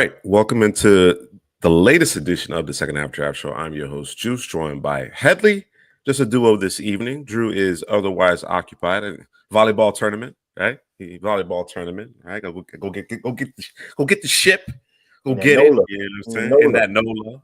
right, welcome into the latest edition of the Second Half Draft Show. I'm your host, Juice, joined by Headley. Just a duo this evening. Drew is otherwise occupied at volleyball tournament, right? Volleyball tournament, right? Go get the ship, go In that get it. NOLA. You know what I'm In the saying? In NOLA. that NOLA,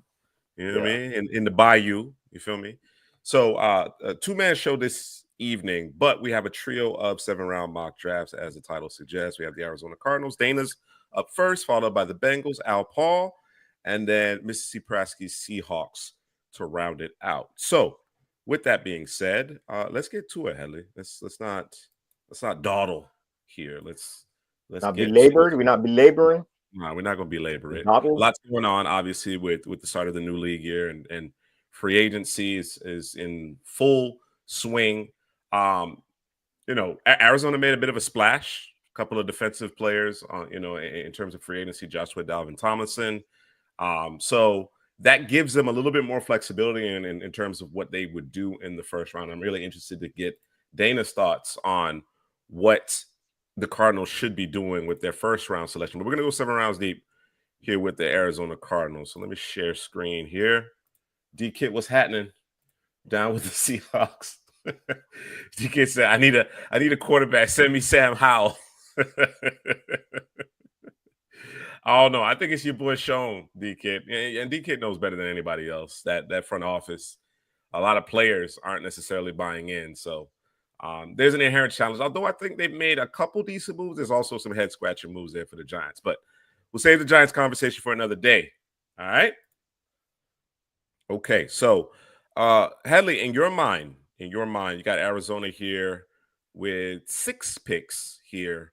you know what I Yeah. mean? In the bayou, you feel me? So, a two-man show this evening, but we have a trio of 7-round mock drafts, as the title suggests. We have the Arizona Cardinals, Dana's up first, followed by the Bengals, Al Paul, and then Mississippi Praski's Seahawks to round it out. So, with that being said, let's get to it, Headley. Let's not dawdle here. Let's Not get to it. belabored. We're not belaboring. No, we're not going to belabor it. A Dawdle. lot's going on, obviously, with the start of the new league year, and free agency is in full swing. Arizona made a bit of a splash. A couple of defensive players, in terms of free agency, Joshua Dalvin Tomlinson. So that gives them a little bit more flexibility in terms of what they would do in the first round. I'm really interested to get Dana's thoughts on what the Cardinals should be doing with their first round selection. But we're going to go 7 rounds deep here with the Arizona Cardinals. So let me share screen here. D-Kit, what's happening down with the Seahawks? D-Kit said, I need a quarterback. Send me Sam Howell. I don't know. I think it's your boy Sean, D-Kit. And D-Kit knows better than anybody else that front office, a lot of players aren't necessarily buying in. So there's an inherent challenge. Although I think they've made a couple decent moves, there's also some head-scratching moves there for the Giants. But we'll save the Giants conversation for another day. All right? Okay, so Headley, in your mind, you got Arizona here with 6 picks here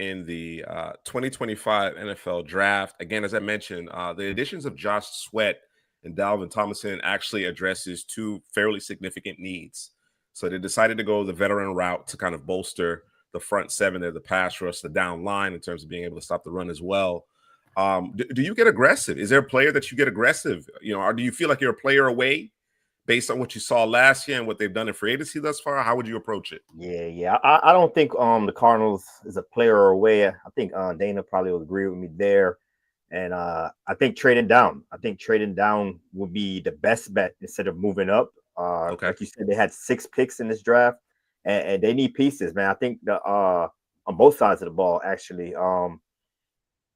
in the 2025 NFL Draft. Again, as I mentioned, the additions of Josh Sweat and Dalvin Tomlinson actually addresses 2 fairly significant needs. So they decided to go the veteran route to kind of bolster the front 7 there, the pass rush, the down line in terms of being able to stop the run as well. Do you get aggressive? Is there a player that you get aggressive? Or do you feel like you're a player away based on what you saw last year and what they've done in free agency thus far? How would you approach it? Yeah. I don't think the Cardinals is a player away. I think Dana probably will agree with me there. And I think trading down. Would be the best bet instead of moving up. Okay. Like you said, they had 6 picks in this draft, and they need pieces, man. I think on both sides of the ball, actually.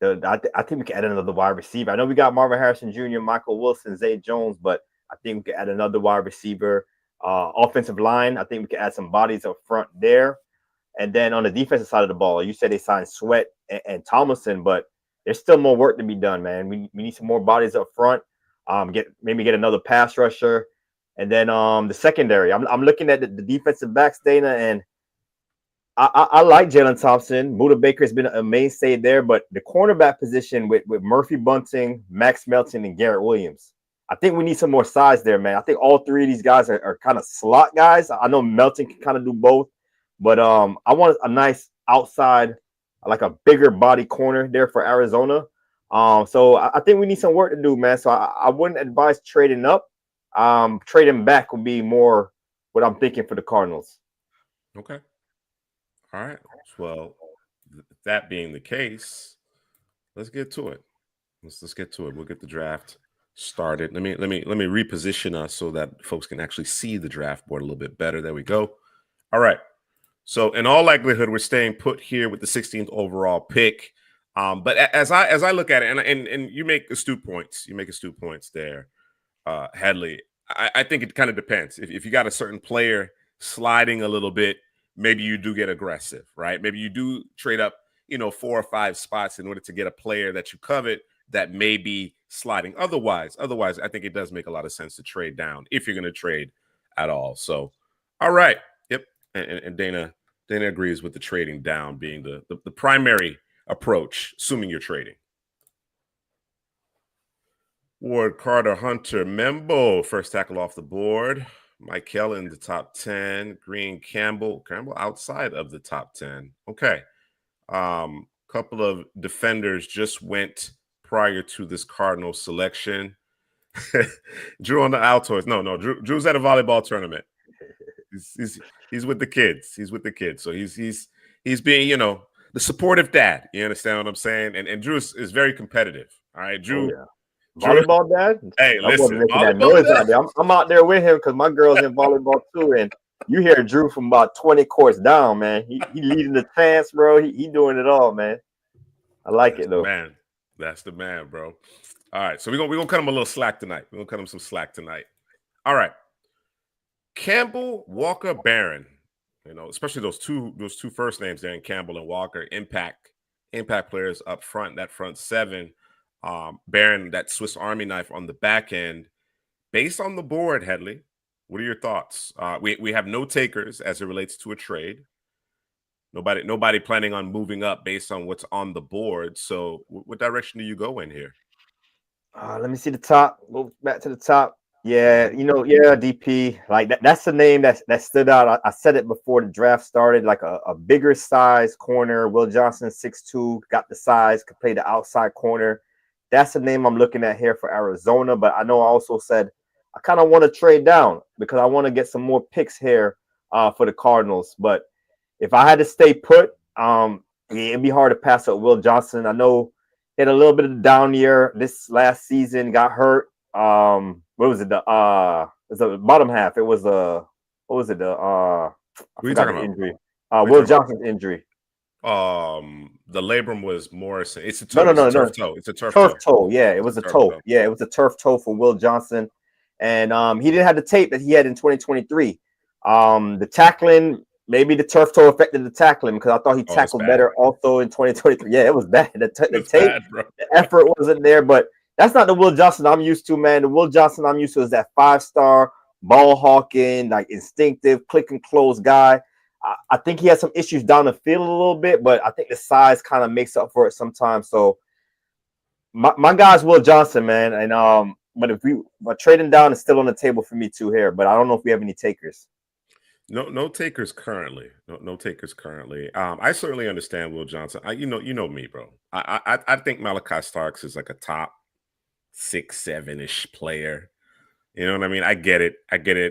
I think we can add another wide receiver. I know we got Marvin Harrison Jr., Michael Wilson, Zay Jones, but I think we can add another wide receiver. Offensive line, I think we can add some bodies up front there. And then on the defensive side of the ball, you said they signed Sweat and Tomlinson, but there's still more work to be done, man. We need some more bodies up front. Get another pass rusher. And then the secondary. I'm looking at the defensive backs, Dana, and I like Jalen Thompson. Buda Baker has been a mainstay there, but the cornerback position with Murphy Bunting, Max Melton, and Garrett Williams, I think we need some more size there, man. I think all 3 of these guys are kind of slot guys. I know Melton can kind of do both, but I want a nice outside, like a bigger body corner there for Arizona. So I think we need some work to do, man. So I wouldn't advise trading up. Trading back would be more what I'm thinking for the Cardinals. Okay. All right. Well, that being the case, let's get to it. Let's get to it. We'll get the draft started. Let me reposition us so that folks can actually see the draft board a little bit better. There we go. All right. So in all likelihood, we're staying put here with the 16th overall pick. But as I look at it, and you make astute points. You make astute points there, Headley. I think it kind of depends. If you got a certain player sliding a little bit, maybe you do get aggressive, right? Maybe you do trade up, 4 or 5 spots in order to get a player that you covet that may be sliding. Otherwise, I think it does make a lot of sense to trade down if you're going to trade at all. So, all right. Yep. And Dana agrees with the trading down being the primary approach, assuming you're trading. Ward, Carter, Hunter, Membo, first tackle off the board. Michael in the top 10. Green, Campbell outside of the top 10. Okay. Couple of defenders just went prior to this Cardinal selection. Drew on the Altoids. No. Drew's at a volleyball tournament. He's with the kids. So he's being, the supportive dad. You understand what I'm saying? And Drew is very competitive. All right, Oh Drew. yeah. Volleyball dad? Hey, I wasn't listen, making that volleyball noise dad. out there. I'm out there with him because my girl's in volleyball too. And you hear Drew from about 20 courts down, man. He leading the chance, bro. He doing it all, man. I like That's it the though. man. That's the man, bro. All right, so we're gonna cut him a little slack tonight. We're gonna cut him some slack tonight. All right. Campbell, Walker, Barron. You know, especially those two first names there in Campbell and Walker, impact players up front, that front seven. Barron, that Swiss Army knife on the back end. Based on the board, Headley, what are your thoughts? We have no takers as it relates to a trade. Nobody planning on moving up based on what's on the board. So what direction do you go in here? Let me see the top. Go back to the top. Yeah, Mhm. DP. Like that's the name that stood out. I said it before the draft started, like a bigger size corner. Will Johnson, 6'2", got the size, could play the outside corner. That's the name I'm looking at here for Arizona. But I know I also said I kind of want to trade down because I want to get some more picks here for the Cardinals. But if I had to stay put, it'd be hard to pass up Will Johnson. I know he had a little bit of a down year this last season, got hurt. What was it? The bottom half. It was what was it? I Who are you forgot talking the about? injury. What are you Will talking about? Johnson's injury. The labrum was Morrison. It's a No, toe. no, It's a no, turf no. toe. It's a turf Turf toe. toe. Yeah, it was a Turf toe. toe. Yeah, it was a turf toe for Will Johnson. And he didn't have the tape that he had in 2023. The tackling, maybe the turf toe affected the tackling because I thought he Oh, it's tackled bad. better also in 2023. Yeah, it was bad. The It's tape, bad, bro. the effort wasn't there, but that's not the Will Johnson I'm used to, man. The Will Johnson I'm used to is that 5-star ball hawking, like instinctive, click and close guy. I think he has some issues down the field a little bit, but I think the size kind of makes up for it sometimes. So my guy's Will Johnson, man. And but trading down is still on the table for me too here. But I don't know if we have any takers. No takers currently. No takers currently. I certainly understand Will Johnson. You know me, bro. I think Malachi Starks is like a top 6, 7-ish player. You know what I mean? I get it.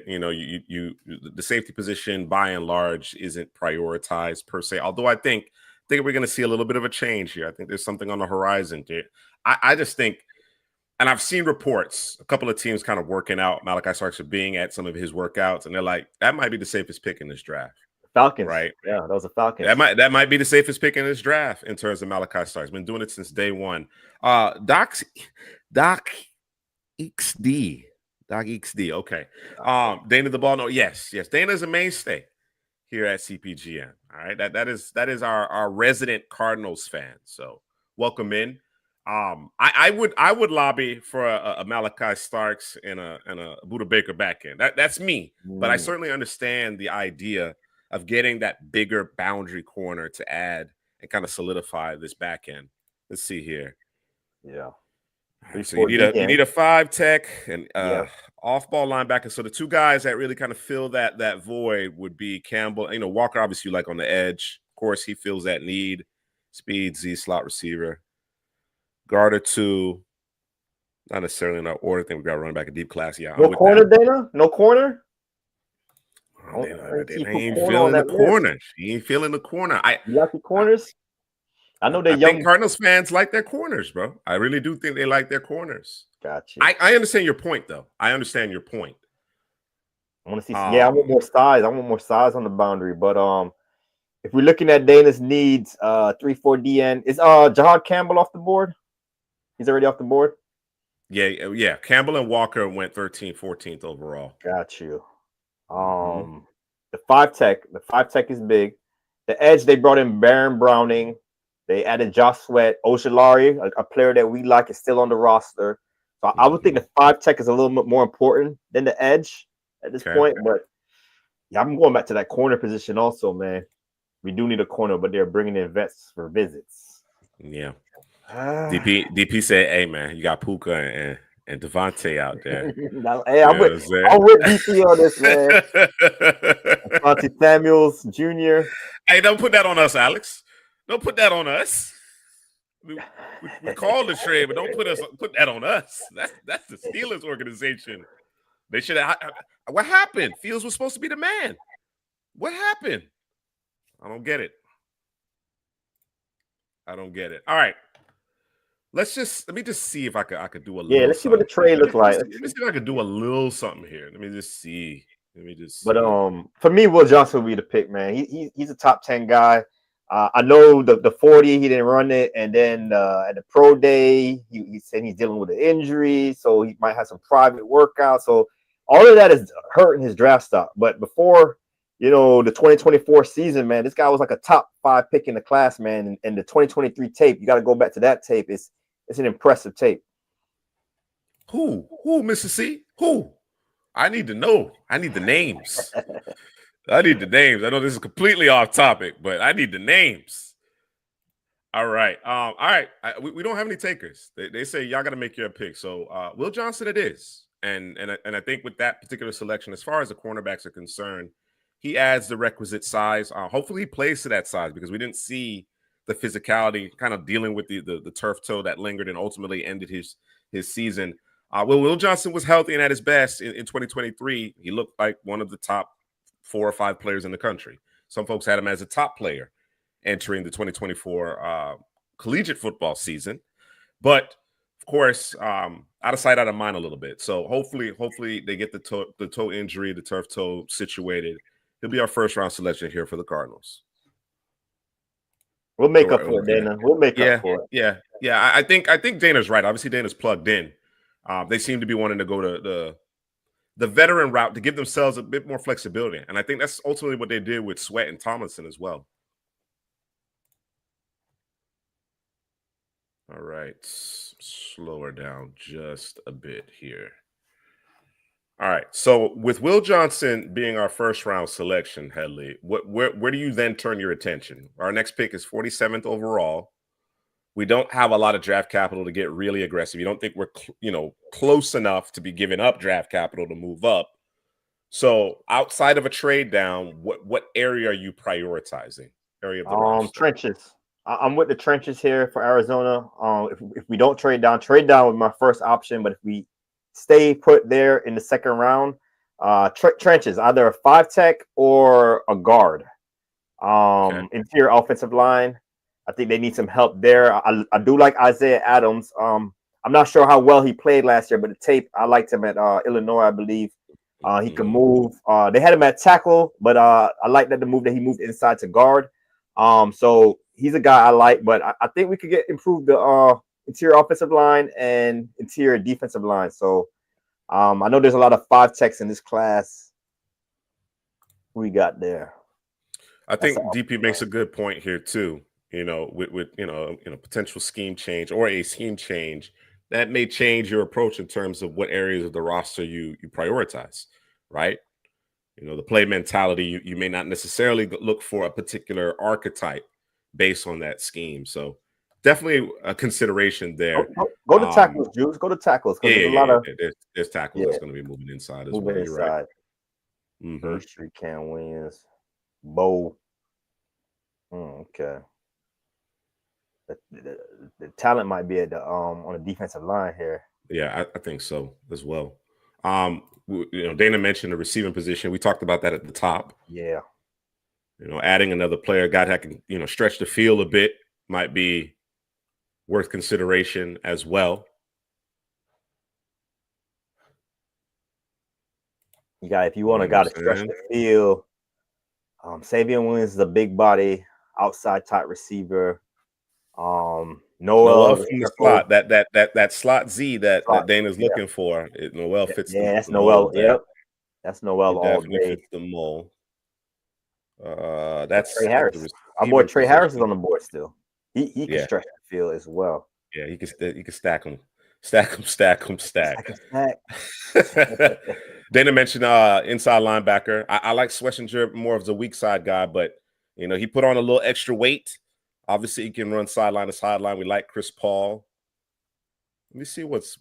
You know, the safety position by and large isn't prioritized per se. Although I think we're going to see a little bit of a change here. I think there's something on the horizon. Dude. I just think, and I've seen reports, a couple of teams kind of working out Malachi Starks for being at some of his workouts, and they're like, that might be the safest pick in this draft. Falcons, Right? yeah, those are Falcons. That might be the safest pick in this draft in terms of Malachi Starks. Been doing it since day one. Doc XD. Doc XD. Okay. Dana the ball. No, yes. Dana is a mainstay here at CPGN. All right. That is our resident Cardinals fan. So welcome in. I would lobby for a Malachi Starks and a Buda Baker back end. That's me. But I certainly understand the idea of getting that bigger boundary corner to add and kind of solidify this back end. Let's see here. Yeah. Right, so you need a 5 tech and off ball linebacker. So the two guys that really kind of fill that void would be Campbell. You know, Walker obviously like on the edge. Of course, he feels that need. Speed, Z slot receiver. Guard or 2. Not necessarily in our order. I think we got running back a deep class. Yeah, no I'm with corner, that. Dana. No corner. They ain't feeling the corner. He ain't feeling the corner. You like the corners? I know they're I young. think Cardinals fans like their corners, bro. I really do think they like their corners. Got you. I understand your point, though. I understand your point. I want to see. I want more size. I want more size on the boundary. But if we're looking at Dana's needs, 3-4 DN is Jahad Campbell off the board. He's already off the board. Yeah. Campbell and Walker went 13th, 14th overall. Got you. The 5 tech is big. The edge, they brought in Baron Browning. They added Josh Sweat. Ojulari, a player that we like, is still on the roster. So I would think the 5 tech is a little bit more important than the edge at this point. But yeah, I'm going back to that corner position also, man. We do need a corner, but they're bringing in vets for visits. Yeah. DP said, hey, man, you got Puka and Devontae out there. Hey, I'm with DP on this, man. Devontae Samuels Jr. Hey, don't put that on us, Alex. Don't put that on us. We called the trade, but don't put that on us. That's the Steelers organization. They should have. What happened? Fields was supposed to be the man. What happened? I don't get it. I don't get it. All right. Let me just see if I could do a Yeah, little let's see what the something. trade looks like. Let me see if I could do a little something here. Let me just see. Let me just But see. for me, Will Johnson will be the pick, man. He's a top 10 guy. I know the 40 he didn't run it, and then at the pro day he said he's dealing with an injury, so he might have some private workouts. So all of that is hurting his draft stock. But before the 2024 season, man, this guy was like a top 5 pick in the class, man. And the 2023 tape, you got to go back to that tape. It's an impressive tape. Who, Mr. C? Who? I need to know. I need the names. I need the names. I know this is completely off topic, but I need the names. All right. All right. We don't have any takers. They say y'all got to make your pick. So Will Johnson it is. And I think with that particular selection, as far as the cornerbacks are concerned, he adds the requisite size. Hopefully he plays to that size because we didn't see the physicality kind of dealing with the turf toe that lingered and ultimately ended his season. Will Johnson was healthy and at his best in 2023. He looked like one of the top 4 or 5 players in the country. Some folks had him as a top player entering the 2024 collegiate football season. But of course, out of sight, out of mind a little bit. So hopefully they get the toe injury, the turf toe situated. He'll be our first round selection here for the Cardinals. We'll make up for it, Dana. We'll make up for it. Yeah. I think Dana's right. Obviously, Dana's plugged in. They seem to be wanting to go to the veteran route to give themselves a bit more flexibility. And I think that's ultimately what they did with Sweat and Tomlinson as well. All right. Slow her down just a bit here. All right. So with Will Johnson being our first round selection, Headley, where do you then turn your attention? Our next pick is 47th overall. We don't have a lot of draft capital to get really aggressive. You don't think we're close enough to be giving up draft capital to move up. So outside of a trade down, what area are you prioritizing? Area of the roster? Trenches. I'm with the trenches here for Arizona. If we don't trade down with my first option, but if we stay put there in the second round, trenches, either a 5 tech or a guard. Interior offensive line. I think they need some help there. I do like Isaiah Adams. I'm not sure how well he played last year, but the tape, I liked him at Illinois, I believe. He can move. They had him at tackle, but I like that the move that he moved inside to guard. So he's a guy I like, but I think we could improve the interior offensive line and interior defensive line. So I know there's a lot of 5 techs in this class. Who we got there? I think DP makes a good point here too. With potential scheme change or a scheme change that may change your approach in terms of what areas of the roster you prioritize, right? The play mentality, you may not necessarily look for a particular archetype based on that scheme. So definitely a consideration there. Go to tackles, Juice. Go to tackles. There's tackles that's going to be moving inside as well. You're right. First Street, Cam Williams, Bo. Okay. The talent might be at the on the defensive line here. Yeah, I think so as well. Dana mentioned the receiving position. We talked about that at the top. Yeah. Adding another player, guy that can stretch the field a bit might be worth consideration as well. If you want a guy to stretch the field, Savion Williams is a big body, outside type receiver. Noel from the slot, that slot Z that Dana's looking for. Noel fits. Yeah, that's Noel. Yep, that's Noel all day. Fits the mold. That's Trey Harris. Our boy Trey Harris is on the board still. He can stretch the field as well. Yeah, he can stack them. Stack. Dana mentioned inside linebacker. I like Schlesinger more of the weak side guy, but he put on a little extra weight. Obviously, he can run sideline to sideline. We like Chris Paul. Let me see what's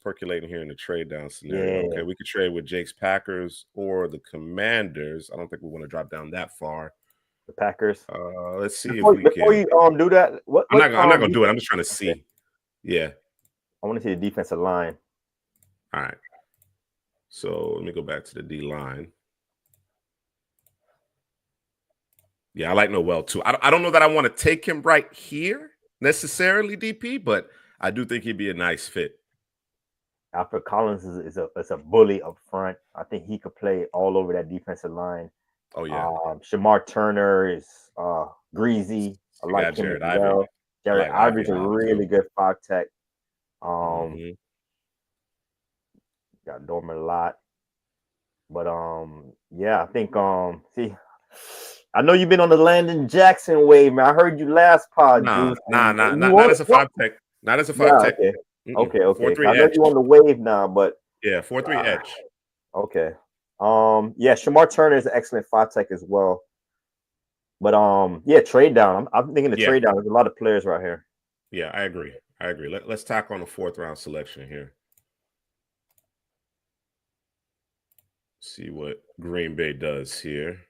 percolating here in the trade down scenario. Yeah. Okay, we could trade with Jake's Packers or the Commanders. I don't think we want to drop down that far. The Packers. Let's see before you do that. I'm not gonna do it. I'm just trying to see. Yeah. I want to see the defensive line. All right. So let me go back to the D line. Yeah, I like Noel too. I don't know that I want to take him right here, necessarily DP, but I do think he'd be a nice fit. Alfred Collins is a bully up front. I think he could play all over that defensive line. Oh yeah, Shamar Turner is greasy. I you like got him as Jared Ivey. well. I Jared like Ivey Ivy's a a lot really too. good 5 tech. Hmm. Got Norman Lott. But yeah, I think see, I know you've been on the Landon Jackson wave, man. I heard you last pod, Nah, Juice, nah, and nah, you not want as a what? 5 tech. Not as a 5 Yeah, tech. okay, Four okay. three I know edge. you're on the wave now, but Yeah, 4-3 edge. okay. Yeah, Shamar Turner is an excellent 5 tech as well. But yeah, trade down. I'm thinking the Yeah, trade down. There's a lot of players right here. yeah, I agree. I agree. Let's tack on a 4th round selection here. See what Green Bay does here.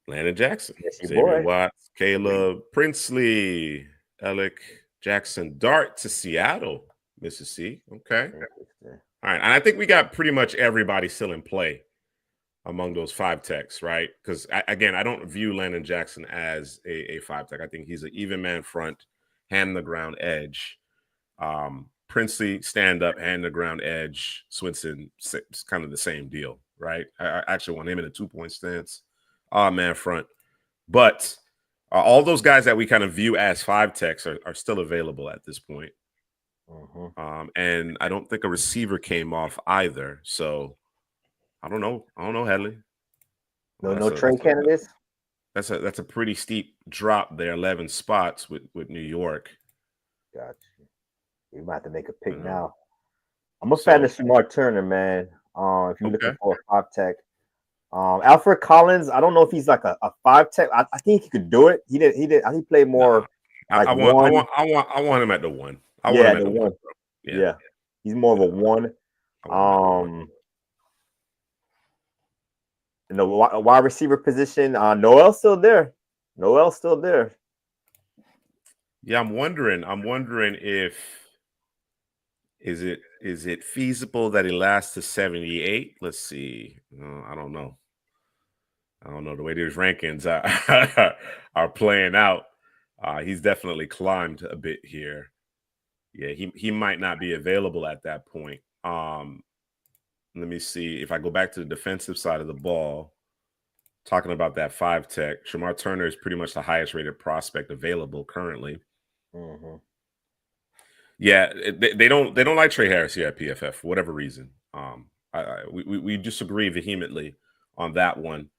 Landon Jackson, Yes, your Xavier boy. Watts, Caleb Princely, Alec Jackson Dart to Seattle, Mississippi. Okay. All right. And I think we got pretty much everybody still in play among those 5 techs, right? Because again, I don't view Landon Jackson as a 5 tech. I think he's an even man front, hand the ground edge. Princely stand up, hand the ground edge. Swinson, it's kind of the same deal, right? I actually want him in a 2-point stance, man front. But all those guys that we kind of view as 5 techs are still available at this point. And I don't think a receiver came off either. So I don't know. Headley. No trade candidates. That's a pretty steep drop there, 11 spots with New York. Gotcha. You might have to make a pick now. I'm a fan of Shamar Turner, man. If you're looking for a 5 tech, Alfred Collins, I don't know if he's like a 5 tech. I think he could do it. He did. He played more. Nah, I want him at the 1. I want him at the 1. Yeah, he's more of a 1. In the wide receiver position, Noel's still there. Yeah, I'm wondering if is it feasible that he lasts to 78? Let's see. I don't know. The way these rankings are playing out. He's definitely climbed a bit here. Yeah, he might not be available at that point. Let me see. If I go back to the defensive side of the ball, talking about that 5 tech, Shamar Turner is pretty much the highest rated prospect available currently. Yeah, they don't like Trey Harris here at PFF for whatever reason. We disagree vehemently on that one.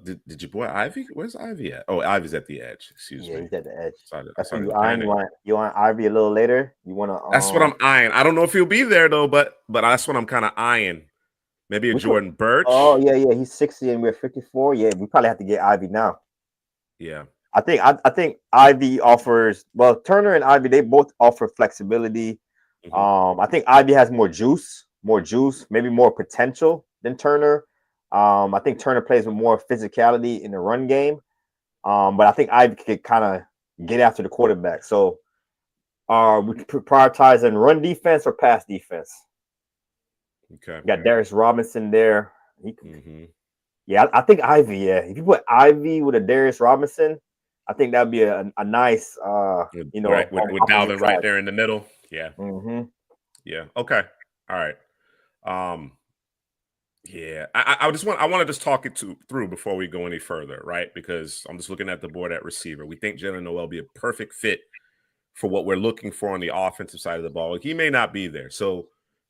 Did your boy Ivy? Where's Ivy at? Oh, Ivy's at the edge. Excuse me. He's at the edge. That's what you want Ivy a little later. You want to? That's what I'm eyeing. I don't know if he'll be there though, but that's what I'm kind of eyeing. Maybe a Jordan Birch. Oh yeah. He's 60 and we're 54. Yeah, we probably have to get Ivy now. Yeah. I think Ivy offers Turner and Ivy, they both offer flexibility. I think Ivy has more juice, maybe more potential than Turner. I think Turner plays with more physicality in the run game. But I think Ivy could kind of get after the quarterback. So we prioritize in run defense or pass defense. Okay. You got Darius Robinson there. Yeah, I think Ivy. Yeah, if you put Ivy with a Darius Robinson, I think that'd be a nice, with Dalvin right there in the middle. Yeah. Yeah. Okay. All right. Yeah. I want to just talk it through before we go any further, right? Because I'm just looking at the board at receiver. We think Jalen Noel will be a perfect fit for what we're looking for on the offensive side of the ball. He may not be there. So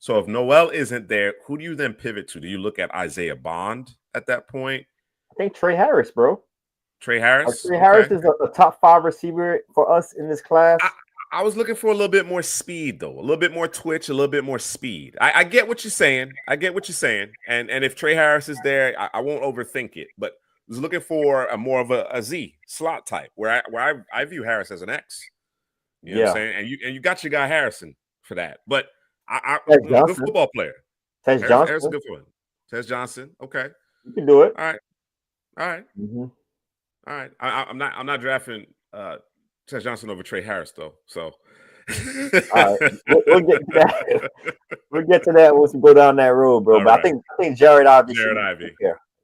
if Noel isn't there, who do you then pivot to? Do you look at Isaiah Bond at that point? I think Trey Harris, bro. Trey Harris? Trey Harris is a top 5 receiver for us in this class. I was looking for a little bit more speed, though. A little bit more twitch, a little bit more speed. I get what you're saying. And if Trey Harris is there, I won't overthink it. But I was looking for more of a Z slot type where I view Harris as an X. You know what I'm saying? And you got your guy Harrison for that. But I'm a good football player. Tez Johnson. Harris is a good one. Tez Johnson. Okay. You can do it. All right. All right. I'm not drafting Tez Johnson over Trey Harris though. So all right. We'll get to that. We'll get to that once we go down that road, bro. But I think Jared Ivy.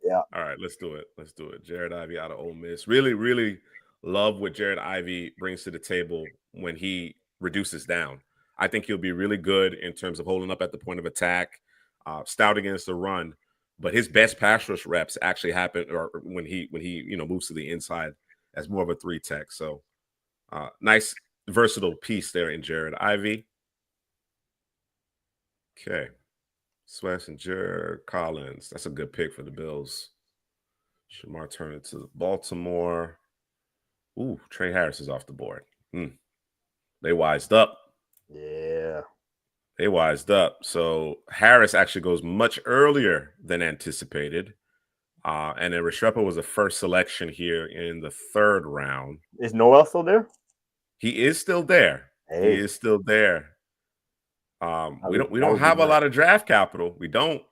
Yeah. All right, let's do it. Let's do it. Jared Ivey out of Ole Miss. Really, really love what Jared Ivey brings to the table when he reduces down. I think he'll be really good in terms of holding up at the point of attack, stout against the run. But his best pass rush reps actually happen or when he moves to the inside as more of a 3-tech. So nice versatile piece there in Jared Ivey. Okay. Schlesinger, Collins. That's a good pick for the Bills. Shamar Turner to Baltimore. Ooh, Trey Harris is off the board. They wised up. Yeah. They wised up. So Harris actually goes much earlier than anticipated. And then Restrepo was the first selection here in the 3rd round. Is Noel still there? He is still there. Hey. He is still there. We don't have a lot of draft capital. We don't.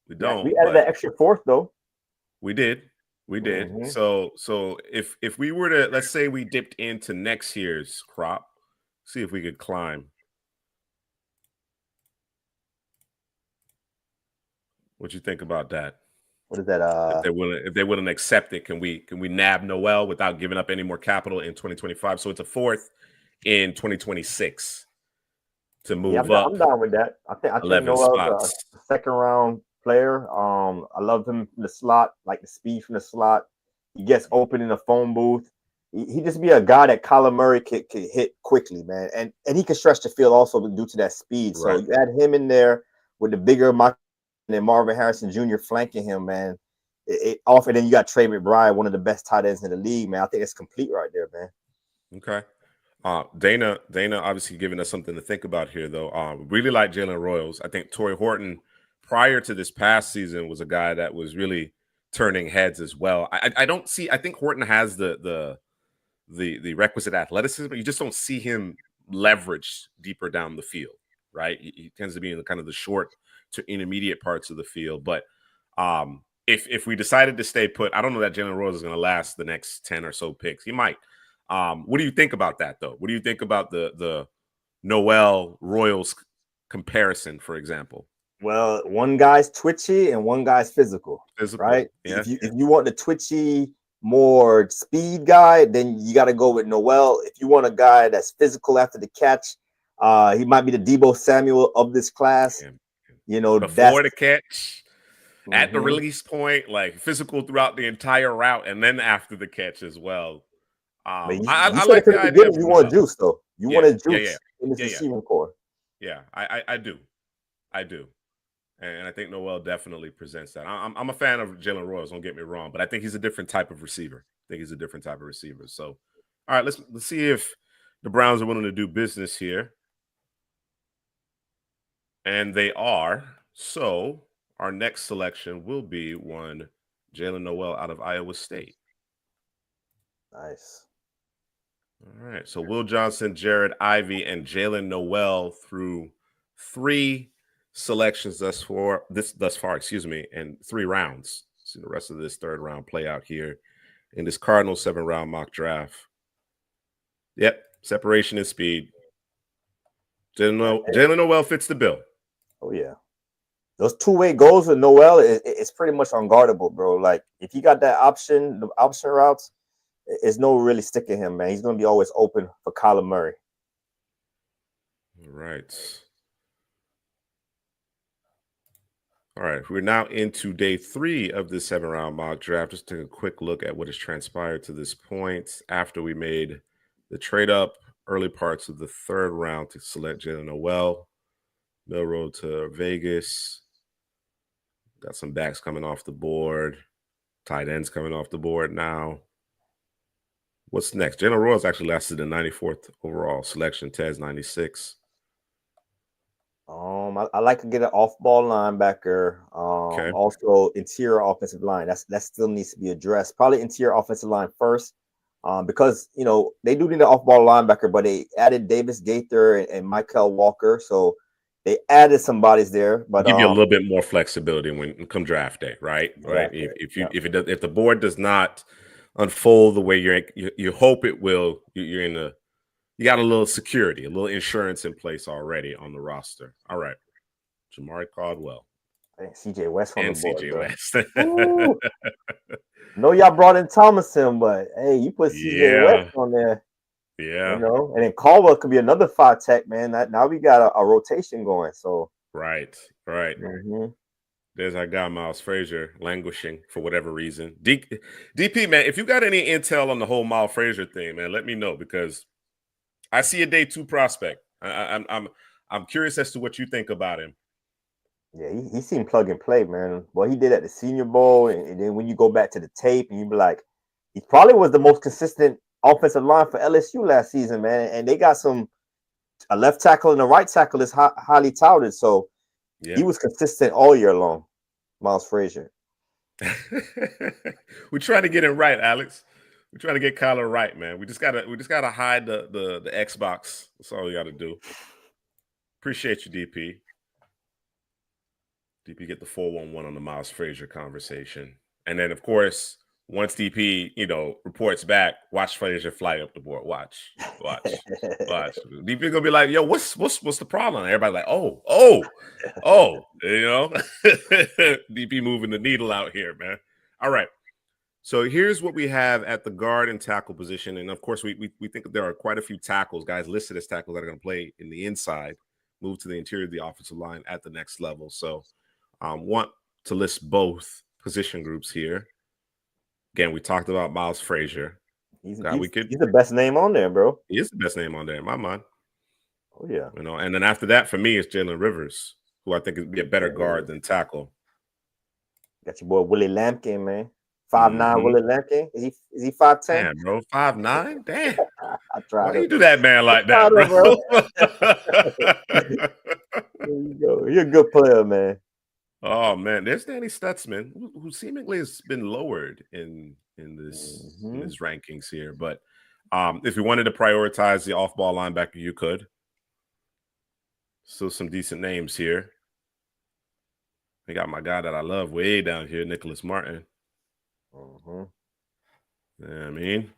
We added that extra 4th though. We did. So if we were to, let's say we dipped into next year's crop, see if we could climb. What you think about that? What is that? If they're willing to accept it, can we nab Noel without giving up any more capital in 2025? So it's a 4th in 2026 to move up. I'm down with that. I think Noel's a 2nd round player. I love him from the slot, like the speed from the slot. He gets open in the phone booth. He just be a guy that Kyler Murray could hit quickly, man, and he can stretch the field also due to that speed. So you add him in there with the bigger and Marvin Harrison Jr. flanking him, man. And then you got Trey McBride, one of the best tight ends in the league, man. I think it's complete right there, man. Okay. Dana obviously giving us something to think about here, though. Really like Jalen Royals. I think Torrey Horton, prior to this past season, was a guy that was really turning heads as well. I think Horton has the requisite athleticism, but you just don't see him leverage deeper down the field, right? He tends to be in kind of the short to intermediate parts of the field. But if we decided to stay put, I don't know that Jalen Royals is going to last the next 10 or so picks. He might. What do you think about that, though? What do you think about the Noel Royals comparison, for example? Well, one guy's twitchy and one guy's physical. Right? Yeah. If you want the twitchy, more speed guy, then you got to go with Noel. If you want a guy that's physical after the catch, he might be the Debo Samuel of this class. Before the catch, at the release point, like physical throughout the entire route, and then after the catch as well. I like the idea. You want juice, though. You want a juice in this receiving core. Yeah, I do. And I think Noel definitely presents that. I'm a fan of Jalen Royals, don't get me wrong, but I think he's a different type of receiver. So, all right, let's see if the Browns are willing to do business here. And they are. So our next selection will be one Jalen Noel out of Iowa State. Nice. All right. So Will Johnson, Jared Ivey, and Jalen Noel through 3 selections thus far, and 3 rounds. See the rest of this 3rd round play out here in this Cardinals 7-round mock draft. Yep, separation and speed. Jalen Noel fits the bill. Oh yeah, those 2-way goals with Noel is pretty much unguardable, bro. Like if you got that option, the option routes, it's no really sticking him, man. He's gonna be always open for Kyler Murray. All right. All right, we're now into day 3 of this 7-round mock draft. Just take a quick look at what has transpired to this point after we made the trade up early parts of the 3rd round to select Jalen Noel. Mill Road to Vegas. Got some backs coming off the board. Tight ends coming off the board now. What's next? Jalen Royals actually lasted the 94th overall selection. Tez 96. I like to get an off-ball linebacker. Okay. Also interior offensive line. That still needs to be addressed. Probably interior offensive line first, because they do need an off-ball linebacker, but they added Davis Gaither and Michael Walker, so they added some bodies there. But give you a little bit more flexibility when come draft day, right? Exactly. Right. If the board does not unfold the way you hope it will, you got a little security, a little insurance in place already on the roster. All right. Jamari Caldwell. CJ West on the and board, CJ bro. West. Ooh. No, y'all brought in Thomason, but hey, you put CJ West Yeah. on there, Yeah. and then Caldwell could be another 5 tech, man. Now we got a rotation going. So Right. Right. mhm. There's our guy Miles Frazier languishing for whatever reason. DP, man, if you got any intel on the whole Miles Frazier thing, man, let me know because I see a day 2 prospect. I'm curious as to what you think about him. Yeah, he seemed plug and play, man. What he did at the Senior Bowl, and then when you go back to the tape, and you be like, he probably was the most consistent offensive line for LSU last season, man. And they got a left tackle and a right tackle is highly touted, so he Yeah. was consistent all year long. Miles Frazier. We're trying to get him right, Alex. We're trying to get Kyler right, man. We just gotta hide the Xbox. That's all we gotta do. Appreciate you, DP. DP get the 411 on the Miles Frazier conversation. And then of course, once DP, reports back, watch Frazier fly up the board. Watch. DP gonna be like, yo, what's the problem? And everybody like, oh. DP moving the needle out here, man. All right. So here's what we have at the guard and tackle position. And of course, we think there are quite a few tackles, guys listed as tackles that are going to play in the inside, move to the interior of the offensive line at the next level. So want to list both position groups here. Again, we talked about Miles Frazier. He's the best name on there, bro. He is the best name on there in my mind. Oh, yeah. And then after that, for me, it's Jalen Rivers, who I think would be a better guard than tackle. Got your boy Willie Lampkin, man. 5'9" Willie Lampkin. Is he 5'10"? Damn, bro, 5'9"? Damn. I tried. Why you do that, man, like that, bro? There you go. You're a good player, man. Oh man, there's Danny Stutzman, who seemingly has been lowered in this in his rankings here. But if you wanted to prioritize the off-ball linebacker, you could. Still some decent names here. I got my guy that I love way down here, Nicholas Martin. Yeah, I mean,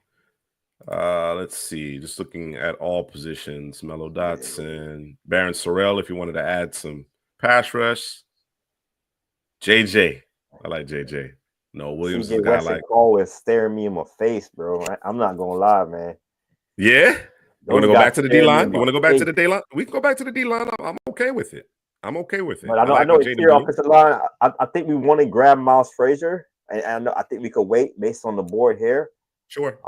let's see. Just looking at all positions, Mello Dotson, Baron Sorrell. If you wanted to add some pass rush, JJ. I like JJ. No, Williams is a guy like. Always staring me in my face, bro. I'm not gonna lie, man. Yeah. You want to go back to the D line? You want to go back to the D line? We can go back to the D line. I'm okay with it. But I know interior offensive line. I think we want to grab Miles Frazier, and I think we could wait based on the board here. Sure.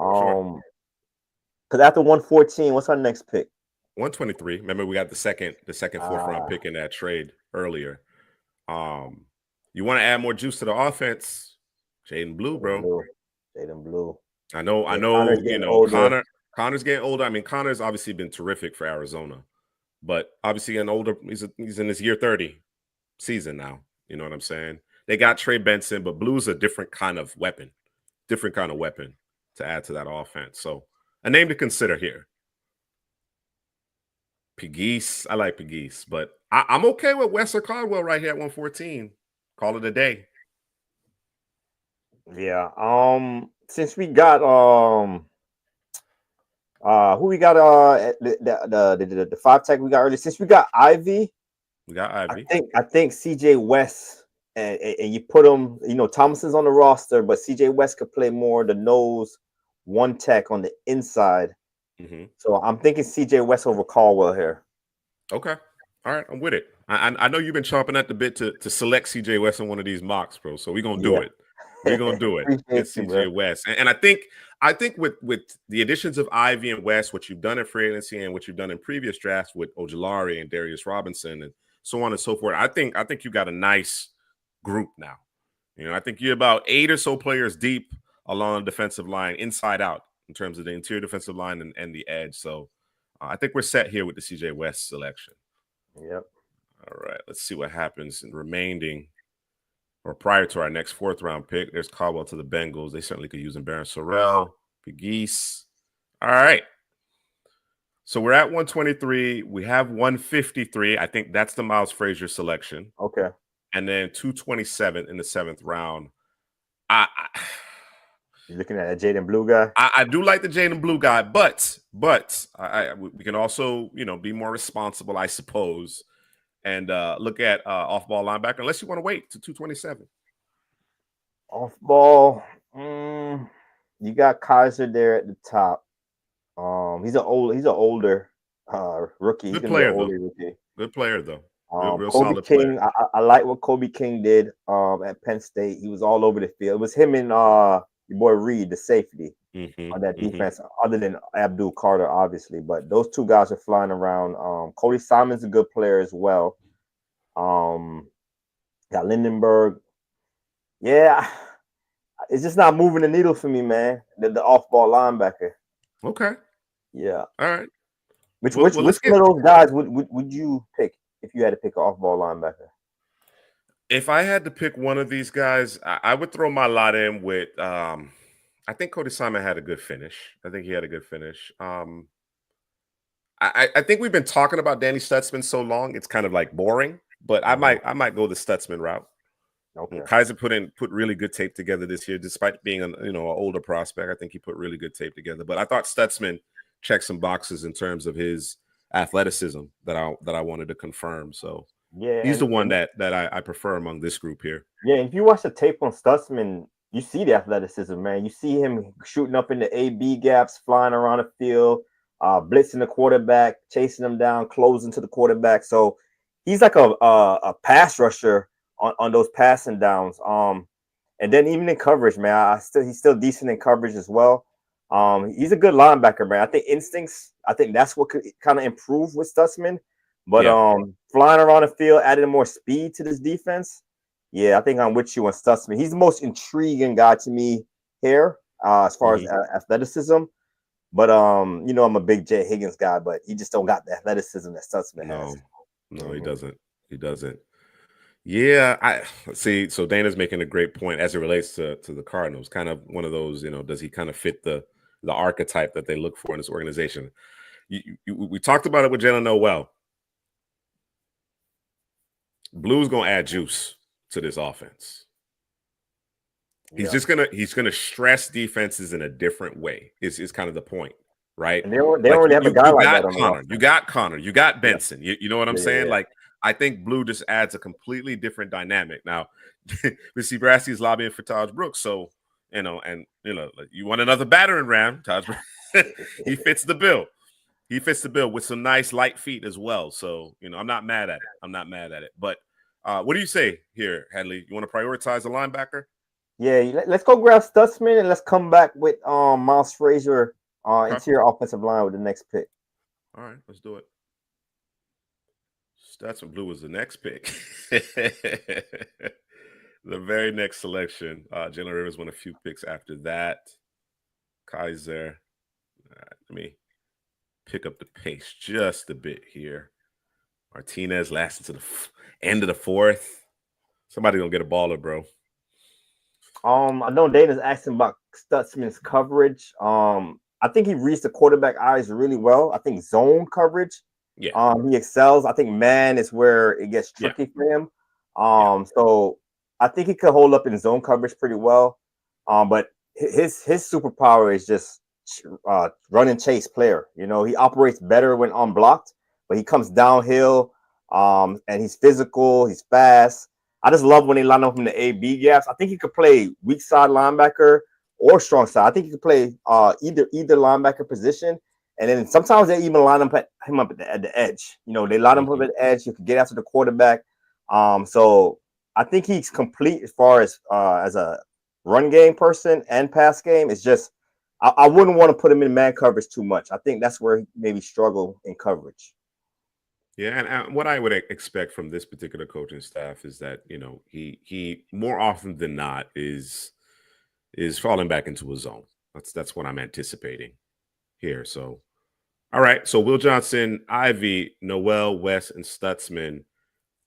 Because after 114, what's our next pick? 123. Remember, we got the second 4th round pick in that trade earlier. You want to add more juice to the offense? Jaden Blue, bro. Jaden Blue. I know. Connor's getting older. I mean, Connor's obviously been terrific for Arizona, but obviously getting older. He's in his year 30 season now. You know what I'm saying? They got Trey Benson, but Blue's a different kind of weapon to add to that offense. So a name to consider here. Pegues, I like Pegues, but I'm okay with Wester Caldwell right here at 114. Call it a day. Yeah. Since we got who we got the 5 tech we got early. Since we got Ivy, I think CJ West and you put him. Thomason's on the roster, but CJ West could play more the nose 1 tech on the inside. So I'm thinking CJ West over Caldwell here. Okay. All right, I'm with it. I know you've been chomping at the bit to select CJ West in one of these mocks, bro. So we're gonna do it. We're gonna do it. Get CJ West. And I think with the additions of Ivy and West, what you've done in free agency and what you've done in previous drafts with Ojulari and Darius Robinson and so on and so forth, I think you got a nice group now. I think you're about 8 or so players deep along the defensive line, inside out, in terms of the interior defensive line and the edge. So I think we're set here with the CJ West selection. Yep. All right, let's see what happens in remaining or prior to our next 4th round pick. There's Caldwell to the Bengals. They certainly could use him. Baron Sorrell, Pegues. All right. So we're at 123. We have 153. I think that's the Miles Frazier selection. Okay. And then 227 in the 7th round. You're looking at a Jaden Blue guy? I do like the Jaden Blue guy, but we can also, be more responsible, I suppose, and look at off-ball linebacker, unless you want to wait to 227. Off ball, you got Kaiser there at the top. He's an older rookie. He's Good gonna be an player, though. older rookie. Good player, though. Real Kobe solid player. King, I like what Kobe King did at Penn State. He was all over the field. It was him and your boy Reed, the safety on that defense, other than Abdul Carter, obviously. But those two guys are flying around. Cody Simon's a good player as well. Got Lindenberg. Yeah, it's just not moving the needle for me, man. The off-ball linebacker. Okay. Yeah. All right. Which one of those guys would you pick if you had to pick an off-ball linebacker? If I had to pick one of these guys, I would throw my lot in with. I think Cody Simon had a good finish. I think he had a good finish. I think we've been talking about Danny Stutzman so long, it's kind of like boring. But I might go the Stutzman route. Okay. Kaiser put really good tape together this year, despite being an older prospect. I think he put really good tape together. But I thought Stutzman checked some boxes in terms of his athleticism that I wanted to confirm. So yeah, he's the one that I prefer among this group here. Yeah, if you watch the tape on Stutzman, you see the athleticism, man. You see him shooting up in the AB gaps, flying around the field, blitzing the quarterback, chasing him down, closing to the quarterback. So he's like a pass rusher on those passing downs. And then even in coverage, man, he's still decent in coverage as well. He's a good linebacker, man. I think instincts, I think that's what could kind of improve with Stutzman. But flying around the field, adding more speed to this defense. Yeah, I think I'm with you on Stutzman. He's the most intriguing guy to me here, as far as athleticism. But I'm a big Jay Higgins guy, but he just don't got the athleticism that Stutzman has. No, he doesn't. He doesn't. Yeah, let's see. So Dana's making a great point as it relates to the Cardinals. Kind of one of those, does he kind of fit the archetype that they look for in this organization? We talked about it with Jalen Noel. Blue's gonna add juice to this offense. He's gonna stress defenses in a different way. Is kind of the point, right? And they don't really have a guy like that on the offense. You got Connor. You got Benson. You know what I'm saying? Yeah. Like, I think Blue just adds a completely different dynamic. Now, we see Brassey's lobbying for Taj Brooks, so you want another battering ram, Taj Brooks. He fits the bill. He fits the bill with some nice light feet as well. So, I'm not mad at it. But what do you say here, Hadley? You want to prioritize a linebacker? Yeah, let's go grab Stutzman and let's come back with Miles Frazier interior offensive line with the next pick. All right, let's do it. Stutzman Blue was the next pick. The very next selection. Jalen Rivers won a few picks after that. Kaiser. All right, let me pick up the pace just a bit here. Martinez lasting to the end of the fourth. Somebody gonna get a baller, bro. I know Dana's asking about Stutzman's coverage. I think he reads the quarterback eyes really well. I think zone coverage. Yeah. He excels. I think man is where it gets tricky for him. So I think he could hold up in zone coverage pretty well. But his superpower is just run and chase player. He operates better when unblocked, but he comes downhill. And he's physical. He's fast. I just love when they line up in the A/B gaps. I think he could play weak side linebacker or strong side. I think he could play either linebacker position. And then sometimes they even line him up at the edge. They line him up at the edge. You can get after the quarterback. So I think he's complete as far as a run game person and pass game. It's just I wouldn't want to put him in man coverage too much. I think that's where he maybe struggle in coverage. Yeah, and what I would expect from this particular coaching staff is that he more often than not is falling back into a zone. That's what I'm anticipating here. So, all right. So Will Johnson, Ivy, Noel, West, and Stutzman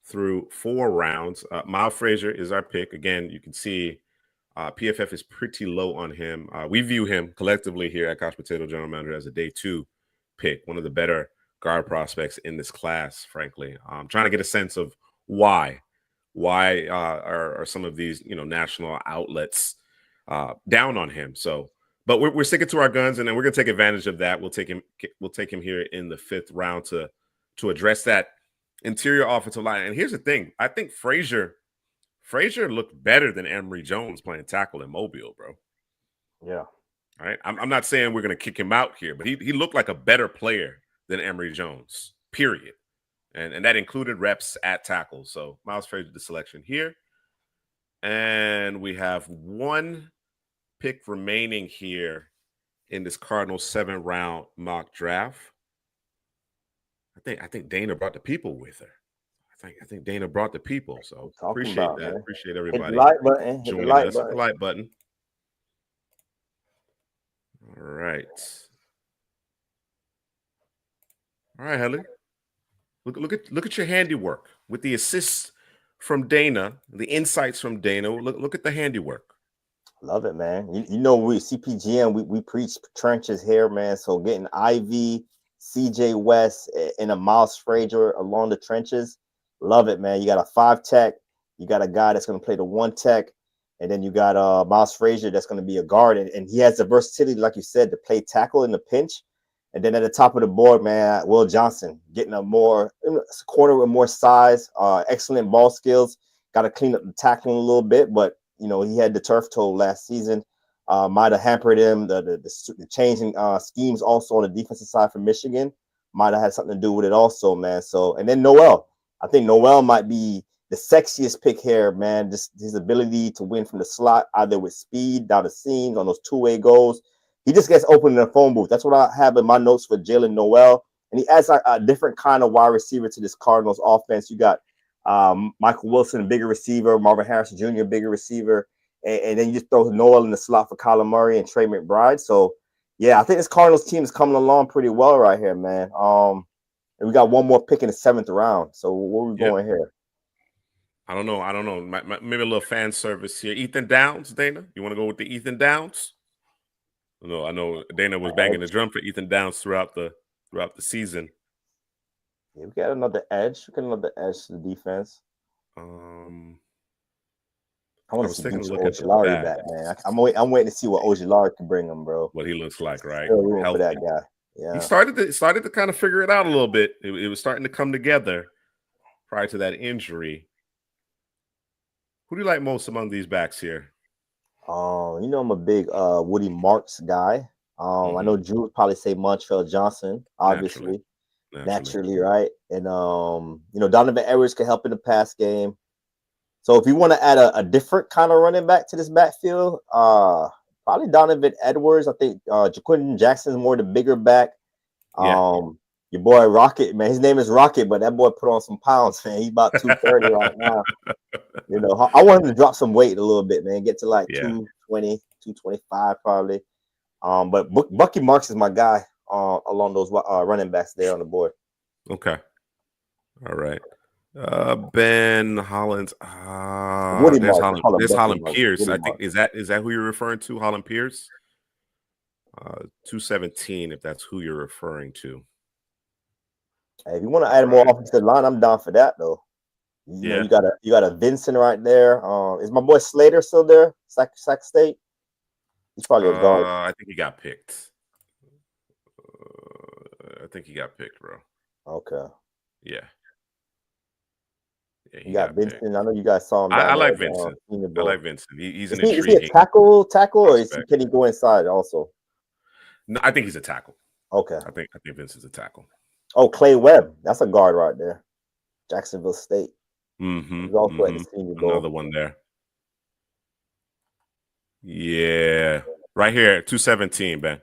through 4 rounds. Miles Frazier is our pick. Again, you can see PFF is pretty low on him. We view him collectively here at Couch Potato General Manager as a day 2 pick, one of the better guard prospects in this class, frankly. I'm trying to get a sense of why are some of these national outlets down on him. So, but we're sticking to our guns, and then we're gonna take advantage of that. We'll take him here in the 5th round to address that interior offensive line. And here's the thing: I think Frazier looked better than Emory Jones playing tackle in Mobile, bro. Yeah. All right. I'm not saying we're going to kick him out here, but he looked like a better player than Emory Jones, period. And that included reps at tackle. So Miles Frazier, the selection here. And we have one pick remaining here in this Cardinals 7-round mock draft. I think Dana brought the people with her. I think Dana brought the people. So appreciate that. Man. Appreciate Hit the everybody like button. joining us. Hit the like button. All right. All right, Heather. Look at your handiwork with the assists from Dana, the insights from Dana. Look at the handiwork. Love it, man. You know, we CPGM, we preach trenches here, man. So getting Ivy, CJ West, and a Miles Frazier along the trenches, love it, man. You got a 5 tech, you got a guy that's going to play the 1 tech, and then you got Miles Frazier that's going to be a guard, and he has the versatility, like you said, to play tackle in the pinch. And then at the top of the board, man, Will Johnson getting a corner with more size, excellent ball skills. Got to clean up the tackling a little bit, but you know, he had the turf toe last season. Might have hampered him. The changing schemes also on the defensive side for Michigan might have had something to do with it also, man. So, and then Noel. I think Noel might be the sexiest pick here, man. Just his ability to win from the slot, either with speed, down the seams, on those two-way goals. He just gets open in the phone booth. That's what I have in my notes for Jalen Noel. And he adds a different kind of wide receiver to this Cardinals offense. You got Michael Wilson, bigger receiver, Marvin Harrison Jr., bigger receiver, and then you just throw Noel in the slot for Kyler Murray and Trey McBride. So, yeah, I think this Cardinals team is coming along pretty well right here, man. And we got one more pick in the 7th round. So, where are we going here? I don't know. Maybe a little fan service here. Ethan Downs, Dana. You want to go with the Ethan Downs? No, I know Dana was banging the drum for Ethan Downs throughout the season. Yeah, we got another edge. We got another edge to the defense. I want to see Ojulari back, man. I'm waiting to see what Ojulari can bring him, bro. What he looks like, right? Still room for that guy. Yeah, he started to kind of figure it out a little bit. It was starting to come together prior to that injury. Who do you like most among these backs here? You know, I'm a big Woody Marks guy. I know Drew would probably say Montreal Johnson, obviously. Naturally, right? And you know, Donovan Edwards can help in the pass game. So if you want to add a different kind of running back to this backfield, probably Donovan Edwards. I think Jaquindon Jackson is more the bigger back. Your boy Rocket, man, his name is Rocket, but that boy put on some pounds, man. He's about 230 right now. You know, I want him to drop some weight a little bit, man. Get to like 220, 225 probably. But Bucky Marks is my guy along those running backs there on the board. Okay. All right. Ben Hollins. There's Holland Pierce. I think is that who you're referring to? Holland Pierce. 217, if that's who you're referring to. Hey, if you want to add more offensive line, I'm down for that though. You know, you got a Vincent right there. Is my boy Slater still there? Sac State. He's probably a guard. I think he got picked. Bro. Okay. Yeah. You got Vincent. Picked. I know you guys saw him. I like Vincent. I like Vincent. He's is he a tackle, or can he go inside also? No, I think he's a tackle. Okay. I think Vincent's a tackle. Oh, Clay Webb. That's a guard right there. Jacksonville State. He's also at the Senior Bowl. Another one there. Yeah. Right here, 217, Ben.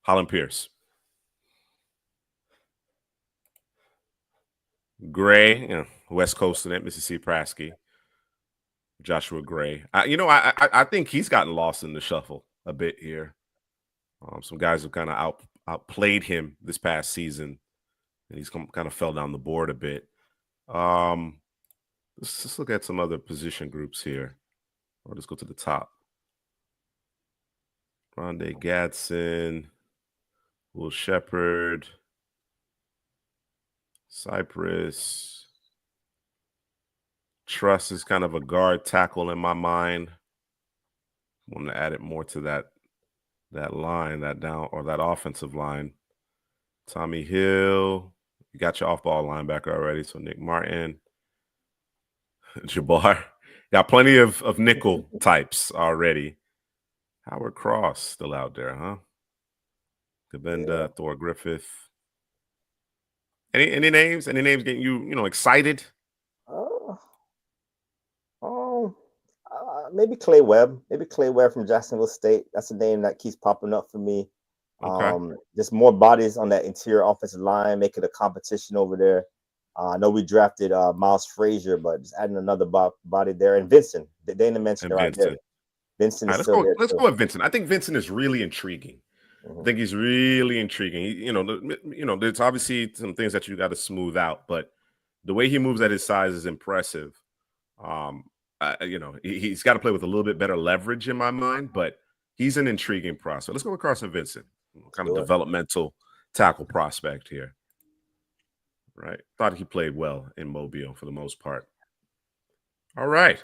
Holland Pierce. Gray, West Coast in Mississippi Prasky. Joshua Gray. I think he's gotten lost in the shuffle a bit here. Some guys have kind of outplayed him this past season, and he's kind of fell down the board a bit. Let's look at some other position groups here. Or let's go to the top. Rondé Gadsden, Will Shepard, Cypress. Truss is kind of a guard tackle in my mind. I want to add it more to that line, that offensive line. Tommy Hill, You got your off-ball linebacker already. So Nick Martin, Jabbar. Got plenty of nickel types already. Howard Cross still out there, huh? Gabenda, Thor Griffith. Any names? Any names getting you excited? Maybe Clay Webb. Maybe Clay Webb from Jacksonville State. That's a name that keeps popping up for me. Okay. Just more bodies on that interior offensive line, make it a competition over there. I know we drafted Miles Frazier, but just adding another body there. And Vincent, Dana mentioned And right there. Vincent. Vincent All is right, still there. let's go with Vincent. I think Vincent is really intriguing. I think he's really intriguing. There's obviously some things that you got to smooth out, but the way he moves at his size is impressive. He's got to play with a little bit better leverage in my mind, but he's an intriguing prospect. Let's go with Carson Vincent, kind of developmental tackle prospect here. Right. Thought he played well in Mobile for the most part. All right.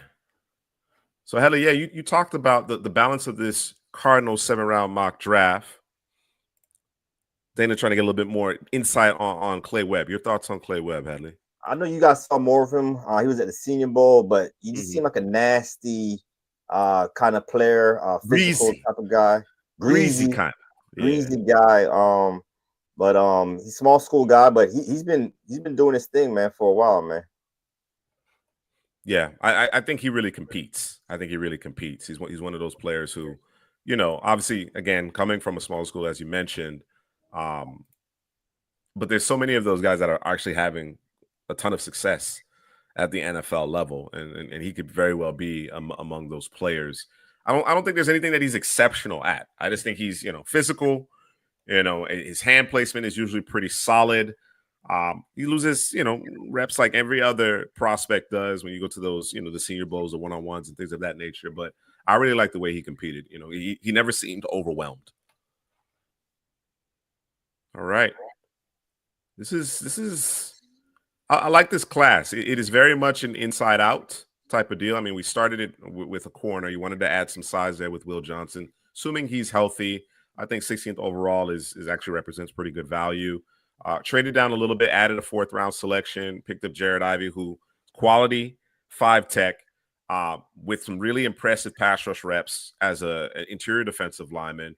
So, Heather, yeah, you talked about the balance of this Cardinals 7-round mock draft. Dana trying to get a little bit more insight on Clay Webb. Your thoughts on Clay Webb, Hadley? I know you guys saw more of him. He was at the Senior Bowl, but he just seemed like a nasty kind of player, physical type of guy. Greasy kind of. Greasy guy. But he's a small school guy, but he's been doing his thing, man, for a while, man. Yeah, I think he really competes. I think he really competes. He's one of those players who, obviously, again, coming from a small school, as you mentioned, but there's so many of those guys that are actually having a ton of success at the NFL level, and he could very well be among those players. I don't think there's anything that he's exceptional at. I just think he's physical. His hand placement is usually pretty solid. He loses, reps like every other prospect does when you go to those, the Senior Bowls or one-on-ones and things of that nature. But I really like the way he competed. He never seemed overwhelmed. All right. This is I like this class. It is very much an inside-out type of deal. I mean, we started it with a corner. You wanted to add some size there with Will Johnson. Assuming he's healthy, I think 16th overall is actually represents pretty good value. Traded down a little bit, added a 4th-round selection, picked up Jared Ivey, who quality 5-tech with some really impressive pass rush reps as an interior defensive lineman.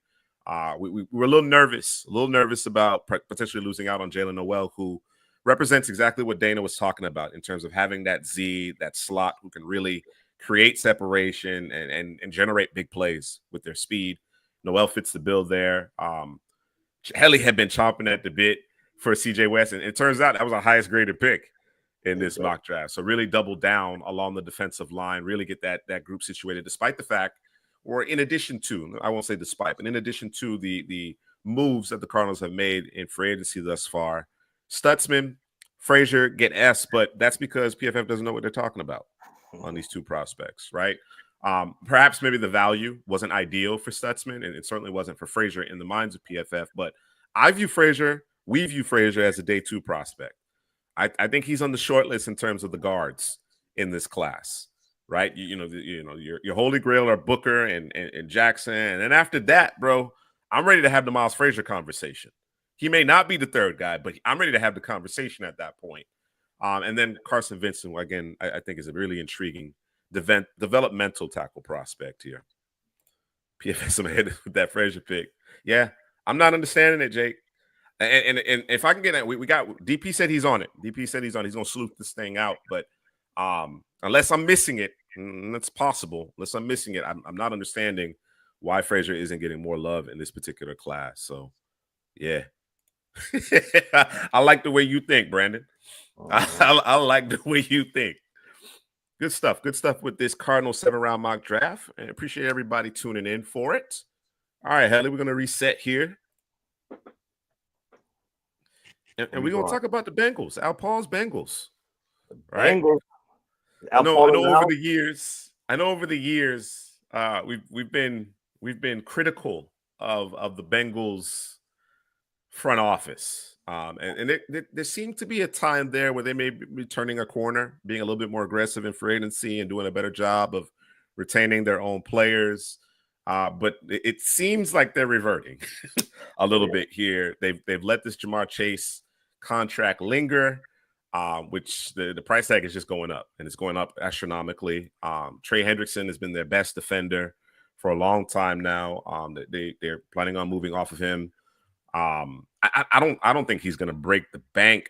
We were a little nervous about potentially losing out on Jalen Noel, who represents exactly what Dana was talking about in terms of having that Z, that slot, who can really create separation and generate big plays with their speed. Noel fits the bill there. Helly had been chomping at the bit for CJ West, and it turns out that was our highest graded pick in this mock draft. So really double down along the defensive line, really get that group situated, despite the fact, or in addition to, I won't say despite, but in addition to the moves that the Cardinals have made in free agency thus far. Stutzman, Frazier get S, but that's because PFF doesn't know what they're talking about on these two prospects, right? Perhaps maybe the value wasn't ideal for Stutzman, and it certainly wasn't for Frazier in the minds of PFF, but we view Frazier as a day 2 prospect. I think he's on the short list in terms of the guards in this class, right? Your holy grail are Booker and Jackson, and then after that, bro, I'm ready to have the Miles Frazier conversation. He may not be the 3rd guy, but I'm ready to have the conversation at that point. And then Carson Vincent, again, I think is a really intriguing developmental tackle prospect here. PFS I'm ahead with that Frazier pick. Yeah, I'm not understanding it, Jake. And if I can get it, we got DP said he's on it. DP said he's on it. He's gonna sleuth this thing out. But unless I'm missing it, and that's possible. Unless I'm missing it, I'm not understanding why Frazier isn't getting more love in this particular class. So yeah. I like the way you think, Brandon. I like the way you think. Good stuff. Good stuff with this Cardinal 7-round mock draft. And appreciate everybody tuning in for it. All right, Helly, we're going to reset here. And we're going to talk about the Bengals, Al Paul's Bengals. Right? Bengals. I know over the years, we've been critical of the Bengals front office. And there seemed to be a time there where they may be turning a corner, being a little bit more aggressive in free agency and doing a better job of retaining their own players. But it seems like they're reverting a little bit here. They've let this Jamar Chase contract linger, which the price tag is just going up, and it's going up astronomically. Trey Hendrickson has been their best defender for a long time now. They're planning on moving off of him. I don't think he's going to break the bank.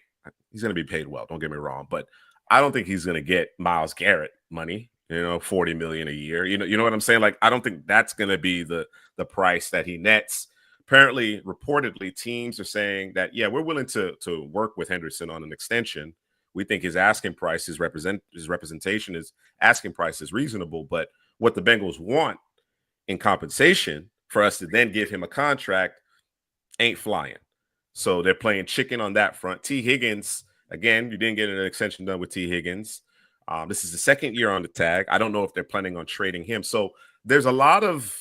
He's going to be paid well. Don't get me wrong, but I don't think he's going to get Myles Garrett money. $40 million a year. You know what I'm saying? Like, I don't think that's going to be the price that he nets. Apparently, reportedly, teams are saying that, yeah, we're willing to work with Henderson on an extension. We think his asking price, his representation is asking price is reasonable. But what the Bengals want in compensation for us to then give him a contract ain't flying. So they're playing chicken on that front. T. Higgins, again, you didn't get an extension done with T. Higgins. This is the second year on the tag. I don't know if they're planning on trading him. So there's a lot of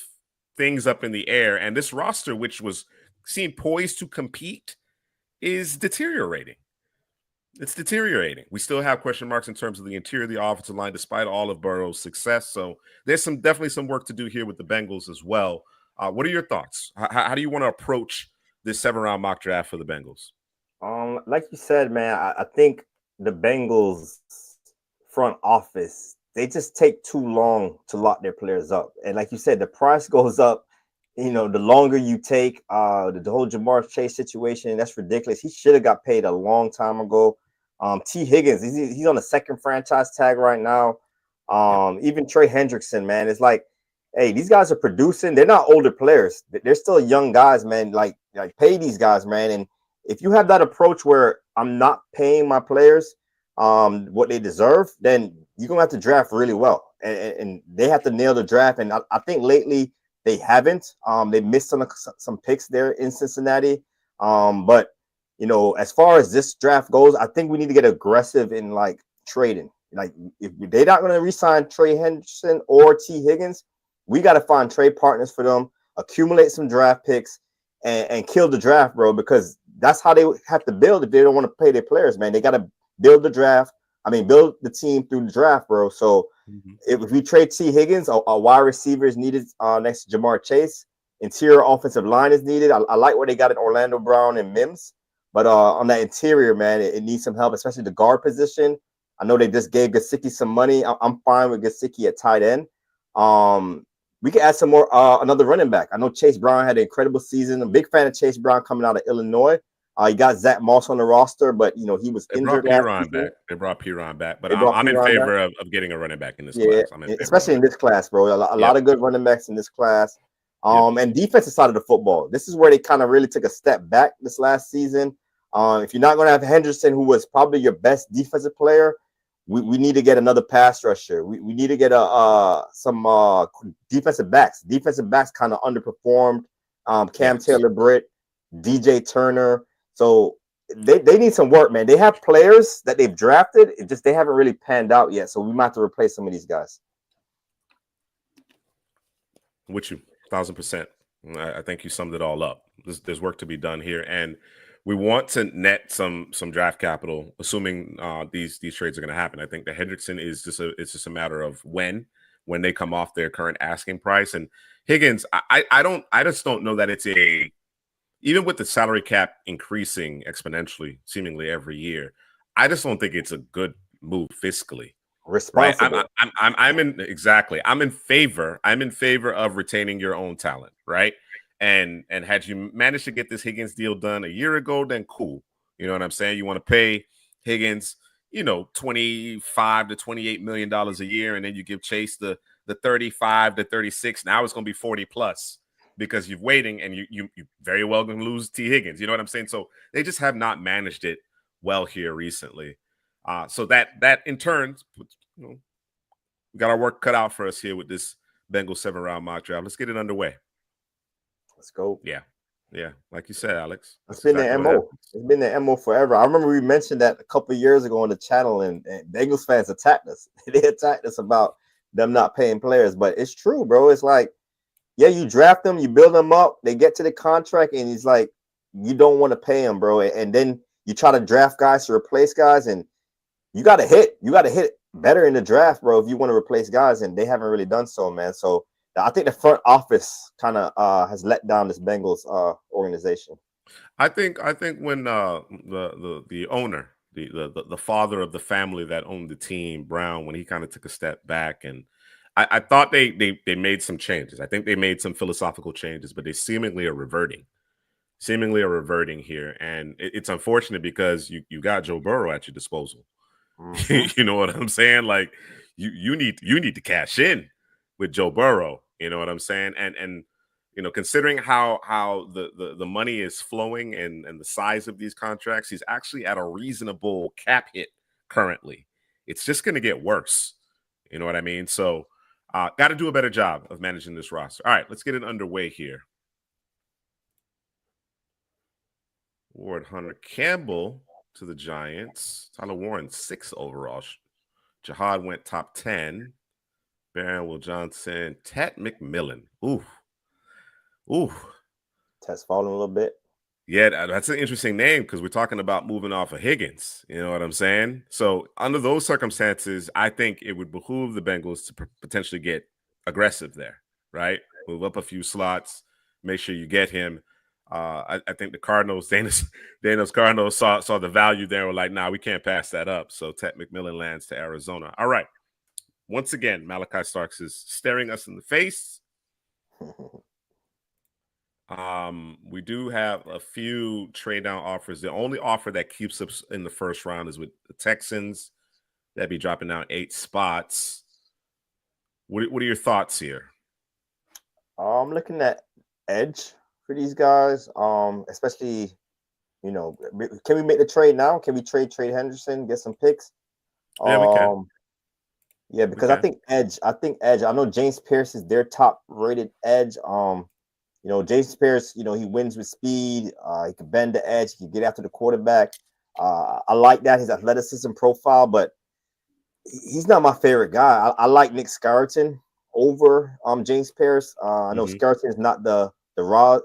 things up in the air. And this roster, which was seemed poised to compete, is deteriorating. It's deteriorating. We still have question marks in terms of the interior of the offensive line, despite all of Burrow's success. So there's definitely some work to do here with the Bengals as well. What are your thoughts? How do you want to approach this 7-round mock draft for the Bengals? Like you said, man, I think the Bengals front office, they just take too long to lock their players up. And like you said, the price goes up, the longer you take. The whole Jamar Chase situation, that's ridiculous. He should have got paid a long time ago. T. Higgins, he's on the second franchise tag right now. Even Trey Hendrickson, man, it's like, hey, these guys are producing. They're not older players. They're still young guys, man. Like pay these guys, man. And if you have that approach where I'm not paying my players what they deserve, then you're going to have to draft really well. And they have to nail the draft. And I think lately they haven't. They missed some picks there in Cincinnati. But, as far as this draft goes, I think we need to get aggressive in, like, trading. Like, if they're not going to re-sign Trey Henderson or T. Higgins, we got to find trade partners for them, accumulate some draft picks, and kill the draft, bro, because that's how they have to build if they don't want to pay their players, man. They got to build the build the team through the draft, bro. So if we trade T. Higgins, a wide receiver is needed next to Jamar Chase. Interior offensive line is needed. I like what they got in Orlando Brown and Mims. But on that interior, man, it needs some help, especially the guard position. I know they just gave Gesicki some money. I'm fine with Gesicki at tight end. We can add some more, another running back. I know Chase Brown had an incredible season. I'm a big fan of Chase Brown coming out of Illinois. You got Zach Moss on the roster, but he was injured last season. They brought Piron back, but I'm in favor of getting a running back in this class. Especially in this class, bro. A lot of good running backs in this class. And defensive side of the football. This is where they kind of really took a step back this last season. If you're not going to have Henderson, who was probably your best defensive player, we need to get another pass rusher. We need to get some defensive backs. Defensive backs kind of underperformed. Cam Taylor-Britt, DJ Turner. So they need some work, man. They have players that they've drafted. It just they haven't really panned out yet. So we might have to replace some of these guys. With you, 1,000%. I think you summed it all up. There's work to be done here, and we want to net some draft capital, assuming these trades are going to happen. I think the Hendrickson is just a matter of when they come off their current asking price. And Higgins, I just don't know that it's even with the salary cap increasing exponentially, seemingly every year, I just don't think it's a good move fiscally. Responsible. Right? I'm in favor of retaining your own talent, right? And had you managed to get this Higgins deal done a year ago, then cool. You know what I'm saying? You want to pay Higgins, $25 to $28 million a year, and then you give Chase the 35 to 36. Now it's going to be 40 plus because you're waiting, and you very well going to lose T. Higgins. You know what I'm saying? So they just have not managed it well here recently. So that in turn, we got our work cut out for us here with this Bengals 7-round mock draft. Let's get it underway. Let's go. Yeah. Like you said, Alex. It's been the MO. It's been the MO forever. I remember we mentioned that a couple of years ago on the channel, and Bengals fans attacked us. They attacked us about them not paying players, but it's true, bro. It's like, yeah, you draft them, you build them up, they get to the contract, and it's like you don't want to pay them, bro. And then you try to draft guys to replace guys, and you got to hit better in the draft, bro, if you want to replace guys, and they haven't really done so, man. So I think the front office kind of has let down this Bengals organization. I think when the owner, the father of the family that owned the team, Brown, when he kind of took a step back, and I thought they made some changes. I think they made some philosophical changes, but they seemingly are reverting here, and it's unfortunate because you got Joe Burrow at your disposal. Mm-hmm. You know what I'm saying? Like you need to cash in with Joe Burrow. You know what I'm saying? And considering how the money is flowing and the size of these contracts, he's actually at a reasonable cap hit currently. It's just going to get worse. You know what I mean? So, got to do a better job of managing this roster. All right, let's get it underway here. Ward Hunter Campbell to the Giants. Tyler Warren, 6 overall. Jihad went top 10. Baron Will Johnson. Ted McMillan. Ooh. Ooh. Test falling a little bit. Yeah, that's an interesting name because we're talking about moving off of Higgins. You know what I'm saying? So under those circumstances, I think it would behoove the Bengals to potentially get aggressive there, right? Move up a few slots, make sure you get him. I think the Cardinals, Daniels Cardinals saw the value there. Were like, nah, we can't pass that up. So Ted McMillan lands to Arizona. All right. Once again, Malachi Starks is staring us in the face. We do have a few trade down offers. The only offer that keeps us in the first round is with the Texans. That'd be dropping down 8 spots. What are your thoughts here? I'm looking at edge for these guys. Especially, can we make the trade now? Can we trade Henderson, get some picks? Yeah, we can. Yeah, because I think edge. I know James Pierce is their top rated edge. James Pierce, he wins with speed. He can bend the edge. He can get after the quarterback. I like that, his athleticism profile, but he's not my favorite guy. I like Nick Scarton over James Pierce. I know Scarton is not the raw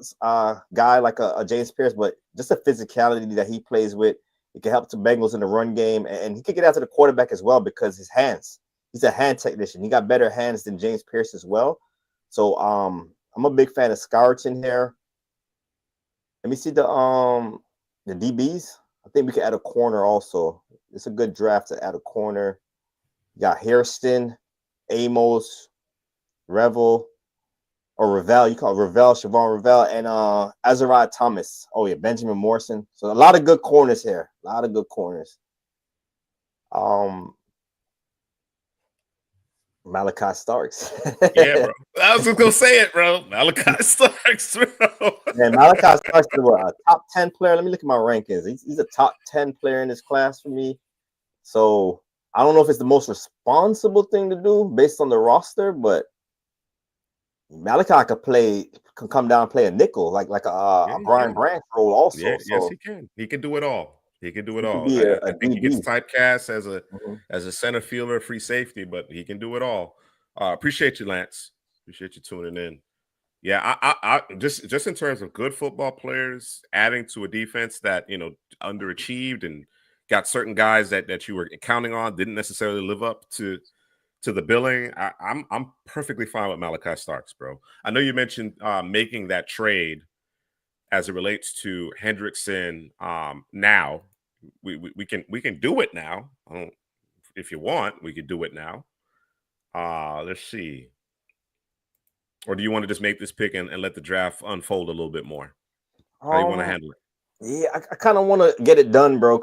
guy like a James Pierce, but just the physicality that he plays with, it can help the Bengals in the run game, and he can get after the quarterback as well because his hands. He's a hand technician. He got better hands than James Pierce as well. So I'm a big fan of Scarton here. Let me see the DBs. I think we can add a corner also. It's a good draft to add a corner. You got Hairston, Amos, Revel, or Ravel. You call it Ravel, Siobhan Ravel, and Azariah Thomas. Oh yeah, Benjamin Morrison. So a lot of good corners here. A lot of good corners. Malachi Starks. Yeah, bro. I was just gonna say it, bro. Malachi Starks, bro. Man, Malachi Starks is a top 10 player. Let me look at my rankings. He's a top 10 player in this class for me. So I don't know if it's the most responsible thing to do based on the roster, but Malachi can come down and play a nickel, like a Brian Branch role also. Yeah, so yes, he can. He can do it all. He can do it all. Be I think he gets typecast as a center fielder, free safety, but he can do it all. Appreciate you, Lance. Appreciate you tuning in. Yeah, I just in terms of good football players, adding to a defense that underachieved and got certain guys that you were counting on didn't necessarily live up to the billing. I'm perfectly fine with Malachi Starks, bro. I know you mentioned making that trade as it relates to Hendrickson. Now we can do it now. If you want, we could do it now. Let's see. Or do you want to just make this pick and let the draft unfold a little bit more? How do you want to handle it? Yeah, I kind of want to get it done, bro.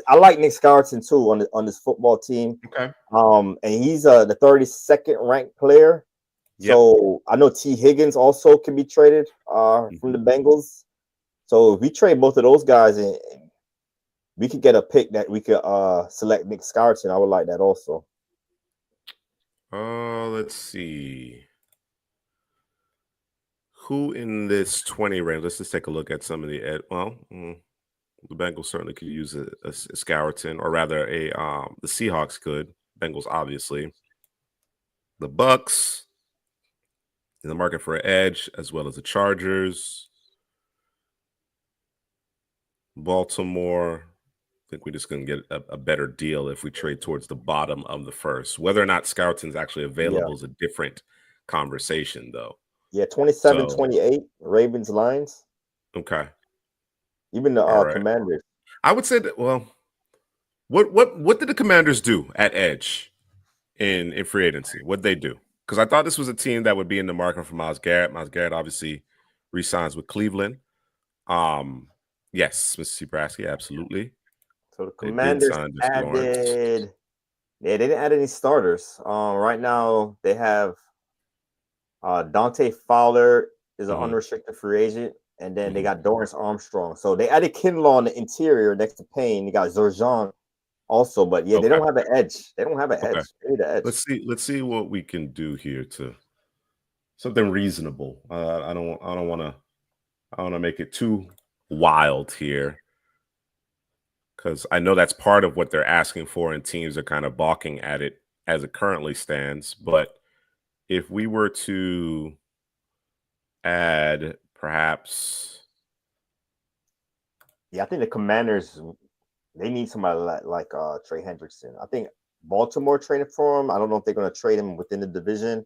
I like Nick Scarton too on this football team. Okay. And he's the 32nd ranked player. Yep. So I know T. Higgins also can be traded from the Bengals. So if we trade both of those guys, and we could get a pick that we could select Nick Scarton. I would like that also. Let's see. Who in this 20 range? Let's just take a look at some of the the Bengals certainly could use a Scarton, or rather the Seahawks could. Bengals, obviously. The Bucks in the market for an edge, as well as the Chargers. Baltimore, I think we're just going to get a better deal if we trade towards the bottom of the first. Whether or not Scarton's actually available is a different conversation, though. Yeah, 27-28, Ravens Lions. Okay. Even the All right. Commanders. I would say that. Well, what did the Commanders do at edge in free agency? What did they do? Because I thought this was a team that would be in the market for Myles Garrett. Myles Garrett obviously re-signs with Cleveland. Yes, Mississippi Nebraska, absolutely. So the They did Commanders sign Jesse Lawrence. added. Yeah, they didn't add any starters. Right now they have Dante Fowler is an Mhm, unrestricted free agent, and then they mhm. got Dorrance Armstrong. So they added Kinlaw on the interior next to Payne. They got Zorjan also, but yeah, they Okay, don't have an edge. They don't have an okay. edge. They need an edge. Let's see what we can do here to something reasonable. I don't want to make it too wild here because I know that's part of what they're asking for, and teams are kind of balking at it as it currently stands. But if we were to add perhaps, Yeah, I think the Commanders they need somebody like Trey Hendrickson. I think Baltimore traded for him. I don't know if they're going to trade him within the division,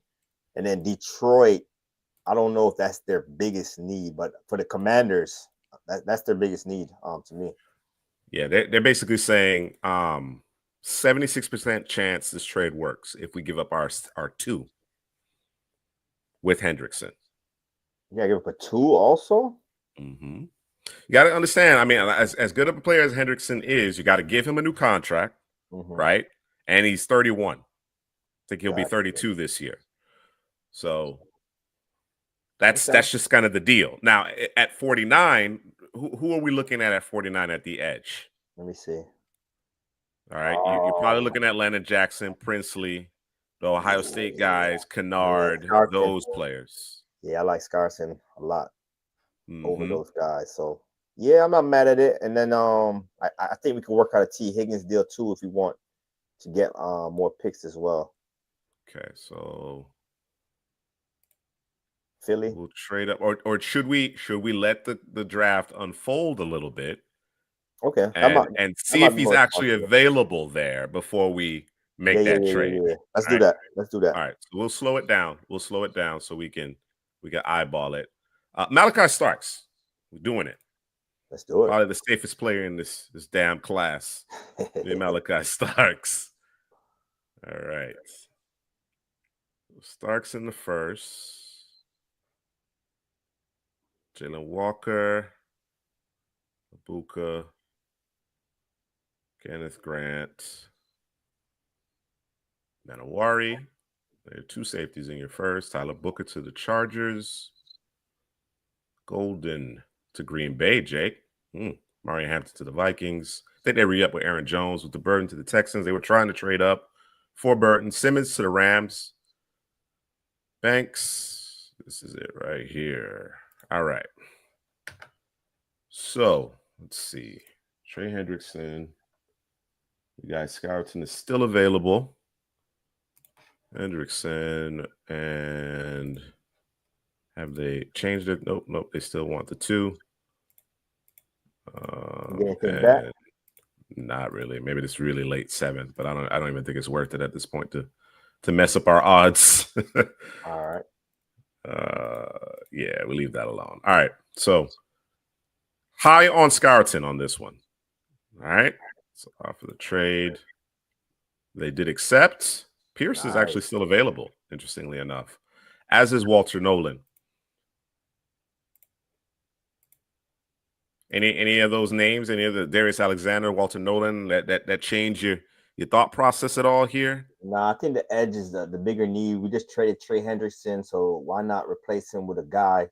and then Detroit. I don't know if that's their biggest need, but for the Commanders, that's their biggest need. To me. yeah, they're basically saying 76% chance this trade works if we give up our two with Hendrickson. Yeah, give up a two also. Hmm. You got to understand. I mean, as good of a player as Hendrickson is, you got to give him a new contract, Mm-hmm. right? And he's 31. I think he'll be Gotcha. 32 this year. So that's Okay. that's just kind of the deal. Now at 49, who are we looking at 49 at the edge? Let me see. All right, you're probably Um, looking at Leonard Jackson, Princely, the Ohio State yeah, guys, yeah, Kennard, Scarson. those players. Yeah, I like Scarson a lot over Hmm. those guys. So yeah, I'm not mad at it. And then I think we can work out a T Higgins deal too if you want to get more picks as well. Okay, so Philly. we'll trade up, or should we let the draft unfold a little bit Okay, and that see might if be he's more actually responsible. available there before we Yeah, make yeah, that yeah, trade? yeah, yeah. Let's All do right. that. Let's do that. All right, so we'll slow it down. We'll slow it down so we can eyeball it. Malachi Starks, we're doing it. Let's do it. Probably the safest player in this damn class. Me and Malachi Starks. All right, Starks in the first. Jalen Walker, Ibuka, Kenneth Grant, Manawari. There are two safeties in your first. Tyler Booker to the Chargers. Golden to Green Bay, Jake. Mario Hampton to the Vikings. I think they re-up with Aaron Jones with the Burton to the Texans. They were trying to trade up for Burton. Simmons to the Rams. Banks. This is it right here. All right. So let's see. Trey Hendrickson. You guys, Scourton is still available. Hendrickson, and have they changed it? Nope, nope. They still want the two. You get anything back? And not really. Maybe this really late seventh, but I don't even think it's worth it at this point to mess up our odds. All right. Yeah, we leave that alone. All right. So high on Scourton on this one. All right. So offer the trade. They did accept. Pierce is actually Nice. still available, interestingly enough, as is Walter Nolan. Any of those names, any of the Darius Alexander, Walter Nolan, that change your thought process at all here? Nah, I think the edge is the bigger need. We just traded Trey Hendrickson, so why not replace him with a guy?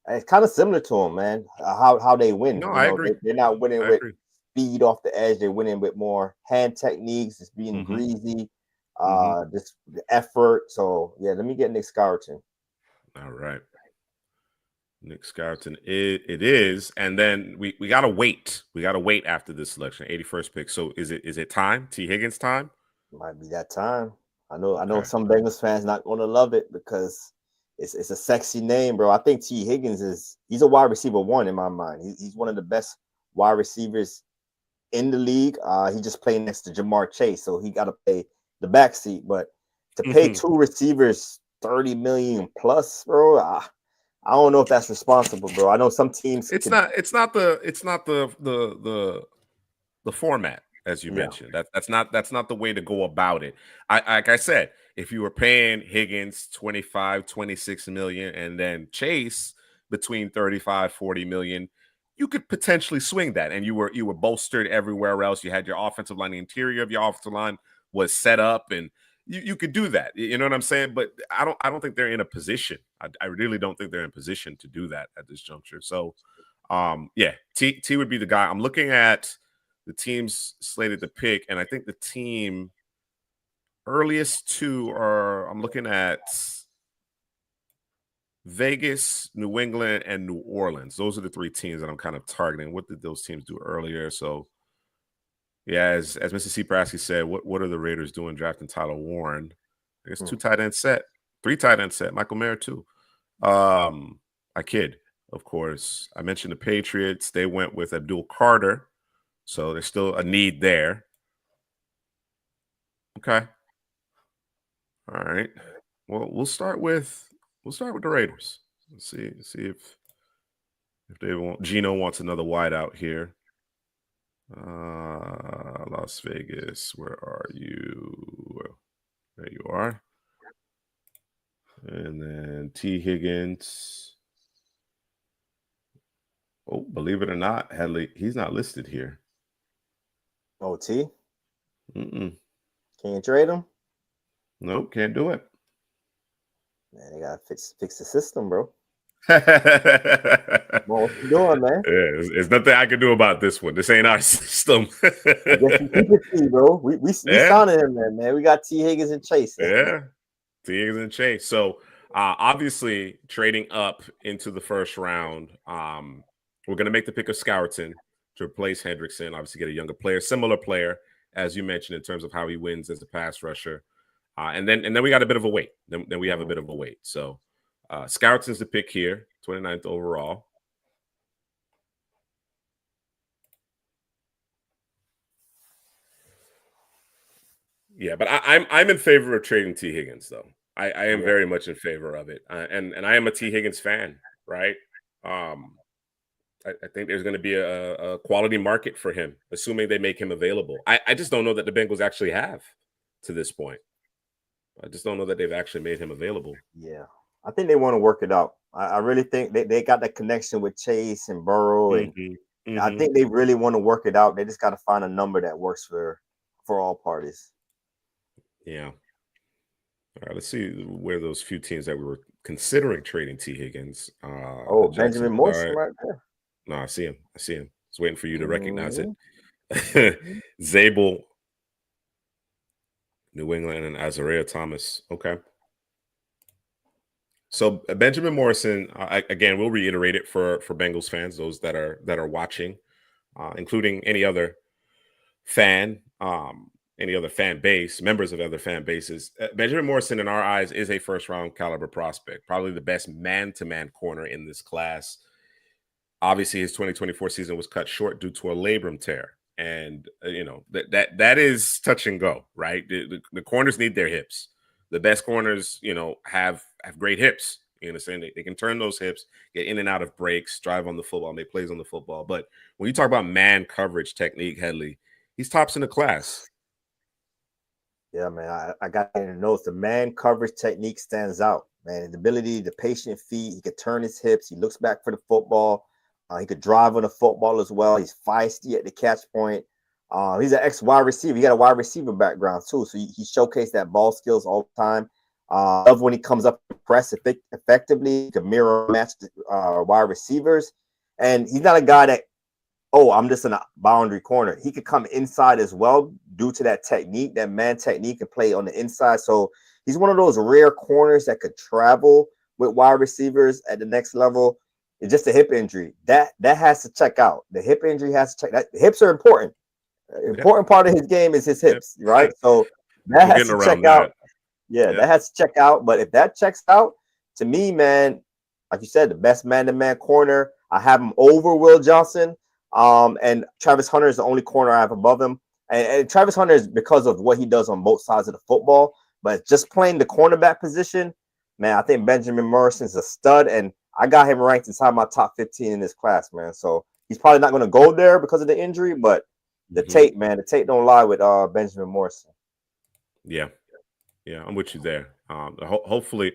And it's kind of similar to him, man. How they win. No, You I know, agree. they're not winning I with agree. speed off the edge. They're winning with more hand techniques. It's being Mm-hmm. greasy, Mm-hmm. just the effort. So yeah, let me get Nick Scourton. All right. Nick Scourton, it is, and then we gotta wait. We gotta wait after this selection, 81st pick. So is it time? T. Higgins time? Might be that time. I know Okay. some Bengals fans not gonna love it because it's a sexy name, bro. I think T. Higgins he's a wide receiver one in my mind. He's one of the best wide receivers in the league. He just played next to Jamar Chase, so he got to play the backseat. But to pay two receivers 30 million plus, bro, I don't know if that's responsible, bro. I know some teams. It's not the format, as you Yeah. mentioned. That's not the way to go about it. Like I said, if you were paying Higgins 25, 26 million and then Chase between 35, 40 million, you could potentially swing that. And you were bolstered everywhere else. You had your offensive line, the interior of your offensive line was set up, and you could do that. You know what I'm saying? But I don't think they're in a position. I really don't think they're in position to do that at this juncture. So yeah, T would be the guy. I'm looking at the teams slated to pick, and I think the team earliest two are, I'm looking at Vegas, New England, and New Orleans. Those are the three teams that I'm kind of targeting. What did those teams do earlier? So yeah, as Mr. C. Prasky said, what are the Raiders doing drafting Tyler Warren? I guess 2 tight end set, 3 tight end set, Michael Mayer too. I kid, of course. I mentioned the Patriots. They went with Abdul Carter. So there's still a need there. Okay. All right. Well, we'll start with the Raiders. Let's see if they want. Gino wants another wideout here. Las Vegas, where are you? There you are. And then T. Higgins. Oh, believe it or not, Headley, he's not listed here. Oh, T? Mm-mm. Can you trade him? Nope, can't do it. Man, they gotta fix the system, bro. What you doing, man? Yeah, there's nothing I can do about this one. This ain't our system. I guess you keep it, T, bro. We sounded him, man. We got T. Higgins and Chase. Yeah, T. Higgins and Chase. So obviously, trading up into the first round, we're going to make the pick of Scourton to replace Hendrickson. Obviously, get a younger player, similar player, as you mentioned, in terms of how he wins as a pass rusher. And then we got a bit of a wait. Then we have a bit of a wait. So Scourton's the pick here, 29th overall. Yeah, but I'm in favor of trading T. Higgins, though. I am very much in favor of it, and I am a T. Higgins fan, right? I think there's going to be a quality market for him, assuming they make him available. I just don't know that the Bengals actually have to this point. I just don't know that they've actually made him available. Yeah, I think they want to work it out. I really think they got that connection with Chase and Burrow, and I think they really want to work it out. They just got to find a number that works for all parties. Yeah. All right, let's see where those few teams that we were considering trading T. Higgins. Benjamin Morrison right there. No, I see him. It's waiting for you to recognize it. Zabel, New England, and Azariah Thomas. Okay. So Benjamin Morrison, again, we'll reiterate it for Bengals fans, those that are watching, including any other fan, any other fan base, members of other fan bases. Benjamin Morrison, in our eyes, is a first-round caliber prospect, probably the best man-to-man corner in this class. Obviously, his 2024 season was cut short due to a labrum tear, and that is touch and go, right? The corners need their hips. The best corners, have great hips. You understand? They can turn those hips, get in and out of breaks, drive on the football, make plays on the football. But when you talk about man coverage technique, Headley, he's tops in the class. Yeah, man. I got in the notes. The man coverage technique stands out, man. The ability, the patient feet. He could turn his hips. He looks back for the football. He could drive on the football as well. He's feisty at the catch point. He's an ex-wide receiver. He got a wide receiver background too, so he showcased that ball skills all the time. Love when he comes up to press effectively. He can mirror match wide receivers, and he's not a guy that, I'm just in a boundary corner. He could come inside as well due to that technique, that man technique, and play on the inside. So he's one of those rare corners that could travel with wide receivers at the next level. It's just a hip injury. That has to check out. The hip injury has to check. That hips are important. Important part of his game is his hips, right? So that has to check out. Yeah, that has to check out. But if that checks out, to me, man, like you said, the best man-to-man corner. I have him over Will Johnson. And Travis Hunter is the only corner I have above him. And Travis Hunter is because of what he does on both sides of the football. But just playing the cornerback position, man, I think Benjamin Morrison's a stud. And I got him ranked inside my top 15 in this class, man. So he's probably not going to go there because of the injury, but the tape, man, the tape don't lie with Benjamin Morrison. Yeah, yeah, I'm with you there. Hopefully,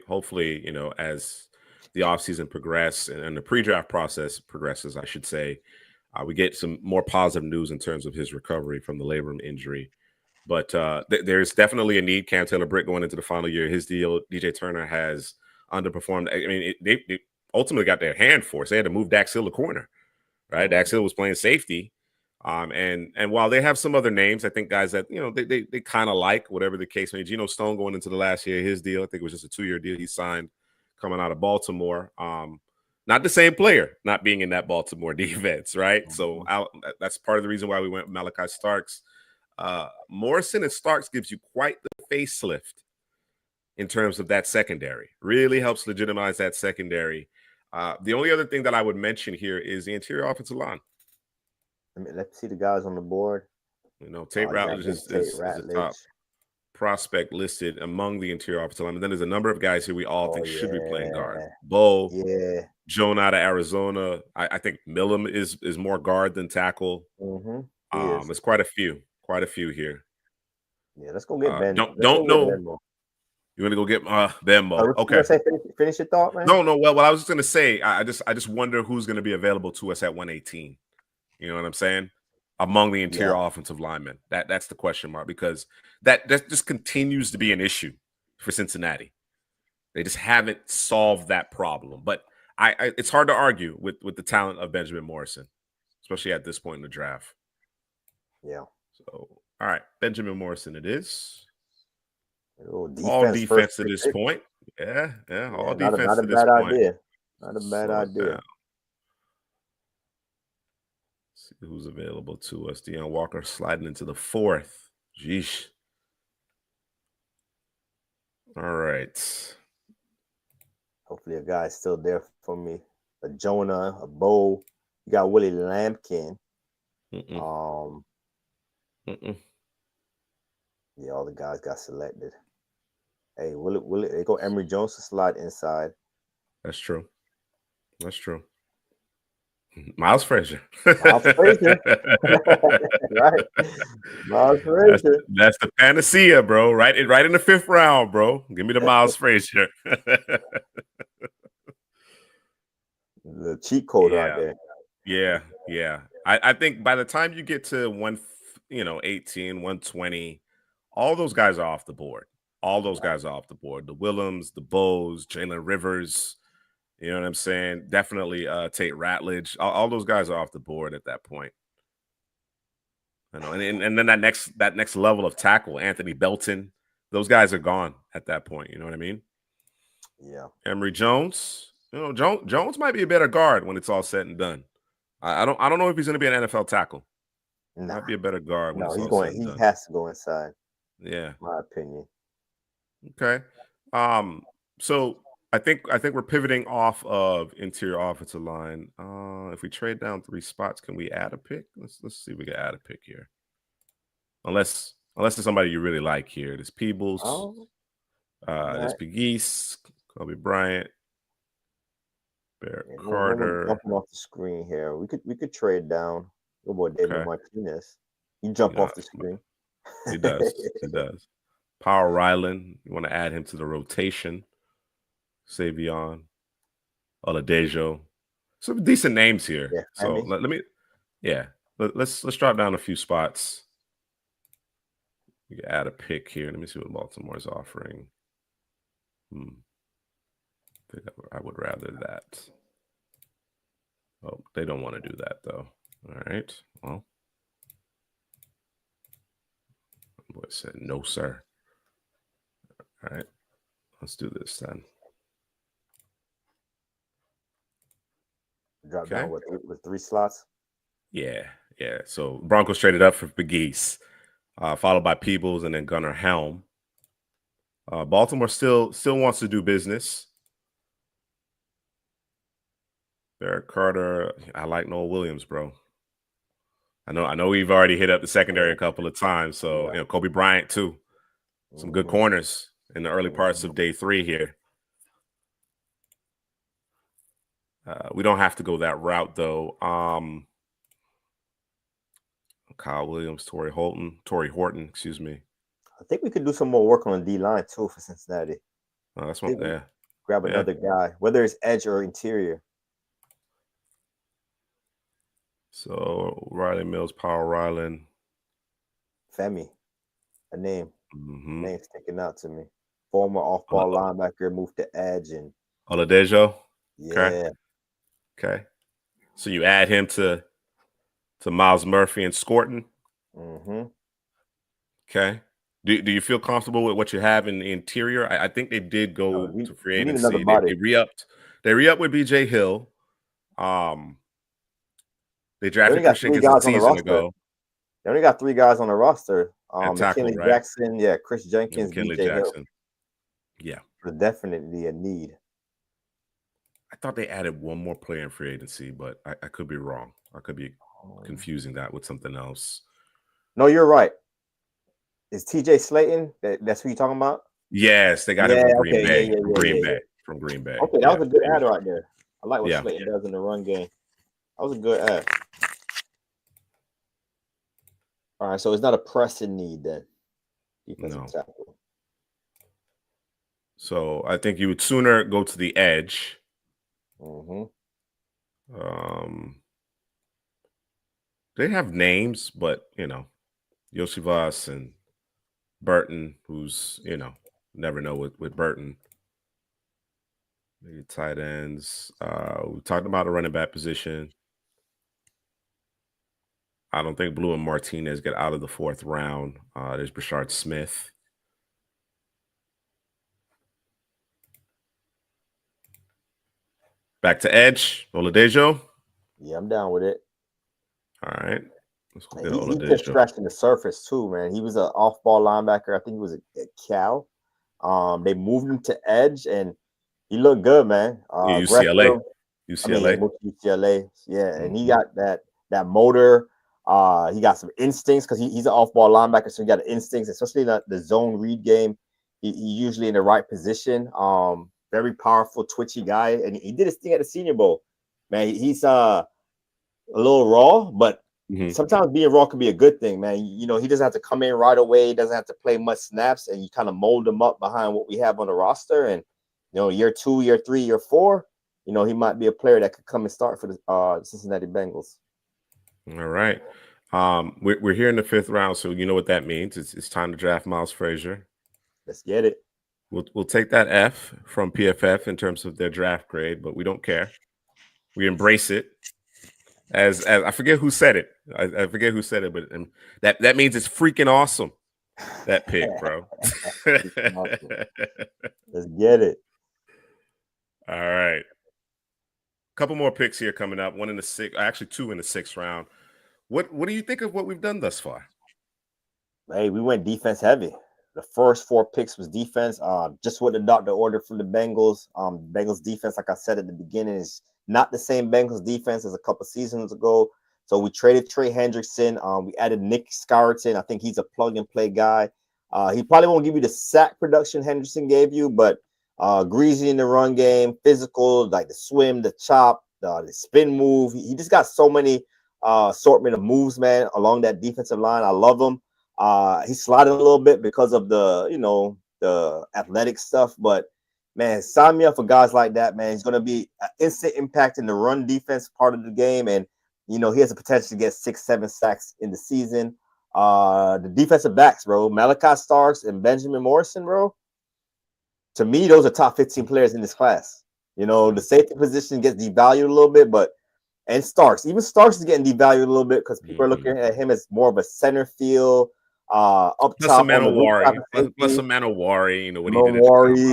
as the offseason progresses and the pre-draft process progresses, I should say, we get some more positive news in terms of his recovery from the labrum injury. But there's definitely a need. Cam Taylor-Britt going into the final year, his deal. DJ Turner has underperformed. I mean, they ultimately got their hand forced. They had to move Dax Hill to corner, right? Dax Hill was playing safety. And while they have some other names, I think guys that they kind of like, whatever the case may be. Geno Stone going into the last year, his deal, I think it was just a 2-year deal he signed coming out of Baltimore. Not the same player, not being in that Baltimore defense, right? So that's part of the reason why we went with Malachi Starks. Morrison and Starks gives you quite the facelift in terms of that secondary. Really helps legitimize that secondary. The only other thing that I would mention here is the interior offensive line. Let's see the guys on the board. Tate Ratledge is the top prospect listed among the interior offensive line. And then there's a number of guys here we all think should be playing guard. Bo, Joan out of Arizona. I think Millam is more guard than tackle. There's quite a few here. Yeah, let's go get Ben. Don't know. You want to go get Benmo? Okay. Finish your thought, man. No. Well, what I was just going to say, I just wonder who's going to be available to us at 118. You know what I'm saying? Among the interior offensive linemen. That's the question mark, because that just continues to be an issue for Cincinnati. They just haven't solved that problem. But it's hard to argue with the talent of Benjamin Morrison, especially at this point in the draft. Yeah. So, all right, Benjamin Morrison it is. All defense at this point. Yeah, all defense not a at this bad point. idea. Not a bad idea. See who's available to us. Deion Walker sliding into the 4th. Jeesh. All right. Hopefully a guy's still there for me. A Jonah, a Bo. You got Willie Lampkin. Yeah, all the guys got selected. Hey, will it go Emory Jones to slide inside? That's true. Miles Frazier. Right. Miles Frazier. That's the panacea, bro. Right in the 5th round, bro. Give me the Miles Frazier. The cheat code out there. Yeah. I think by the time you get to 18, 120, all those guys are off the board. The Willems, the Bows, Jalen Rivers. You know what I'm saying? Definitely Tate Ratledge. All those guys are off the board at that point. I know, and then that next level of tackle, Anthony Belton, those guys are gone at that point. You know what I mean? Yeah. Emory Jones. Jones might be a better guard when it's all said and done. I don't know if he's going to be an NFL tackle. Might be a better guard when it's all said and done. He has to go inside. Yeah, my opinion. Okay. So I think we're pivoting off of interior offensive line. If we trade down 3 spots, can we add a pick? Let's see if we can add a pick here. Unless there's somebody you really like here. There's Peebles. There's Pegues, Kobe Bryant, Barrett Carter. Jumping off the screen here. We could trade down. Good boy, David Martinez. You jump off the screen. He does. Power Ryland. You want to add him to the rotation. Savion, Oladejo. Some decent names here. Yeah, so let's drop down a few spots. We can add a pick here. Let me see what Baltimore is offering. I think I would rather that. Oh, they don't want to do that though. All right. Well, boy said no, sir. All right. Let's do this then. Drop down with 3 slots. Yeah. So Broncos traded up for Pegues, followed by Peebles and then Gunnar Helm. Baltimore still wants to do business. Barrett Carter. I like Noah Williams, bro. I know we've already hit up the secondary a couple of times. So Kobe Bryant too. Some good corners in the early parts of day 3 here. We don't have to go that route though. Kyle Williams, Torrey Horton, excuse me. I think we could do some more work on the D line too for Cincinnati. That's one. Yeah. Grab another guy, whether it's edge or interior. So Riley Mills, Powell Ryland, Femi, a name. Mm-hmm. Name sticking out to me. Former off-ball linebacker, moved to edge and Oladejo. Yeah. Okay. So you add him to Miles Murphy and Scorton. Mm-hmm. Okay. Do you feel comfortable with what you have in the interior? I think they did go to free agency. They re-upped. They re-upped with BJ Hill. They drafted Christian Jenkins a season ago. They only got 3 guys on the roster. McKinley Jackson, Chris Jenkins, McKinley BJ Jackson. Hill. Yeah. So definitely a need. I thought they added one more player in free agency, but I could be wrong. I could be confusing that with something else. No, you're right. Is TJ Slayton? That's who you're talking about? Yes, they got him from Green Bay. From Green Bay. Okay, that was a good ad right there. I like what Slayton does in the run game. That was a good ad. All right, so it's not a pressing need then. Defensive tackle. So I think you would sooner go to the edge. Mm-hmm. They have names, but Yosivas and Burton, who's never know with Burton. Maybe tight ends. We talked about the running back position. I don't think Blue and Martinez get out of the 4th round. There's Brashard Smith. Back to edge, Oladejo. Yeah, I'm down with it. All right. He's just scratching the surface too, man. He was an off-ball linebacker. I think he was at Cal. They moved him to edge, and he looked good, man. UCLA. UCLA. Yeah, and he got that motor. He got some instincts because he's an off-ball linebacker, so he got instincts, especially in the zone read game. He usually in the right position. Very powerful, twitchy guy, and he did his thing at the Senior Bowl. Man, he's a little raw, but sometimes being raw can be a good thing, man. He doesn't have to come in right away. He doesn't have to play much snaps, and you kind of mold him up behind what we have on the roster. And year 2, year 3, year 4, he might be a player that could come and start for the Cincinnati Bengals. All right. We're here in the 5th round, so you know what that means. It's time to draft Miles Frazier. Let's get it. We'll take that F from PFF in terms of their draft grade, but we don't care. We embrace it. As I forget who said it. I forget who said it, but that means it's freaking awesome. That pick, bro. Let's get it. All right. Couple more picks here coming up. 1 in the 6th, actually 2 in the 6th round. What do you think of what we've done thus far? Hey, we went defense heavy. The first 4 picks was defense. Just what the doctor ordered from the Bengals. Bengals defense, like I said at the beginning, is not the same Bengals defense as a couple seasons ago. So we traded Trey Hendrickson. We added Nick Scarton. I think he's a plug-and-play guy. He probably won't give you the sack production Hendrickson gave you, but greasy in the run game, physical, like the swim, the chop, the spin move. He just got so many assortment of moves, man, along that defensive line. I love him. He slided a little bit because of the athletic stuff, but man, sign me up for guys like that, man. He's going to be an instant impact in the run defense part of the game, and he has the potential to get 6-7 sacks in the season. The defensive backs, bro, Malachi Starks and Benjamin Morrison, bro. To me, those are top 15 players in this class. The safety position gets devalued a little bit, and Starks is getting devalued a little bit because people are looking at him as more of a center field. Up plus top, some Manowari, plus some Manowari, what he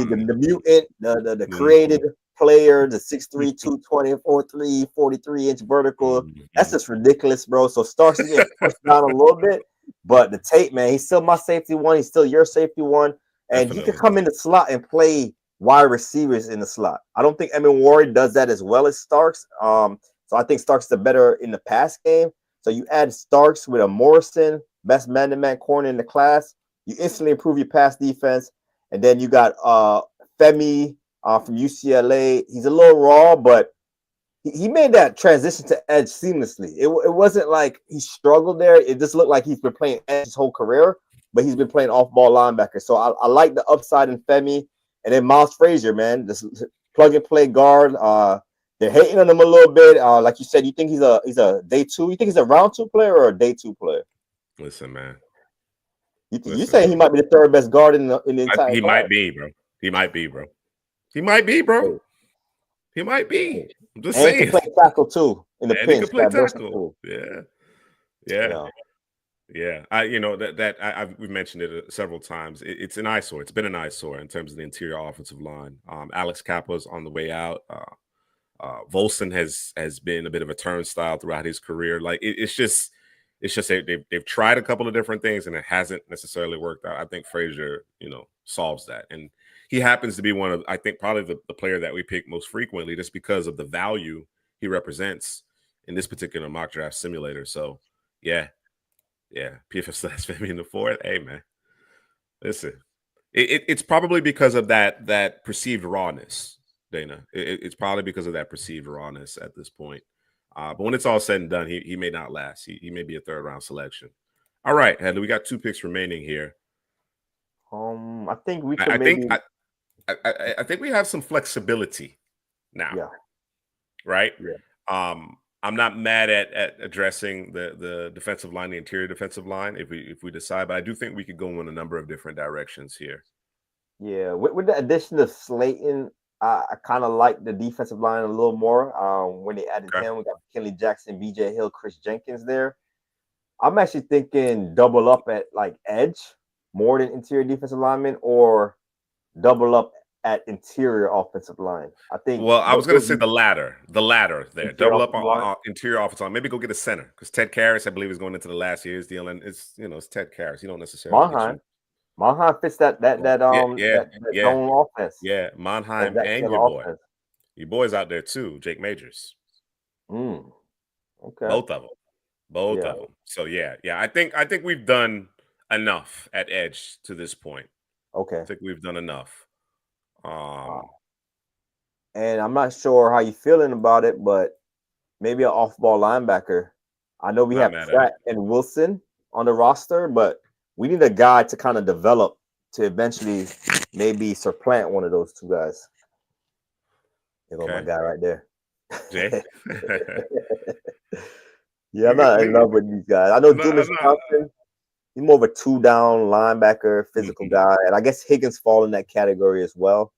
did. The mutant, the created player, the 6'3", 220, 4'3", 43-inch vertical. That's just ridiculous, bro. So Starks is getting pushed down a little bit, but the tape, man, he's still my safety one. He's still your safety one, and he could come in the slot and play wide receivers in the slot. I don't think Emin Ward does that as well as Starks. So I think Starks is better in the pass game. So you add Starks with a Morrison, best man-to-man corner in the class, you instantly improve your pass defense. And then you got Femi from UCLA. He's a little raw, but he made that transition to edge seamlessly. It wasn't like he struggled there. It just looked like he's been playing edge his whole career, but he's been playing off ball linebacker. So I like the upside in Femi, and then Miles Frazier, man, this plug and play guard. They're hating on him a little bit. Like you said, you think he's a day two? You think he's a round two player or a day two player? Listen, man. You saying he might be the third best guard in the entire he class? might be, bro. He might be, bro. He might be, bro. He might be. I'm just saying. He can play tackle too in the pinch. He can play tackle. Yeah. We've mentioned it several times. It's an eyesore. It's been an eyesore in terms of the interior offensive line. Alex Capa's on the way out. Volson has been a bit of a turnstile throughout his career. Like it's just they've tried a couple of different things and it hasn't necessarily worked out. I think Frazier, solves that, and he happens to be one of, I think, probably the player that we pick most frequently just because of the value he represents in this particular mock draft simulator. So yeah, PFF Femi in the fourth. Hey man, listen, it's probably because of that perceived rawness, Dana. It's probably because of that perceived rawness at this point. But when it's all said and done, he may not last. He may be a third round selection. All right, Headley, we got 2 picks remaining here. I think we can I think we have some flexibility now. Yeah. Right? Yeah. I'm not mad at addressing the defensive line, the interior defensive line, if we decide, but I do think we could go in a number of different directions here. Yeah, with the addition of Slayton, I kind of like the defensive line a little more. When they added him, we got Kenley Jackson, BJ Hill, Chris Jenkins there. I'm actually thinking double up at like edge more than interior defensive lineman, or double up at interior offensive line. I think. Well, I was going to say the latter there. Double up on interior offensive line. Maybe go get a center because Ted Karras, I believe, is going into the last year's deal, and it's Ted Karras. You don't necessarily. Monheim fits that zone offense. Yeah, Monheim and your boy's out there too, Jake Majors. Okay. Both of them. So yeah. I think we've done enough at edge to this point. Okay. I think we've done enough. And I'm not sure how you're feeling about it, but maybe an off-ball linebacker. I know we have Pratt and Wilson on the roster, but we need a guy to kind of develop to eventually maybe supplant one of those two guys. There goes my guy right there. Jay? Yeah, I'm not in love with these guys. I know Dumas Johnson, he's more of a 2-down linebacker, physical guy. And I guess Higgins fall in that category as well.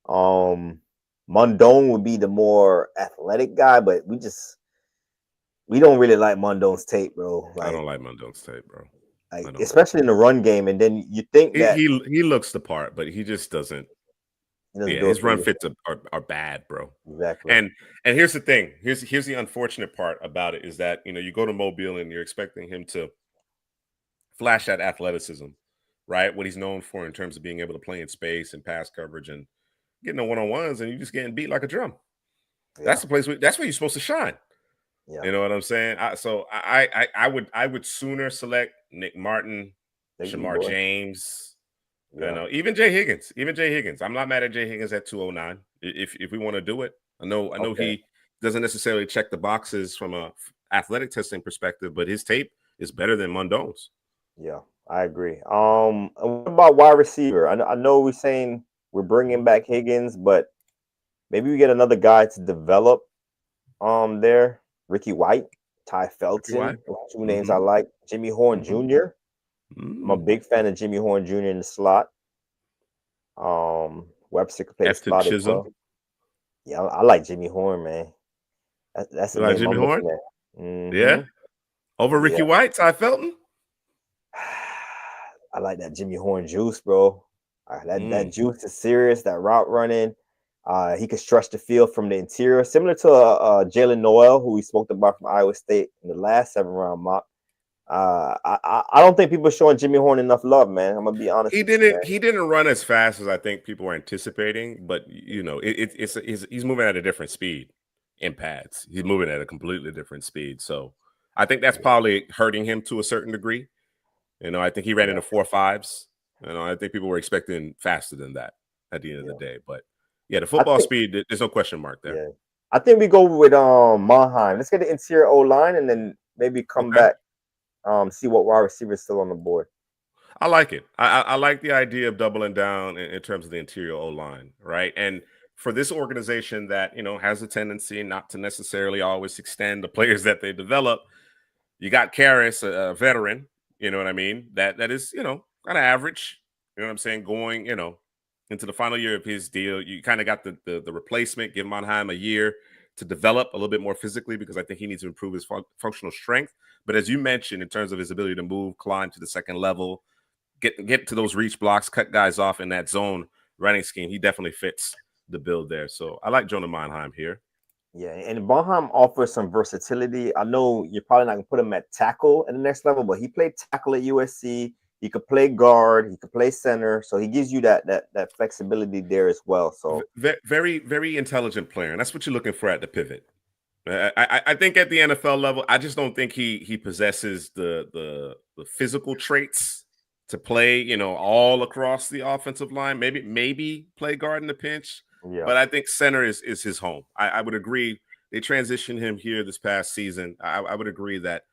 Mondone would be the more athletic guy, but we don't really like Mondone's tape, bro. I don't like Mondone's tape, bro. Especially in the run game, and then you think that he looks the part, but he just doesn't. His run fits are bad, bro. Exactly. And here's the thing. Here's the unfortunate part about it is that you go to Mobile and you're expecting him to flash that athleticism, right? What he's known for in terms of being able to play in space and pass coverage and getting the one-on-ones, and you're just getting beat like a drum. Yeah. That's the place. That's where you're supposed to shine. Yeah. You know what I'm saying? I would sooner select Nick Martin, Shamar James, even Jay Higgins. I'm not mad at Jay Higgins at 209 if we want to do it. I know he doesn't necessarily check the boxes from a athletic testing perspective, but his tape is better than Mondone's. Yeah, I agree. What about wide receiver? I know we're saying we're bringing back Higgins, but maybe we get another guy to develop there. Ricky White, Ty Felton, two names I like. Jimmy Horn Jr. I'm a big fan of Jimmy Horn Jr. in the slot. Webster could play the slot as well. Yeah, I like Jimmy Horn, man. That's the name Jimmy Horn. Yeah, over Ricky White, Ty Felton. I like that Jimmy Horn juice, bro. That juice is serious. That route running. He could stretch the field from the interior, similar to Jalen Noel, who we spoke about from Iowa State in the last 7-round mock. I don't think people are showing Jimmy Horn enough love, man. I'm gonna be honest. He didn't run as fast as I think people were anticipating, but he's moving at a different speed in pads. He's moving at a completely different speed. So I think that's probably hurting him to a certain degree. I think he ran into 4.5s. I think people were expecting faster than that at the end of the day, but. Yeah, the football speed, there's no question mark there. Yeah. I think we go with Monheim. Let's get the interior O line and then maybe come Okay. back, see what wide receivers still on the board. I like it. I like the idea of doubling down in terms of the interior O line, right? And for this organization that has a tendency not to necessarily always extend the players that they develop, you got Karras, a veteran. You know what I mean? That is kind of average. You know what I'm saying? Going into the final year of his deal, you kind of got the replacement. Give Monheim a year to develop a little bit more physically because I think he needs to improve his functional strength. But as you mentioned, in terms of his ability to move, climb to the second level, get to those reach blocks, cut guys off in that zone running scheme. He definitely fits the build there. So I like Jonah Monheim here. Yeah, and Bonham offers some versatility. I know you're probably not gonna put him at tackle at the next level, but he played tackle at USC. He could play guard. He could play center. So he gives you that flexibility there as well. So Very, very intelligent player, and that's what you're looking for at the pivot. I think at the NFL level, I just don't think he possesses the physical traits to play, all across the offensive line. Maybe play guard in the pinch, yeah, but I think center is his home. I would agree. They transitioned him here this past season. I would agree that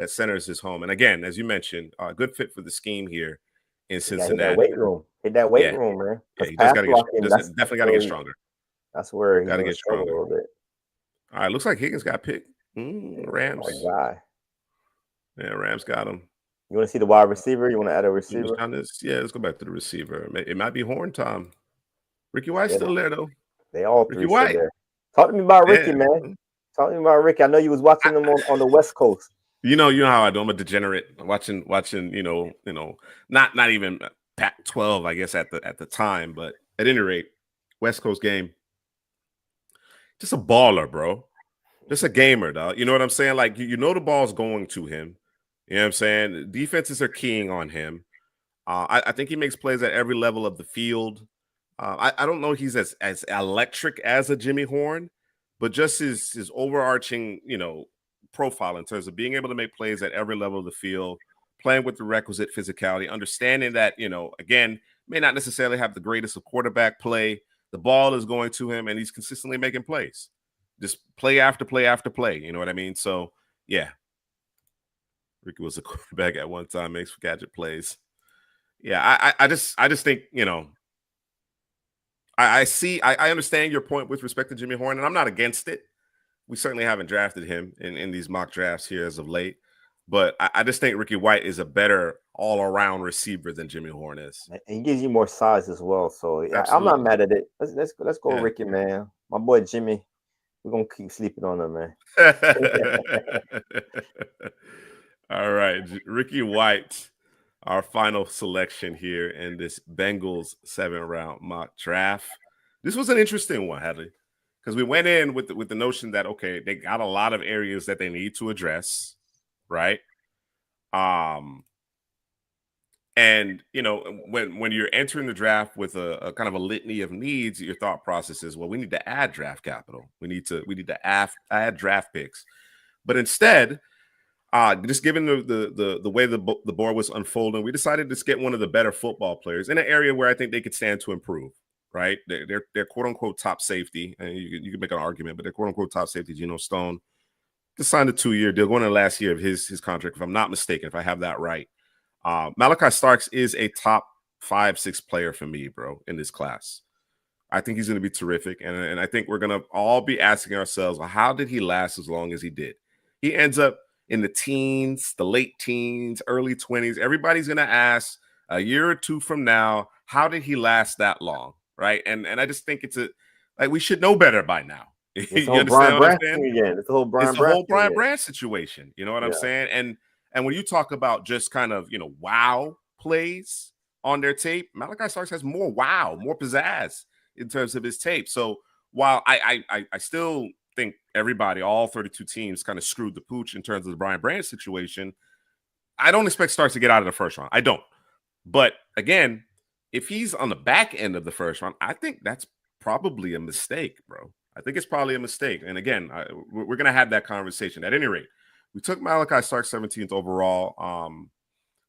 center is his home. And again, as you mentioned, a good fit for the scheme here in he got hit that Cincinnati. weight room. Hit that weight Yeah, room, man. yeah, Because he just pass got to get blocking, that's definitely got to get where stronger. he's Got to gonna get struggle a stronger. little bit. All right, looks like Higgins got picked. Yeah, my Rams. guy. Yeah, Rams got him. You want to see the wide receiver? You want to add a receiver? Yeah, let's go back to the receiver. It might be Horn time. Ricky White's Yeah, still there though. they all Ricky three still White. there. Talk to me about Ricky, Yeah. man. Talk to me about Ricky. I know you was watching them on the West Coast. You know how I do. I'm a degenerate watching, not even Pac-12, I guess at the time, but at any rate, West Coast game. Just a baller, bro. Just a gamer, dog. You know what I'm saying? Like you know the ball's going to him. You know what I'm saying? Defenses are keying on him. I think he makes plays at every level of the field. I don't know he's as electric as a Jimmy Horn, but just his overarching profile in terms of being able to make plays at every level of the field, playing with the requisite physicality, understanding that again may not necessarily have the greatest of quarterback play. The ball is going to him, and he's consistently making plays, just play after play after play. You know what I mean? So yeah, Ricky was a quarterback at one time, makes gadget plays. Yeah, I just think I understand your point with respect to Jimmy Horn, and I'm not against it. We certainly haven't drafted him in these mock drafts here as of late, but I just think Ricky White is a better all-around receiver than Jimmy Horn is. And he gives you more size as well. So yeah, I'm not Absolutely. mad at it. Let's go, Yeah. Ricky, man. My boy Jimmy. We're gonna keep sleeping on him, man. All right, Ricky White, our final selection here in this Bengals 7th-round mock draft. This was an interesting one, Hadley, because we went in with the notion that okay, they got a lot of areas that they need to address, right? And when you're entering the draft with a kind of a litany of needs, your thought process is, well, we need to add draft capital. We need to add draft picks. But instead, just given the way the board was unfolding, we decided to get one of the better football players in an area where I think they could stand to improve. Right? They're quote unquote top safety, and you can make an argument, but they're quote unquote top safety. Geno Stone just signed a 2-year deal, going to the last year of his contract, if I'm not mistaken, if I have that right. Malachi Starks is a top 5-6 player for me, bro, in this class. I think he's going to be terrific, and I think we're going to all be asking ourselves, well, how did he last as long as he did? He ends up in the teens, the late teens, early 20s. Everybody's going to ask a year or two from now, how did he last that long, right? And I just think we should know better by now. It's the You whole understand Brian what I'm Branch saying? thing again. It's the whole It's Brian the Branch whole thing Brian again. Branch situation. You know what I'm Yeah. saying? And when you talk about just kind of wow plays on their tape, Malachi Starks has more more pizzazz in terms of his tape. So while I still think everybody, all 32 teams, kind of screwed the pooch in terms of the Brian Branch situation, I don't expect Starks to get out of the first round. I don't. But again, if he's on the back end of the first round, I think that's probably a mistake, bro. I think it's probably a mistake. And again, we're going to have that conversation. At any rate, we took Malachi Starks 17th overall.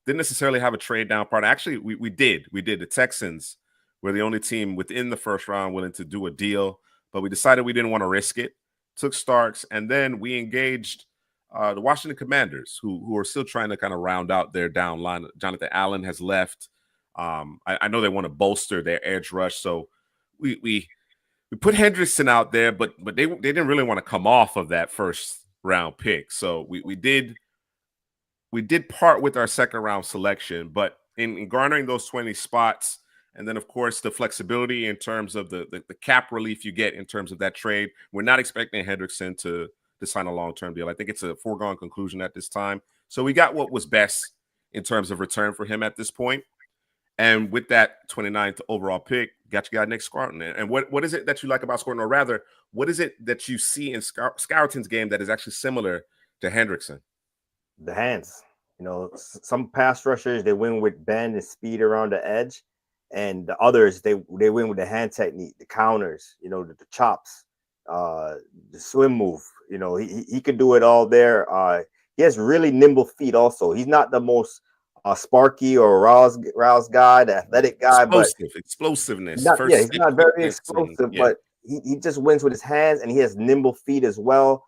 Didn't necessarily have a trade down part. Actually, we did. We did. The Texans were the only team within the first round willing to do a deal, but we decided we didn't want to risk it. took Starks, and then we engaged the Washington Commanders, who are still trying to kind of round out their down line. Jonathan Allen has left. I know they want to bolster their edge rush, so we put Hendrickson out there, but they didn't really want to come off of that first round pick. So we did part with our second round selection, but in garnering those 20 spots, and then of course the flexibility in terms of the cap relief you get in terms of that trade, we're not expecting Hendrickson to sign a long-term deal. I think it's a foregone conclusion at this time. So we got what was best in terms of return for him at this point. And with that 29th overall pick, got your guy Nick Scoughton. And what is it that you like about Scoughton? Or rather, what is it that you see in Scoughton's game that is actually similar to Hendrickson? The hands. You know, some pass rushers, they win with bend and speed around the edge. And the others, they win with the hand technique, the counters, you know, the chops, the swim move. You know, he could do it all there. He has really nimble feet also. He's not the most sparky or rouse guy, the athletic guy, explosiveness. He's not very explosive, but he just wins with his hands, and he has nimble feet as well.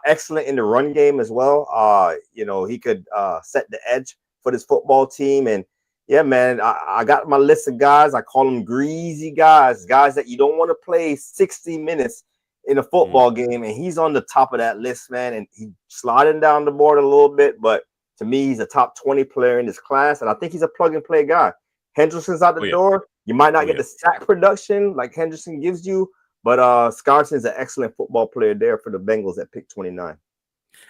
Excellent in the run game as well. You know, he could set the edge for this football team. And yeah, man, I got my list of guys. I call them greasy guys that you don't want to play 60 minutes in a football game, and he's on the top of that list, man. And he's sliding down the board a little bit, but to me, he's a top 20 player in this class, and I think he's a plug-and-play guy. Hendrickson's out the door. You might not get the sack production like Hendrickson gives you, but Scoughton's an excellent football player there for the Bengals at pick 29.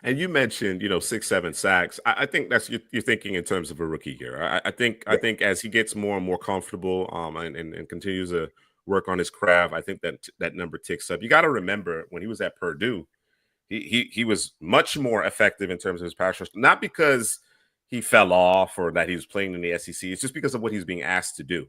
And you mentioned, 6-7 sacks. I think that's you're thinking in terms of a rookie here. I think as he gets more and more comfortable and continues to work on his craft, I think that number ticks up. You got to remember when he was at Purdue, he was much more effective in terms of his pass rush, not because he fell off or that he was playing in the SEC. It's just because of what he's being asked to do,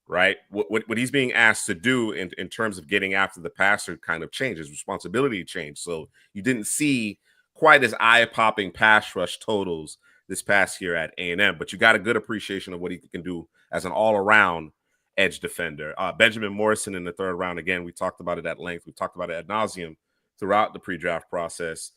right? What he's being asked to do in terms of getting after the passer kind of changed. His responsibility changed. So you didn't see quite as eye-popping pass rush totals this past year at A&M, but you got a good appreciation of what he can do as an all-around edge defender. Benjamin Morrison in the third round, again, we talked about it at length. We talked about it ad nauseum throughout the pre-draft process.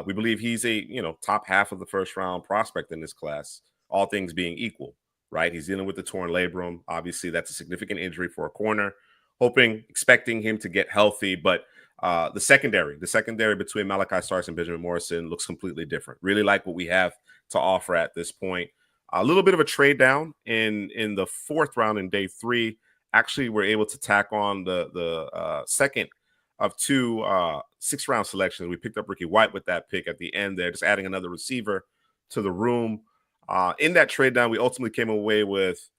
We believe he's a top half of the first round prospect in this class, all things being equal, right? He's dealing with the torn labrum. Obviously, that's a significant injury for a corner. Expecting him to get healthy, but the secondary between Malachi Starks and Benjamin Morrison looks completely different. Really like what we have to offer at this point. A little bit of a trade down in the fourth round in day 3. Actually, we're able to tack on the second of 2 6th-round selections. We picked up Ricky White with that pick at the end there, just adding another receiver to the room. In that trade down, we ultimately came away with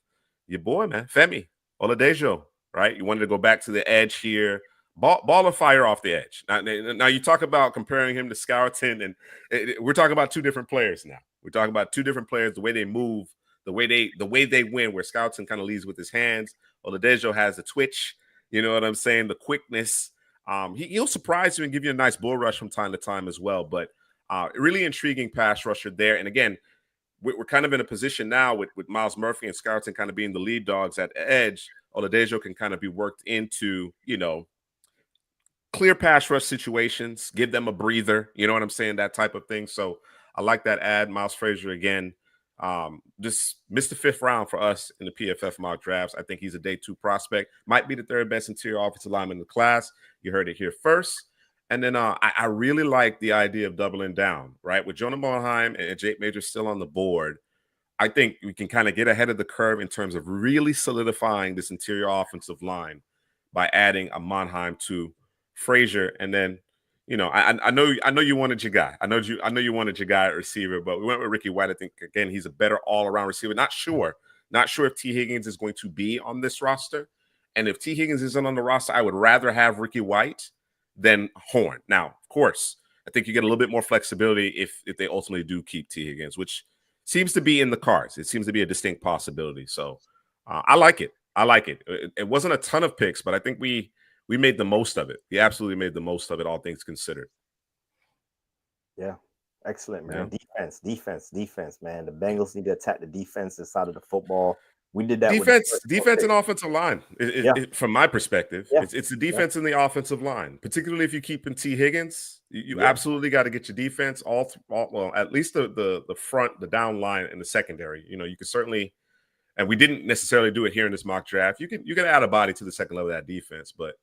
your boy, man, Femi Oladejo, right? You wanted to go back to the edge here. Ball of fire off the edge. Now you talk about comparing him to Scoughton, and we're talking about 2 different players now. We're talking about 2 different players, the way they move, the way they win, where Scoughton kind of leads with his hands. Oladejo has the twitch, you know what I'm saying, the quickness. He'll surprise you and give you a nice bull rush from time to time as well. But really intriguing pass rusher there. And again, we're kind of in a position now with Myles Murphy and Scoughton kind of being the lead dogs at edge. Oladejo can kind of be worked into, clear pass rush situations, give them a breather, you know what I'm saying, that type of thing. So I like that ad. Miles Frazier, again, just missed the 5th round for us in the PFF mock drafts. I think he's a day 2 prospect, might be the 3rd best interior offensive lineman in the class. You heard it here first. And then I really like the idea of doubling down, right? With Jonah Monheim and Jake Major still on the board, I think we can kind of get ahead of the curve in terms of really solidifying this interior offensive line by adding a Monheim to Frazier. And then, I know you wanted your guy. I know you wanted your guy at receiver, but we went with Ricky White. I think, again, he's a better all-around receiver. Not sure if T. Higgins is going to be on this roster. And if T. Higgins isn't on the roster, I would rather have Ricky White than Horn. Now, of course, I think you get a little bit more flexibility if they ultimately do keep T. Higgins, which seems to be in the cards. It seems to be a distinct possibility. So I like it. It wasn't a ton of picks, but I think we made the most of it. We absolutely made the most of it, all things considered. Yeah. Excellent, man. Yeah. Defense, man. The Bengals need to attack the defensive side of the football. We did that with the Defense, first round defense, pick. and offensive line. Yeah, From my perspective, yeah, it's the yeah, defense and the offensive line. Particularly if you keep in T. Higgins, you yeah. absolutely got to get your defense well, at least the front, the down line, and the secondary. You could certainly, and we didn't necessarily do it here in this mock draft. You can add a body to the second level of that defense, but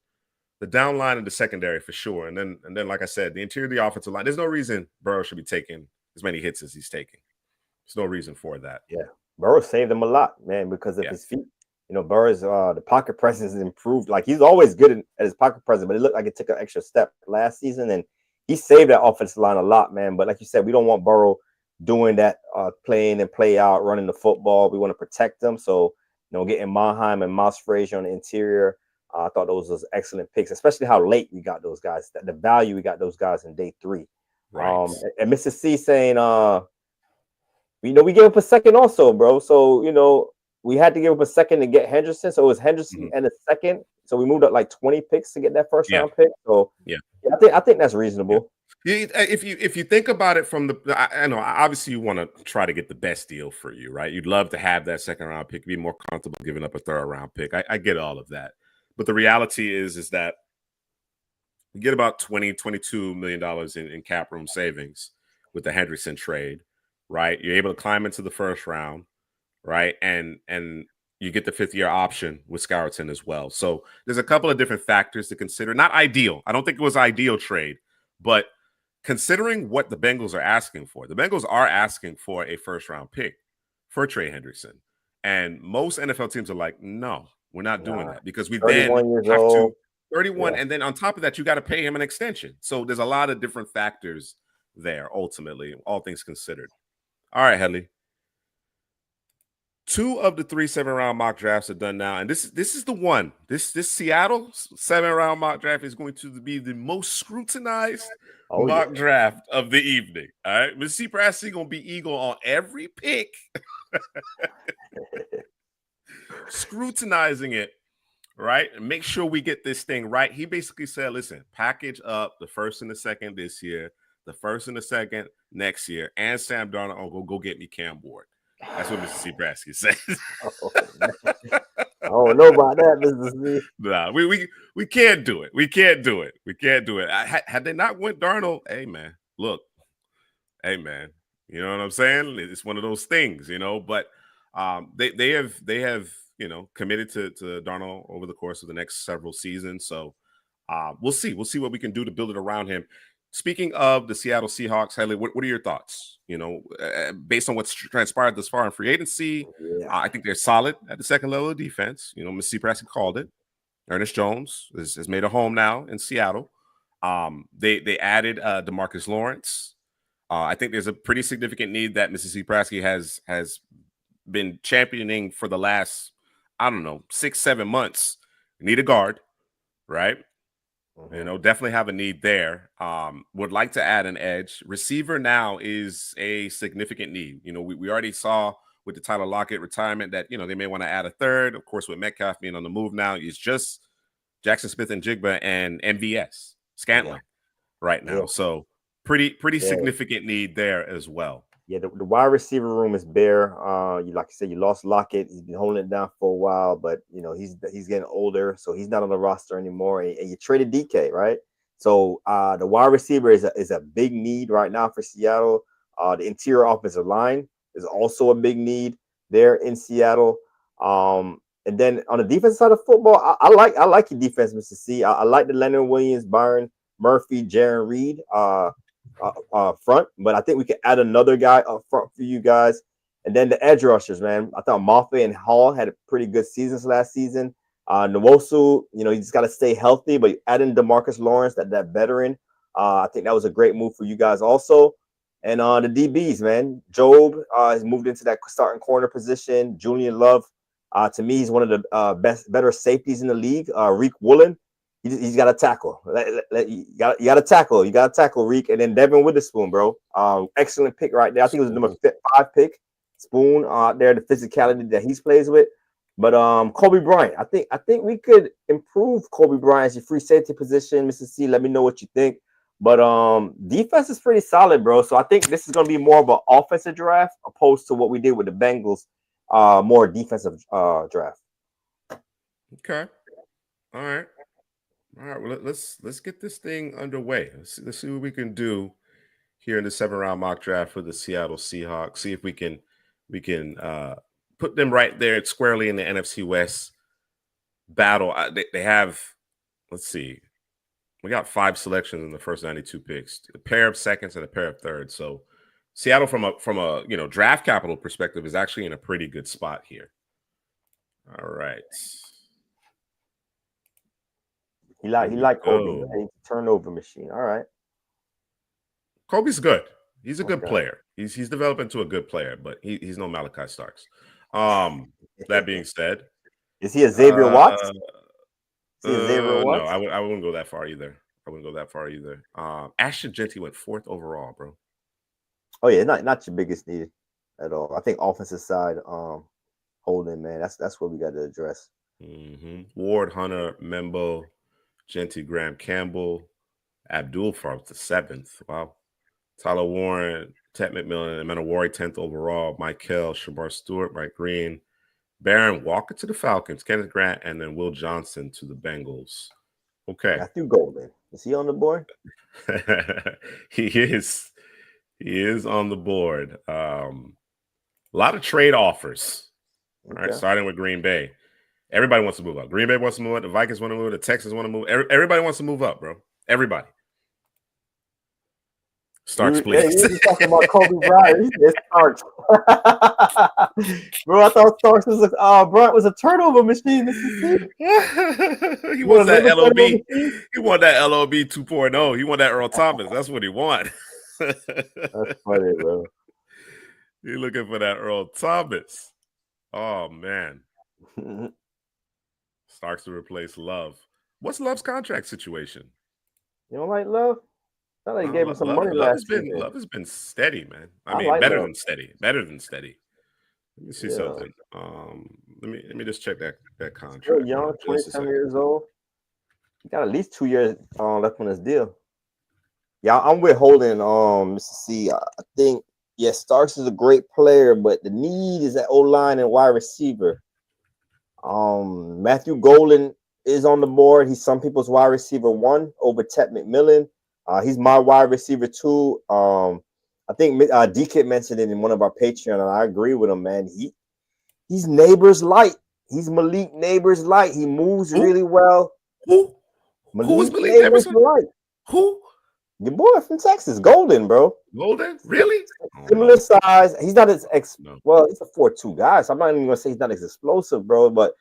the down line and the secondary for sure. And then, like I said, the interior of the offensive line. There's no reason Burrow should be taking as many hits as he's taking. There's no reason for that. Yeah, Burrow saved him a lot, man, because of Yeah. his feet. Burrow's the pocket presence has improved. Like he's always good at his pocket presence, but it looked like it took an extra step last season, and he saved that offensive line a lot, man. But like you said, we don't want Burrow doing that, playing and play out, running the football. We want to protect them. So getting Monheim and Mouse Frazier on the interior, I thought those was excellent picks, especially how late we got those guys. The value we got those guys in day 3. Right. And Mr. C saying, we gave up a second also, bro. So, we had to give up a second to get Henderson. So it was Henderson and a second. So we moved up like 20 picks to get that first round pick. So yeah, I think that's reasonable. Yeah, if you think about it from I know obviously you want to try to get the best deal for you, right? You'd love to have that second round pick, be more comfortable giving up a third round pick. I get all of that. But the reality is that you get about $22 million in cap room savings with the Henderson trade, right? You're able to climb into the first round, right? And you get the 5th-year option with Scourton as well. So there's a couple of different factors to consider. Not ideal. I don't think it was ideal trade, but considering what the Bengals are asking for, the Bengals are asking for a first-round pick for Trey Hendrickson. And most NFL teams are like, no, we're not doing that because we then 31 years have old. to 31. And then on top of that, you got to pay him an extension. So there's a lot of different factors there, ultimately, all things considered. All right, Headley. 2 of the 3 7-round mock drafts are done now, and this is the one. This Seattle 7-round mock draft is going to be the most scrutinized mock draft of the evening. All right, Mr. C. Prassi gonna be eagle on every pick, scrutinizing it, right, and make sure we get this thing right. He basically said, "Listen, package up the first and the second this year, the first and the second next year, and Sam Darnold, go get me Cam Ward." That's what Mr. C. Brasky says. I don't know about that, Mr. C. Nah, we can't do it. We can't do it. We can't do it. Had they not went Darnold, hey man, look, hey man, you know what I'm saying? It's one of those things, But they have committed to Darnold over the course of the next several seasons. So we'll see. We'll see what we can do to build it around him. Speaking of the Seattle Seahawks, Haley, what are your thoughts? Based on what's transpired thus far in free agency, I think they're solid at the second level of defense. Mr. C. Preston called it. Ernest Jones has made a home now in Seattle. They added DeMarcus Lawrence. I think there's a pretty significant need that Mr. C. Prasky has been championing for the last, 6-7 months. You need a guard, right? Definitely have a need there. Would like to add an edge. Receiver now is a significant need. We already saw with the Tyler Lockett retirement that, they may want to add a third. Of course, with Metcalf being on the move now, it's just Jackson Smith and Jigba and MVS, Scantling right now. So pretty significant need there as well. Yeah, the wide receiver room is bare. Like I said, you lost Lockett. He's been holding it down for a while, but he's getting older, so he's not on the roster anymore. And you traded DK, right? So the wide receiver is a big need right now for Seattle. The interior offensive line is also a big need there in Seattle. And then on the defense side of football, I like your defense, Mr. C. I like the Leonard Williams, Byron Murphy, Jaron Reed front, but I think we can add another guy up front for you guys. And then the edge rushers, man. I thought Mafe and Hall had pretty good seasons last season. Nwosu, you just got to stay healthy, but adding DeMarcus Lawrence, that veteran, I think that was a great move for you guys also. And the DBs, man. Job has moved into that starting corner position. Julian Love, to me, he's one of the better safeties in the league. Reek Woolen, he's got to tackle. You got to tackle. You got to tackle Reek. And then Devin Witherspoon, bro. Excellent pick right there. I think it was the number 5 pick. Spoon out there, the physicality that he's plays with. But Kobe Bryant, I think we could improve Kobe Bryant's free safety position. Mr. C, let me know what you think. But defense is pretty solid, bro. So I think this is going to be more of an offensive draft opposed to what we did with the Bengals more defensive draft. Okay. All right. All right. Well, let's get this thing underway. Let's see what we can do here in the 7th round mock draft for the Seattle Seahawks. See if we can put them right there squarely in the NFC West battle. They have, let's see, we got 5 selections in the first 92 picks, a pair of seconds and a pair of thirds. So Seattle, from a draft capital perspective, is actually in a pretty good spot here. All right. He like Kobe, man. He's a turnover machine. All right. Kobe's good. He's a good player. He's developing into a good player, but he's no Malachi Starks. That being said, is he a Xavier Watts? No, I wouldn't go that far either. Ashton Jeanty went 4th overall, bro. Oh yeah, not your biggest need at all. I think offensive side, holding, man. That's what we got to address. Ward, Hunter, Membo, Jeanty, Graham Campbell, Abdul Farms the 7th. Wow. Tyler Warren, Ted McMillan, and Manawari 10th overall. Michael, Shabar Stewart, Mike Green, Baron Walker to the Falcons, Kenneth Grant, and then Will Johnson to the Bengals. Okay. Matthew Golden. Is he on the board? He is. He is on the board. A lot of trade offers. Okay. All right, starting with Green Bay. Everybody wants to move up. Green Bay wants to move up. The Vikings want to move up. The Texans want to move. Everybody wants to move up, bro. Everybody. Starks, please. Yeah, you talking about Kobe Bryant. It's Starks. Bro, I thought Starks was Bryant was a turnover machine. He wants that LOB. He want that LOB 2.0. He want that Earl Thomas. That's what he want. That's funny, bro. You're looking for that Earl Thomas. Oh, man. Starks to replace Love. What's Love's contract situation? You don't like Love? I thought he gave him some money last season. Love has been steady, man. I mean, like better than steady. Better than steady. Let me see something. Let me just check that contract. Still young, 27 years old. He got at least 2 years left on his deal. Yeah, I'm with Holden. Mr. C. I think Starks is a great player, but the need is at O-line and wide receiver. Matthew Golden is on the board. He's some people's wide receiver 1 over Ted McMillan. He's my wide receiver 2. I think D-Kid mentioned it in one of our Patreon, and I agree with him, man. He's Neighbors light. He's Malik Neighbors light. He moves really well. Who is Malik Neighbors light? Who? Your boy from Texas, Golden, bro. Golden? Really? Similar size. He's not as well, he's a 4.2 guy, so I'm not even gonna say he's not as explosive, bro, but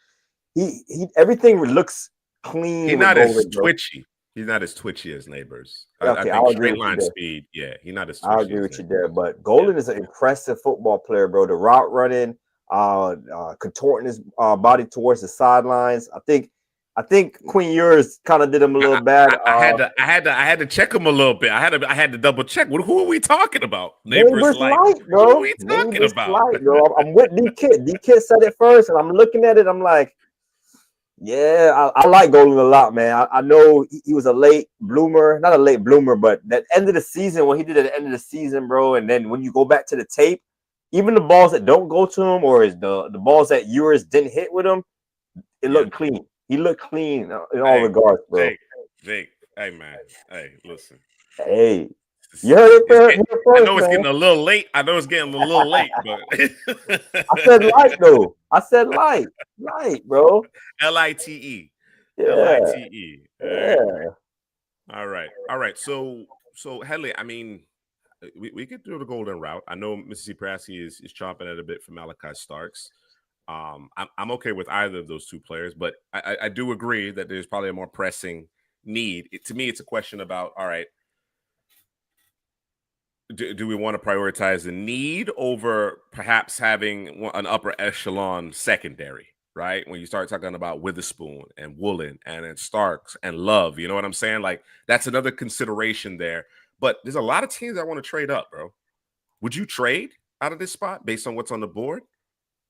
he everything looks clean. He's not as twitchy. He's not as twitchy as Neighbors. Okay, I think straight line speed. Yeah, he's not as twitchy. I agree with you there, but Golden is an impressive football player, bro. The route running, contorting his body towards the sidelines. I think Queen Ewers kind of did him a little bad. I had to check him a little bit. I had to double check. Who are we talking about? Neighbors light, bro. Who are we talking about? Light, bro. I'm with D-Kid. D-Kid said it first, and I'm looking at it. I'm like, yeah, I like Golden a lot, man. I know he was a late bloomer, not a late bloomer, but that end of the season, what he did at the end of the season, bro. And then when you go back to the tape, even the balls that don't go to him, or the balls that Ewers didn't hit with him, it looked clean. He looked clean in all regards, bro. Jake, hey, man. Hey, listen. Hey, you heard it first. I know it's getting a little late. But I said light, though. I said light, bro. Lite. Yeah. Lite. Yeah. All right. So Headley, I mean, we could do the golden route. I know Mississippi Prasky is chomping at a bit for Malachi Starks. I'm okay with either of those two players, but I do agree that there's probably a more pressing need. To me, it's a question about, all right, do we want to prioritize the need over perhaps having an upper echelon secondary, right? When you start talking about Witherspoon and Woolen and then Starks and Love, you know what I'm saying? Like, that's another consideration there. But there's a lot of teams that want to trade up, bro. Would you trade out of this spot based on what's on the board?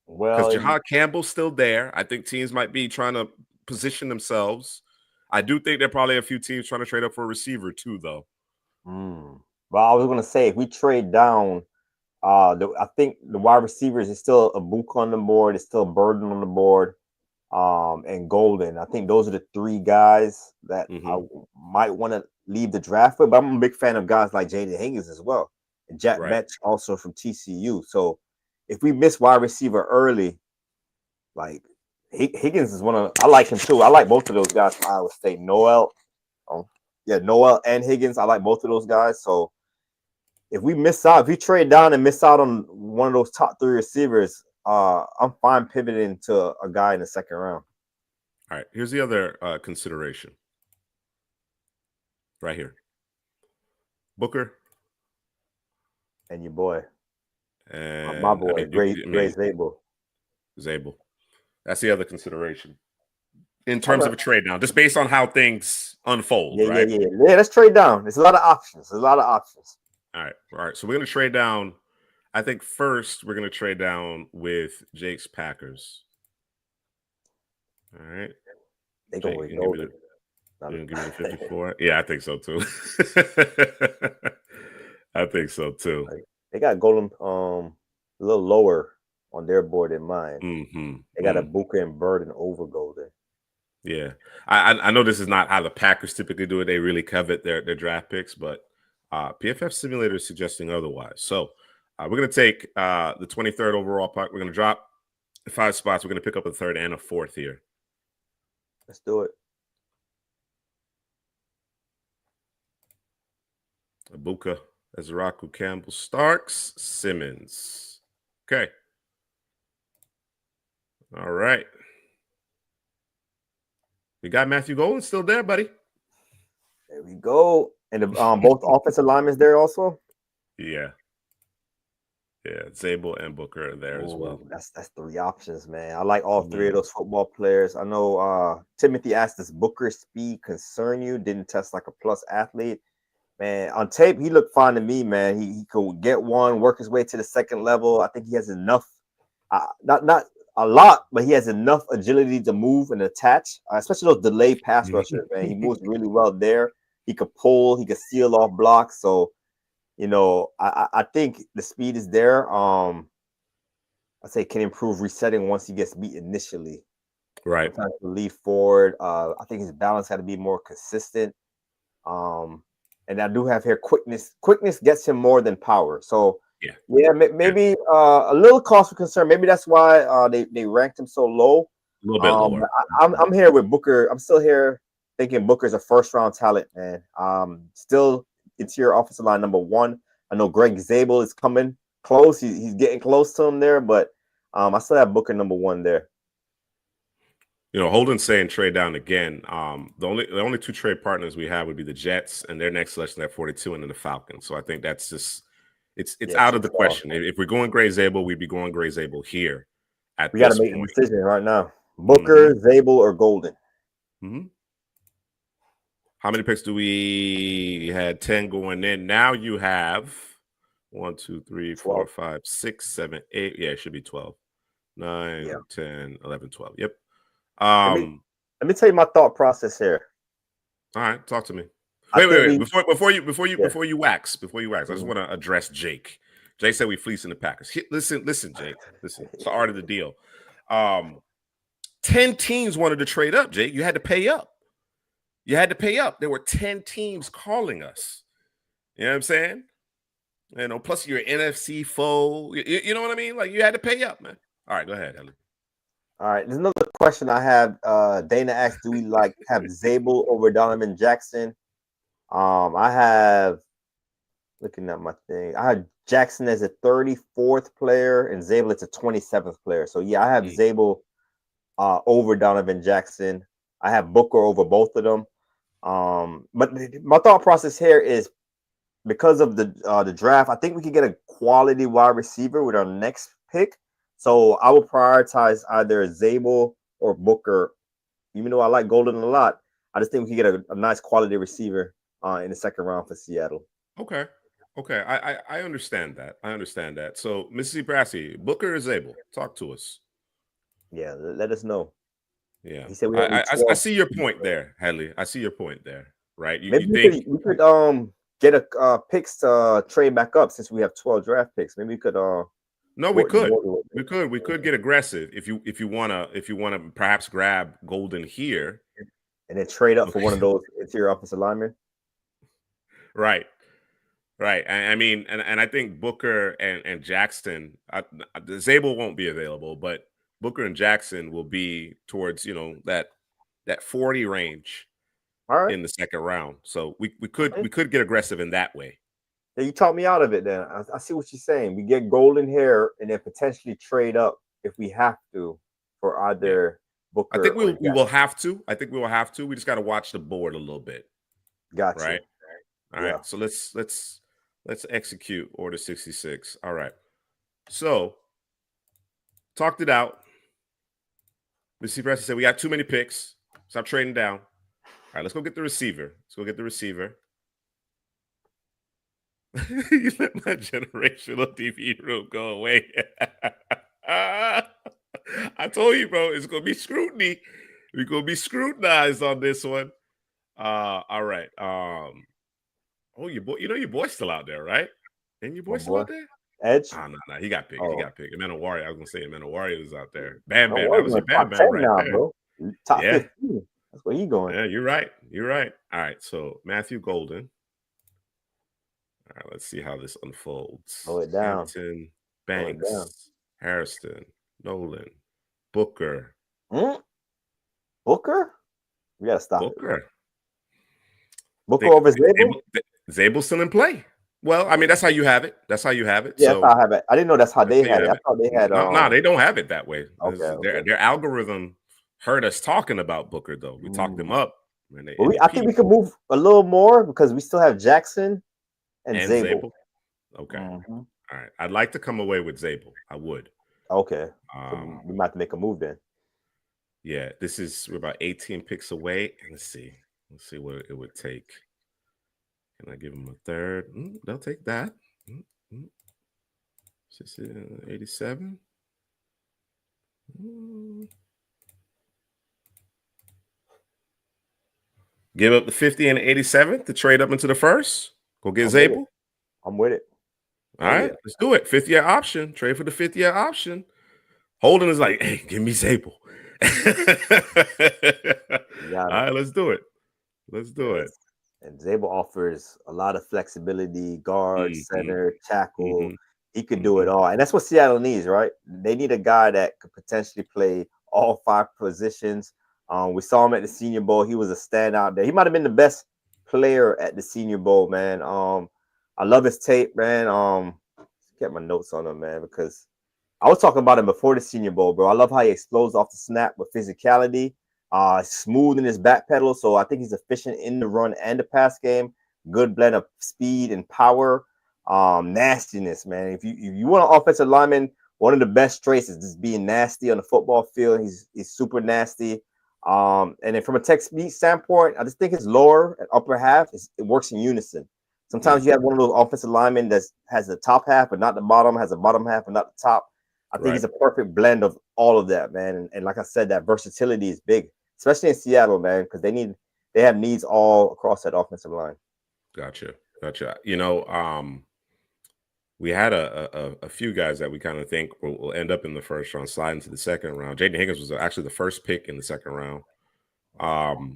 Well, because Jahad Campbell's still there. I think teams might be trying to position themselves. I do think there are probably a few teams trying to trade up for a receiver too, though. Well, I was going to say, if we trade down, I think the wide receivers is still a Book on the board. It's still a Burden on the board. And Golden. I think those are the three guys that I might want to leave the draft with. But I'm a big fan of guys like Jaden Higgins as well, and Jack Right. Betch also from TCU. So if we miss wide receiver early, like Higgins is one of I like him too. I like both of those guys from Iowa State. Noel and Higgins. I like both of those guys. So if we miss out, if we trade down and miss out on one of those top three receivers, I'm fine pivoting to a guy in the second round. All right. Here's the other consideration. Right here. Booker. And your boy. And My boy, Gray Zabel. Zabel. That's the other consideration. In terms of a trade down, just based on how things unfold, right? Yeah. Let's trade down. There's a lot of options. All right. So we're going to trade down. I think first we're going to trade down with Jake's Packers. All right. They going to give me the 54. Yeah, I think so too. I think so too. They got Golden a little lower on their board than mine. They got a Booker and Burden over Golden. Yeah, I know this is not how the Packers typically do it. They really covet their draft picks, but PFF Simulator is suggesting otherwise. So we're going to take the 23rd overall pick. We're going to drop 5 spots. We're going to pick up a 3rd and a 4th here. Let's do it. Abuka, Ezraku, Campbell, Starks, Simmons. Okay. All right. We got Matthew Golden still there, buddy. There we go. And the, both offensive linemen there also? Yeah. Yeah, Zabel and Booker are there as well. That's 3 options, man. I like all 3 of those football players. I know Timothy asked, does Booker's speed concern you? Didn't test like a plus athlete. Man, on tape, he looked fine to me, man. He could get one, work his way to the second level. I think he has enough, not a lot, but he has enough agility to move and attach, especially those delayed pass rushers, man. He moves really well there. He could pull, he could seal off blocks. So, I think the speed is there. I say can improve resetting once he gets beat initially. Right. Sometimes to lead forward. I think his balance had to be more consistent. And I do have here quickness. Quickness gets him more than power. So maybe a little cause for concern. Maybe that's why they ranked him so low. A little bit lower. I'm here with Booker. I'm still here thinking Booker's a first-round talent, man. Still interior offensive line number 1. I know Greg Zabel is coming close. He's getting close to him there, but I still have Booker number 1 there. Holden's saying trade down again. The only 2 trade partners we have would be the Jets and their next selection at 42, and then the Falcons. So I think that's just it's out of the question. If we're going Gray Zabel, we'd be going Gray Zabel here. We got to make a decision right now: Booker, Zabel, or Golden. How many picks do we had? 10 going in. Now you have 1, 2, 3, 4, 5, 6, 7, 8. Yeah, it should be 12. 9, 10, 11, 12. Yep. Let me tell you my thought process here. All right, talk to me. Wait. Before you wax, I just want to address Jake. Jake said we fleecing the Packers. Listen, Jake. Listen, it's the art of the deal. 10 teams wanted to trade up, Jake. You had to pay up. There were 10 teams calling us. You know what I'm saying? Plus your NFC foe. You know what I mean? Like, you had to pay up, man. All right, go ahead, Ellie. All right, there's another question I have. Dana asked, do we have Zabel over Donovan Jackson? I have, looking at my thing, I had Jackson as a 34th player and Zabel as a 27th player. So, yeah, I have Zabel over Donovan Jackson. I have Booker over both of them. But my thought process here is because of the draft, I think we could get a quality wide receiver with our next pick. So I will prioritize either Zabel or Booker. Even though I like Golden a lot, I just think we can get a nice quality receiver in the second round for Seattle. Okay. I understand that. So, Mississippi Brassy, Booker or Zabel? Talk to us. Yeah, let us know. Yeah, he said I see your point there, Hadley. I see your point there, right? We could get a picks to trade back up since we have 12 draft picks. Maybe we could No, we could. We could get aggressive if you wanna perhaps grab Golden here. and then trade up for one of those interior offensive linemen. Right. Right. I mean, and I think Booker and Jackson, Zabel won't be available, but Booker and Jackson will be towards, that 40 range All right. in the second round. So we could get aggressive in that way. Yeah, you talked me out of it then. I see what you're saying. We get golden hair and then potentially trade up if we have to for either Booker. I think we will have to. I think we will have to. We just got to watch the board a little bit. Gotcha. Right. All right. So let's execute order 66. All right. So talked it out. Mr. Preston said we got too many picks. Stop trading down. All right, let's go get the receiver. You let my generational TV room go away. I told you, bro, it's gonna be scrutiny. We're gonna be scrutinized on this one. All right. Oh, your boy's still out there, right? And your boy's still out there? Edge? Oh, no, he got picked. He got picked. Emmanuel Warrior. I was gonna say Emmanuel Warrior was out there. Bam Bam. That was your Bam Bam right there. Bro. Top 15. That's where he going. Yeah, you're right. All right. So Matthew Golden. All right, let's see how this unfolds. Slow it down. Hampton, Banks, Harrison, Nolan, Booker. Booker? We gotta stop Booker. Booker over Zabel? Zabel's still in play. Well, I mean, that's how you have it. Yeah, so, that's how I have it. I didn't know that's how they had it. I thought they had. No, they don't have it that way. Okay. Their algorithm heard us talking about Booker, though. We talked them up. I think we could move a little more because we still have Jackson and Zabel. Okay. All right. I'd like to come away with Zabel. I would. Okay. So we might have to make a move then. Yeah, we're about 18 picks away. Let's see what it would take. Can I give them a third? They'll take that. 87. Give up the 50 and the 87 to trade up into the first. Go get Zabel. I'm with it. All right, let's do it. 50-year option. Trade for the 50-year option. Holden is like, hey, give me Zabel. All right, let's do it. And Zabel offers a lot of flexibility, guard, center, tackle. He could do it all. And that's what Seattle needs, right? They need a guy that could potentially play all 5 positions. We saw him at the Senior Bowl. He was a standout there. He might have been the best player at the Senior Bowl, man. I love his tape, man. Get my notes on him, man, because I was talking about him before the Senior Bowl, bro. I love how he explodes off the snap with physicality. Smooth in his back pedal, so I think he's efficient in the run and the pass game. Good blend of speed and power. Nastiness, man. If you want an offensive lineman, one of the best traits is just being nasty on the football field. He's super nasty. And then from a tech speed standpoint, I just think his lower and upper half it works in unison. Sometimes you have one of those offensive linemen that has the top half but not the bottom, has the bottom half but not the top. I think he's a perfect blend of all of that, man. And like I said, that versatility is big, especially in Seattle, man, because they have needs all across that offensive line. Gotcha. We had a few guys that we kind of think will end up in the first round, slide into the second round. Jaden Higgins was actually the first pick in the second round,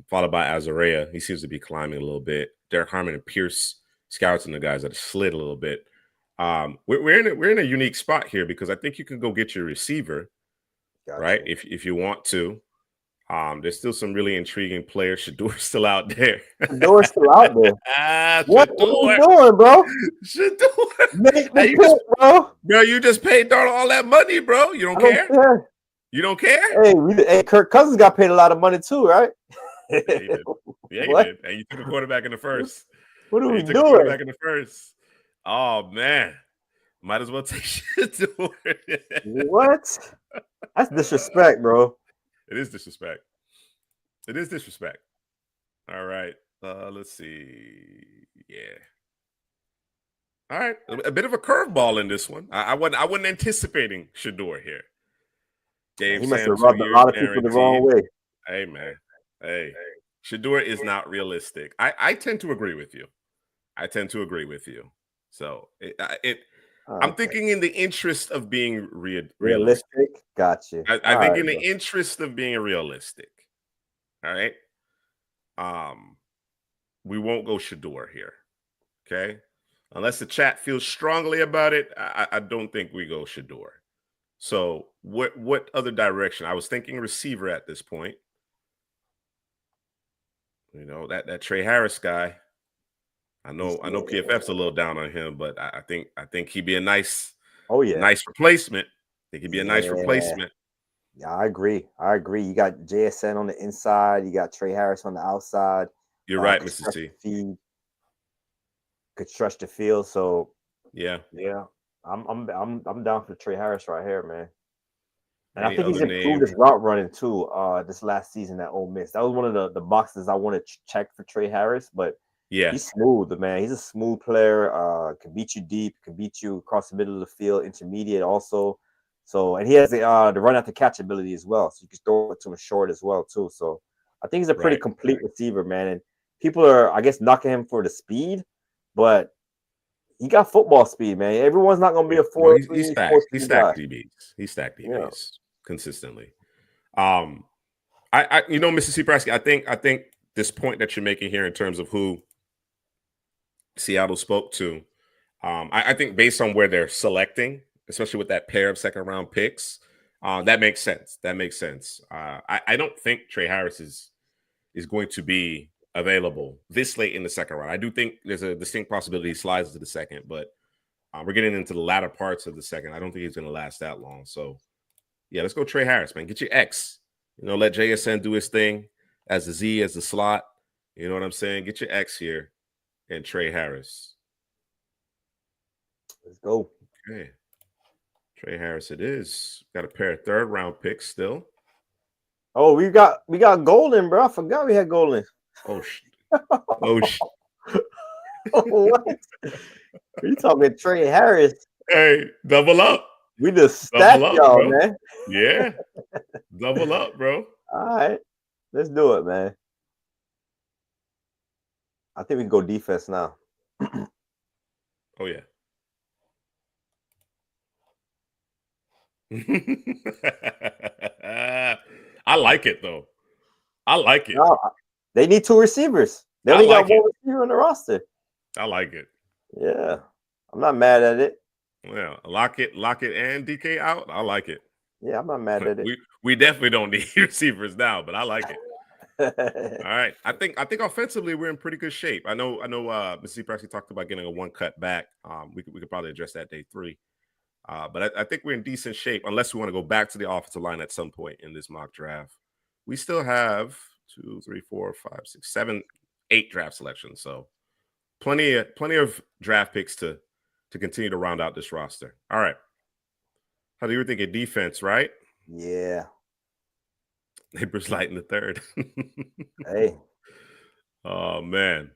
followed by Azarea. He seems to be climbing a little bit. Derek Harmon and Pierce scouts and the guys that have slid a little bit. We're in a unique spot here because I think you can go get your receiver, right? If you want to. There's still some really intriguing players. Shador's still out there. Shador's still out there. What are you doing, bro? Shador. Make the pick, bro. Bro, you just paid Darnold all that money, bro. You don't care? You don't care? Hey, Kirk Cousins got paid a lot of money too, right? Yeah, he did. And you took a quarterback in the first. What are we doing? Quarterback in the first. Oh man, might as well take Shador. What? That's disrespect, bro. It is disrespect. All right. Let's see. Yeah. All right. A bit of a curveball in this one. I wasn't anticipating Shador here. He must have rubbed a lot of people the wrong way. Hey, man. Hey. Shador is not realistic. I tend to agree with you. I tend to agree with you. So I'm Okay. thinking in the interest of being realistic. Realistic. Got you. I All think right, in the bro. interest of being realistic. All right. Um, we won't go Shador here. Okay. Unless the chat feels strongly about it, I don't think we go Shador. So what other direction? I was thinking receiver at this point. You know, that Trey Harris guy. I know PFF's a little down on him, but I think he'd be a nice Oh yeah. replacement. I think he'd be a nice Yeah. replacement. Yeah, I agree. I agree. You got JSN on the inside. You got Trey Harris on the outside. You're right, Could Mr. stretch C. the field. Could stretch the field. So Yeah. yeah, I'm down for Trey Harris right here, man. And I Any think he's other improved name? his route running too. This last season at Ole Miss, that was one of the boxes I want to check for Trey Harris. But Yeah. he's smooth, man. He's a smooth player. Can beat you deep. Can beat you across the middle of the field, intermediate also. So, and he has the run after catch ability as well. So you can throw it to him short as well too. So I think he's a pretty Right. complete receiver, man. And people are, I guess, knocking him for the speed, but he got football speed, man. Everyone's not going to be a No, four he's three, stacked. four He two guy. stacked DBs. He stacked Yeah. DBs consistently. Mississippi Presky, I think this point that you're making here in terms of who Seattle spoke to, I think based on where they're selecting, especially with that pair of second round picks, that makes sense. That makes sense. I don't think Trey Harris is going to be available this late in the second round. I do think there's a distinct possibility he slides to the second, but we're getting into the latter parts of the second. I don't think he's going to last that long. So, yeah, let's go Trey Harris, man. Get your X. Let JSN do his thing as the Z, as the slot. You know what I'm saying? Get your X here and Trey Harris. Let's go. Okay. Trey Harris it is. Got a pair of third round picks still. Oh, we got Golden, bro. I forgot we had Golden. Oh, oh, What? You talking Trey Harris? Hey, double up. We just Double stacked up, y'all, bro. man. Yeah. Double up, bro. All right. Let's do it, man. I think we can go defense now. Oh, yeah. I like it, though. I like it. No, they need two receivers. They only got one receiver on the roster. I like it. Yeah. I'm not mad at it. Yeah. Lockett, and DK out. I like it. Yeah, I'm not mad at it. We definitely don't need receivers now, but I like it. All right. I think offensively we're in pretty good shape. I know Mississippi actually talked about getting a one cut back. We could probably address that day 3. But I think we're in decent shape unless we want to go back to the offensive line at some point in this mock draft. We still have 2, 3, 4, 5, 6, 7, 8 draft selections. So plenty of draft picks to continue to round out this roster. All right. How do you think of defense, right? Yeah. Neighbors light in the third. Hey. Oh man.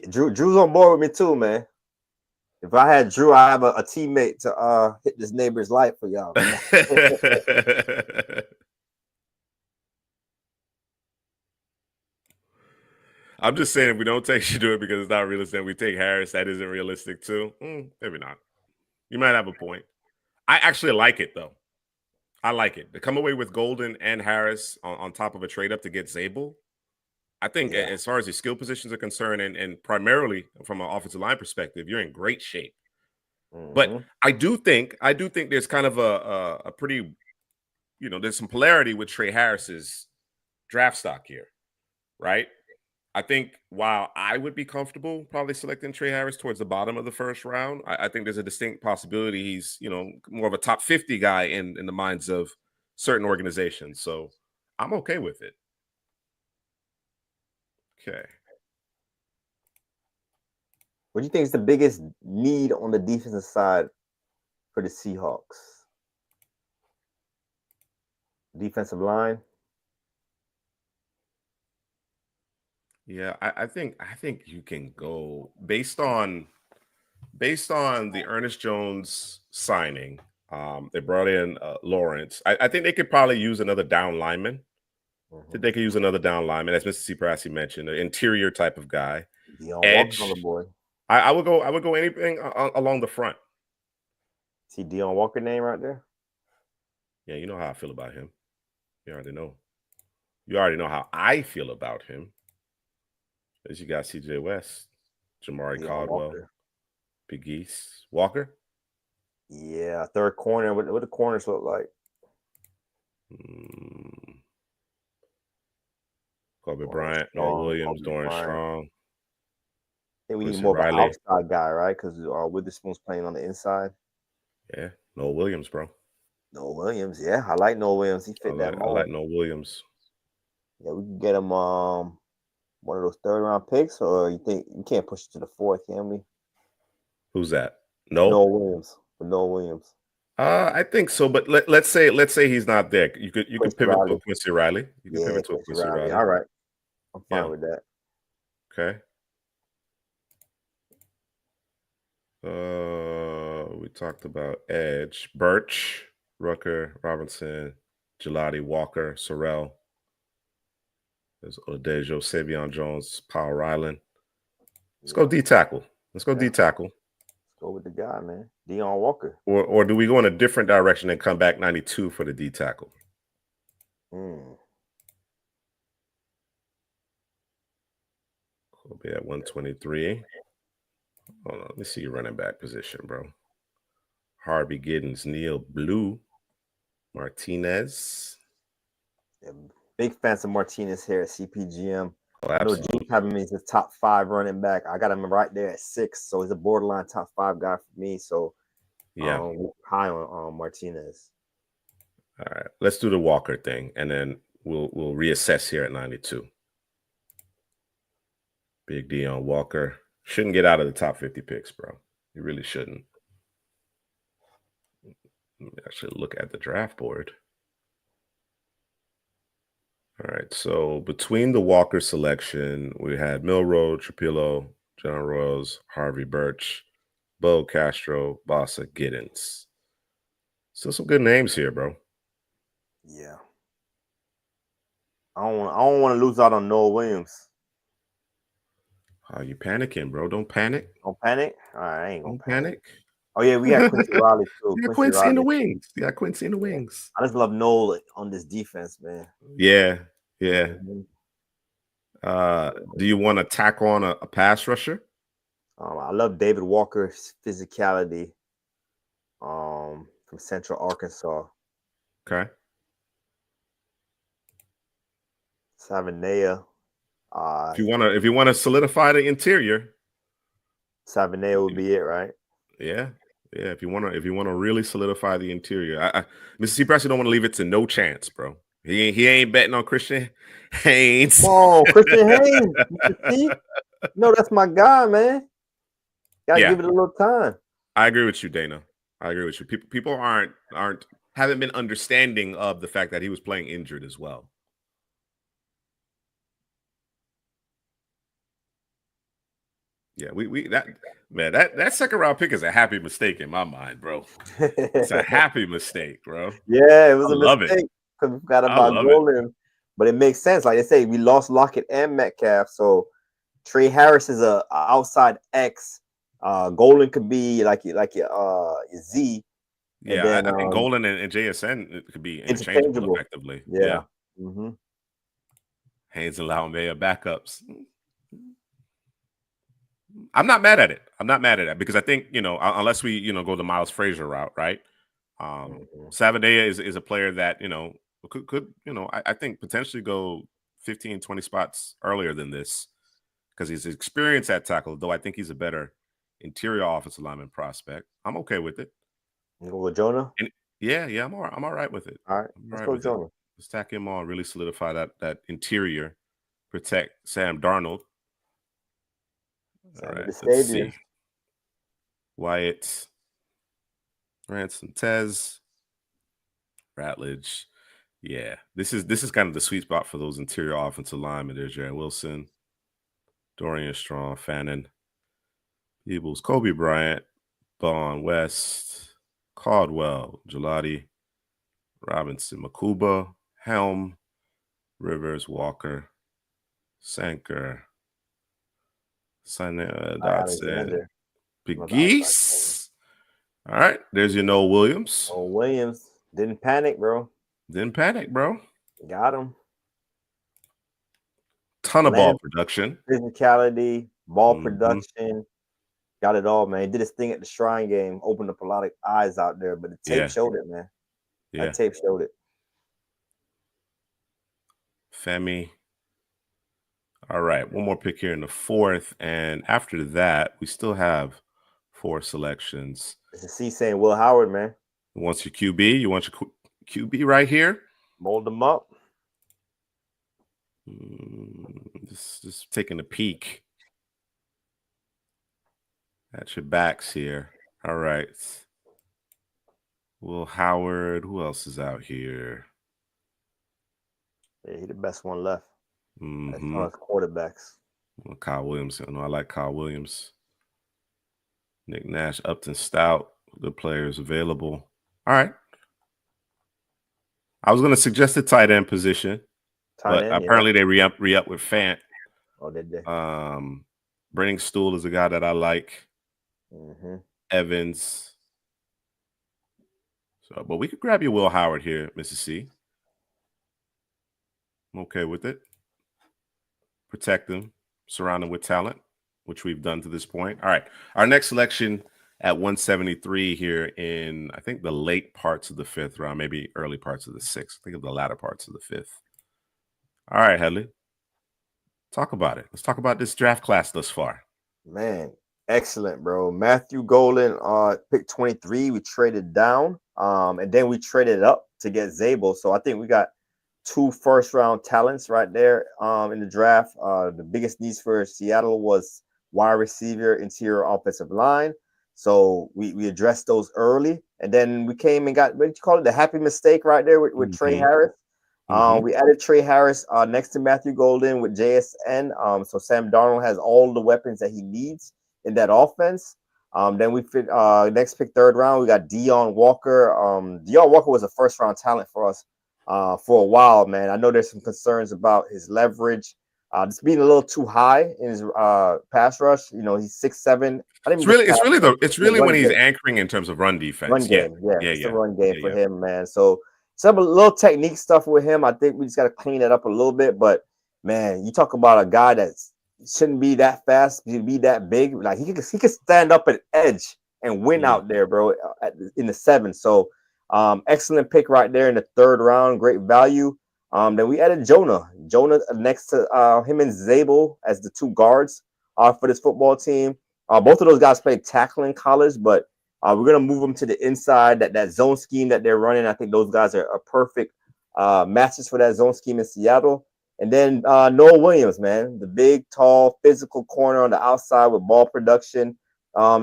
Drew's on board with me too, man. If I had Drew, I have a teammate to hit this neighbor's light for y'all. I'm just saying if we don't take Shador because it's not realistic, we take Harris, that isn't realistic too. Maybe not. You might have a point. I actually like it though. I like it. To come away with Golden and Harris on top of a trade up to get Zabel. I think as far as your skill positions are concerned, and primarily from an offensive line perspective, you're in great shape. Mm-hmm. But I do think there's kind of a pretty, there's some polarity with Trey Harris's draft stock here, right? I think while I would be comfortable probably selecting Trey Harris towards the bottom of the first round, I think there's a distinct possibility he's, more of a top 50 guy in the minds of certain organizations. So I'm okay with it. Okay. What do you think is the biggest need on the defensive side for the Seahawks? Defensive line? Yeah, I think you can go based on the Ernest Jones signing. They brought in Lawrence. I think they could probably use another down lineman. Mm-hmm. They could use another down lineman, as Mr. C. Prassi mentioned, an interior type of guy. Edge. I would go. I would go anything along the front. See Dion Walker name right there. Yeah, you know how I feel about him. You already know. You already know how I feel about him. As you got C.J. West, Jamari Dion Caldwell, Walker. Big East, Walker. Yeah, third corner. What the corners look like? Kobe Dorian Bryant, Noah Strong, Williams, Kobe Dorian Bryant. Strong, I think we need Quincy more of an Riley. outside guy, right? Because Witherspoon's playing on the inside. Yeah, Noah Williams, bro. Noah Williams, yeah, I like Noah Williams. He fit that I like mold. Noah Williams. Yeah, we can get him one of those third round picks, or you think you can't push it to the fourth, can we? Who's that? No. Noah Williams. For Noah Williams. I think so, but let's say he's not there. You could Quincy pivot to Riley. a Quincy Riley. You could Yeah, pivot to a Quincy Quincy Riley. Riley. All right. I'm fine Yeah. with that. Okay. We talked about Edge, Birch, Rucker, Robinson, Gelati, Walker, Sorrell. There's Odejo, Savion Jones, Powell Ryland. Let's go D tackle. Let's go D tackle. Let's go with the guy, man. Dion Walker. Or do we go in a different direction and come back 92 for the D tackle? Mm. We'll be at 123. Hold on, let me see your running back position, bro. Harvey Giddens, Neil Blue, Martinez. Yeah, big fans of Martinez here at CPGM. Oh, I know absolutely. Gene having me as his top 5 running back. I got him right there at 6, so he's a borderline top 5 guy for me. So Yeah. high on Martinez. All right, let's do the Walker thing, and then we'll reassess here at 92. Big D on Walker. Shouldn't get out of the top 50 picks, bro. You really shouldn't. Let me actually look at the draft board. All right, so between the Walker selection, we had Milroe, Trapillo, John Royals, Harvey Birch, Bo Castro, Bossa, Giddens. Still some good names here, bro. Yeah. I don't want to lose out on Noah Williams. Are you panicking, bro? Don't panic. Don't panic. All right, I ain't gonna Don't panic. panic. Oh yeah, we got Quincy Riley too. You got Quincy Quincy in the Riley. wings. You got Quincy in the wings. I just love Noah on this defense, man. Yeah, yeah. Mm-hmm. Do you want to tack on a pass rusher? I love David Walker's physicality. From Central Arkansas. Okay. Savanea. If you want to solidify the interior, Savanea would be it, right? Yeah. If you want to really solidify the interior, Mississippi Presley don't want to leave it to no chance, bro. He ain't betting on Christian Haynes. Oh, Christian Haynes. See? No, that's my guy, man. Gotta give it a little time. I agree with you, Dana. I agree with you. People haven't been understanding of the fact that he was playing injured as well. Yeah, that second round pick is a happy mistake in my mind, bro. It's a happy mistake, bro. Yeah, it was a mistake because we forgot about Golden, but it makes sense. Like they say, we lost Lockett and Metcalf, so Trey Harris is a outside X. Golden could be like your Z. Yeah, then, I think Golden and JSN could be interchangeable effectively. Yeah. Mm-hmm. Haynes and Laumea backups. I'm not mad at it. I'm not mad at it because I think, unless we, go the Miles Frazier route, right? Savanea is a player that, could I think potentially go 15, 20 spots earlier than this because he's experienced at tackle, though I think he's a better interior offensive lineman prospect. I'm okay with it. You go with Jonah? Yeah, I'm all right with it. All right, let's go Jonah. Let's tack him on, really solidify that interior, protect Sam Darnold. All right, let's see. Wyatt, Ransom, Tez, Ratledge. Yeah, this is kind of the sweet spot for those interior offensive linemen. There's Jared Wilson, Dorian Strong, Fannin, Peebles, Kobe Bryant, Bond West, Caldwell, Gelati, Robinson, Makuba, Helm, Rivers, Walker, Sanker, Dotson. Alexander. Big Another outside. Geese. All right. There's your Noah Williams. Oh, Williams didn't panic, bro. Didn't panic, bro. Got him. Ton of ball Length, production. physicality, ball Mhm. production. Got it all, man. He did his thing at the Shrine game, opened up a lot of eyes out there, but the tape Yeah. showed it, man. Yeah. That tape showed it. Femi. All right. One more pick here in the fourth. And after that, we still have 4 selections. It's a C saying Will Howard, man. You want your QB? You want your QB right here? Mold them up. Just taking a peek at your backs here. All right. Will Howard. Who else is out here? Yeah, he the best one left. That's Mm-hmm. on his quarterbacks. Well, Kyle Williams. I know I like Kyle Williams. Nick Nash, Upton Stout. Good players available. All right. I was going to suggest the tight end position, but apparently they re-up with Fant. Oh, did they? Brenning Stool is a guy that I like. Mm-hmm. Evans. So, but we could grab your Will Howard here, Mrs. C. I'm okay with it. Protect him, surround him with talent, which we've done to this point. All right. Our next selection at 173 here in, I think, the late parts of the 5th round, maybe early parts of the 6th. Think of the latter parts of the 5th. All right, Headley. Talk about it. Let's talk about this draft class thus far. Man, excellent, bro. Matthew Golden, pick 23. We traded down, and then we traded up to get Zabel. So I think we got 2 first-round talents right there in the draft. The biggest needs for Seattle was wide receiver, interior offensive line. So we addressed those early, and then we came and got, what did you call it, the happy mistake right there with Trey Harris. We added Trey Harris next to Matthew Golden with JSN. So Sam Darnold has all the weapons that he needs in that offense. Then we fit next pick 3rd round. We got Deion Walker. Deion Walker was a first-round talent for us for a while, man. I know there's some concerns about his leverage. Just being a little too high in his pass rush. You know, he's 6'7". It's really when he's anchoring in terms of run defense. Run game, it's a run game for him, man. So some little technique stuff with him. I think we just got to clean it up a little bit. But man, you talk about a guy that shouldn't be that fast, be that big. Like he could stand up at edge and win out there, bro, in the 7th. So excellent pick right there in the 3rd round. Great value. Then we added Jonah next to him and Zabel as the 2 guards for this football team. Both of those guys played tackle in college, but we're going to move them to the inside. That zone scheme that they're running, I think those guys are perfect matches for that zone scheme in Seattle. And then Noah Williams, man, the big, tall, physical corner on the outside with ball production.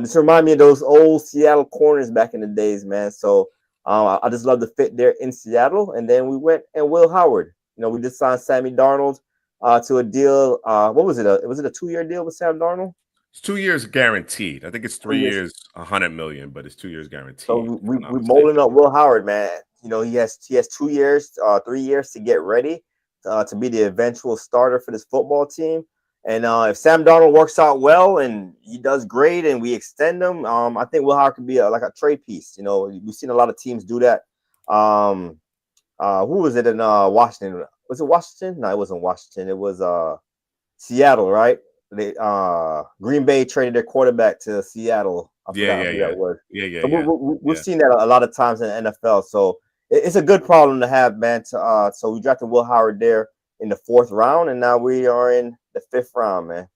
This reminds me of those old Seattle corners back in the days, man. So I just love the fit there in Seattle. And then we went and Will Howard. You know, we just signed Sammy Darnold to a deal. What was it? Was it a 2-year deal with Sam Darnold? It's 2 years guaranteed. I think it's 3 years, $100 million, but it's 2 years guaranteed. So we molding up Will Howard, man. You know, he has 2 years, 3 years to get ready to be the eventual starter for this football team. And if Sam Darnold works out well and he does great and we extend him, I think Will Howard could be like a trade piece. You know, we've seen a lot of teams do that. Who was it in Washington? Was it Washington? No, it wasn't Washington. It was Seattle, right? They Green Bay traded their quarterback to Seattle. I forgot who that was. We've seen that a lot of times in the NFL. So it's a good problem to have, man. So we drafted Will Howard there in the 4th round, and now we are in the 5th round, man.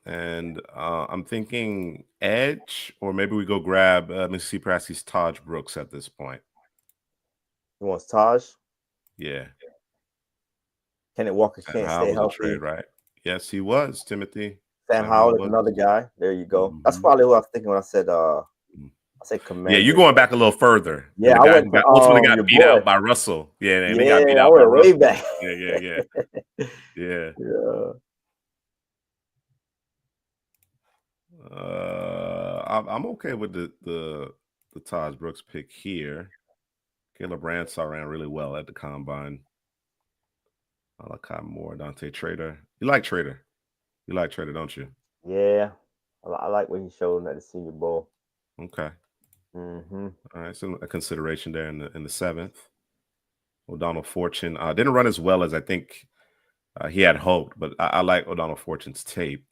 And I'm thinking edge, or maybe we go grab Mississippi Praski's Taj Brooks at this point. He wants Taj? Yeah. Kenneth Walker can't stay healthy. Trade, right? Yes, he was, Timothy. Sam Howell is another guy. There you go. That's probably who I was thinking when I said Commander. Yeah, you're going back a little further. Yeah, I went ultimately got beat out by Russell. Yeah, and they got beat out by way Russell. Back. Yeah. I'm okay with the Taj Brooks pick here. Caleb Ransall ran really well at the combine. Malachi Moore, Dante Trader. You like Trader? You like Trader, don't you? Yeah, I like what he showed at the Senior Bowl. Okay. Mm-hmm. All right. So a consideration there in the seventh. O'Donnell Fortune didn't run as well as I think he had hoped, but I like O'Donnell Fortune's tape.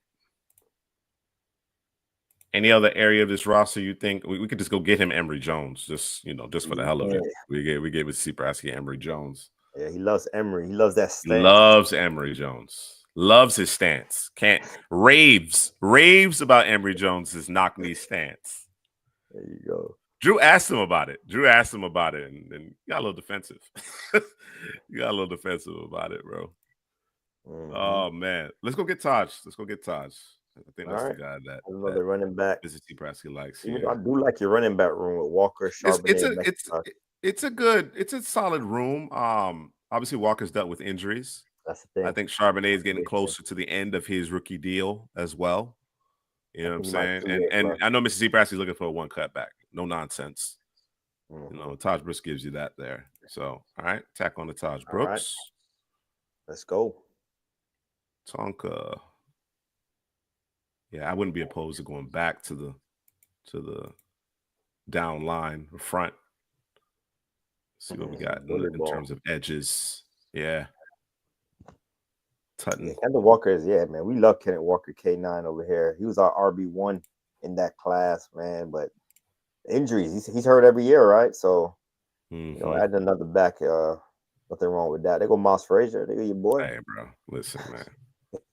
Any other area of this roster you think we could just go get him Emory Jones, just just for the hell of it. We gave it to Seaprasky Emory Jones. Yeah, he loves Emory. He loves that He stance. loves Emory Jones. Loves his stance. Can't raves about Emory Jones's knock knee stance. There you go. Drew asked him about it. And got a little defensive. You got a little defensive about it, bro. Mm-hmm. Oh man, let's go get Taj. I think that's All the right. guy that Another running back. Mrs. Nebraska likes Even here. I do like your running back room with Walker, Charbonnet. It's a solid room. Obviously Walker's dealt with injuries. That's the thing. I think Charbonnet is getting closer to the end of his rookie deal as well. You know what I'm saying? And I know Mississippi Nebraska is looking for a one cutback. No nonsense. Mm-hmm. Taj Brooks gives you that there. So, all right, tack on the Taj Brooks. Right. Let's go. Tonka. Yeah, I wouldn't be opposed to going back to the down line front. See what we got in terms of edges. Yeah. Tutton. Yeah, Kenneth Walker is, man. We love Kenneth Walker K9 over here. He was our RB1 in that class, man. But injuries, he's hurt every year, right? So, adding another back, nothing wrong with that. They go Miles Frazier. They go your boy. Hey, bro. Listen, man.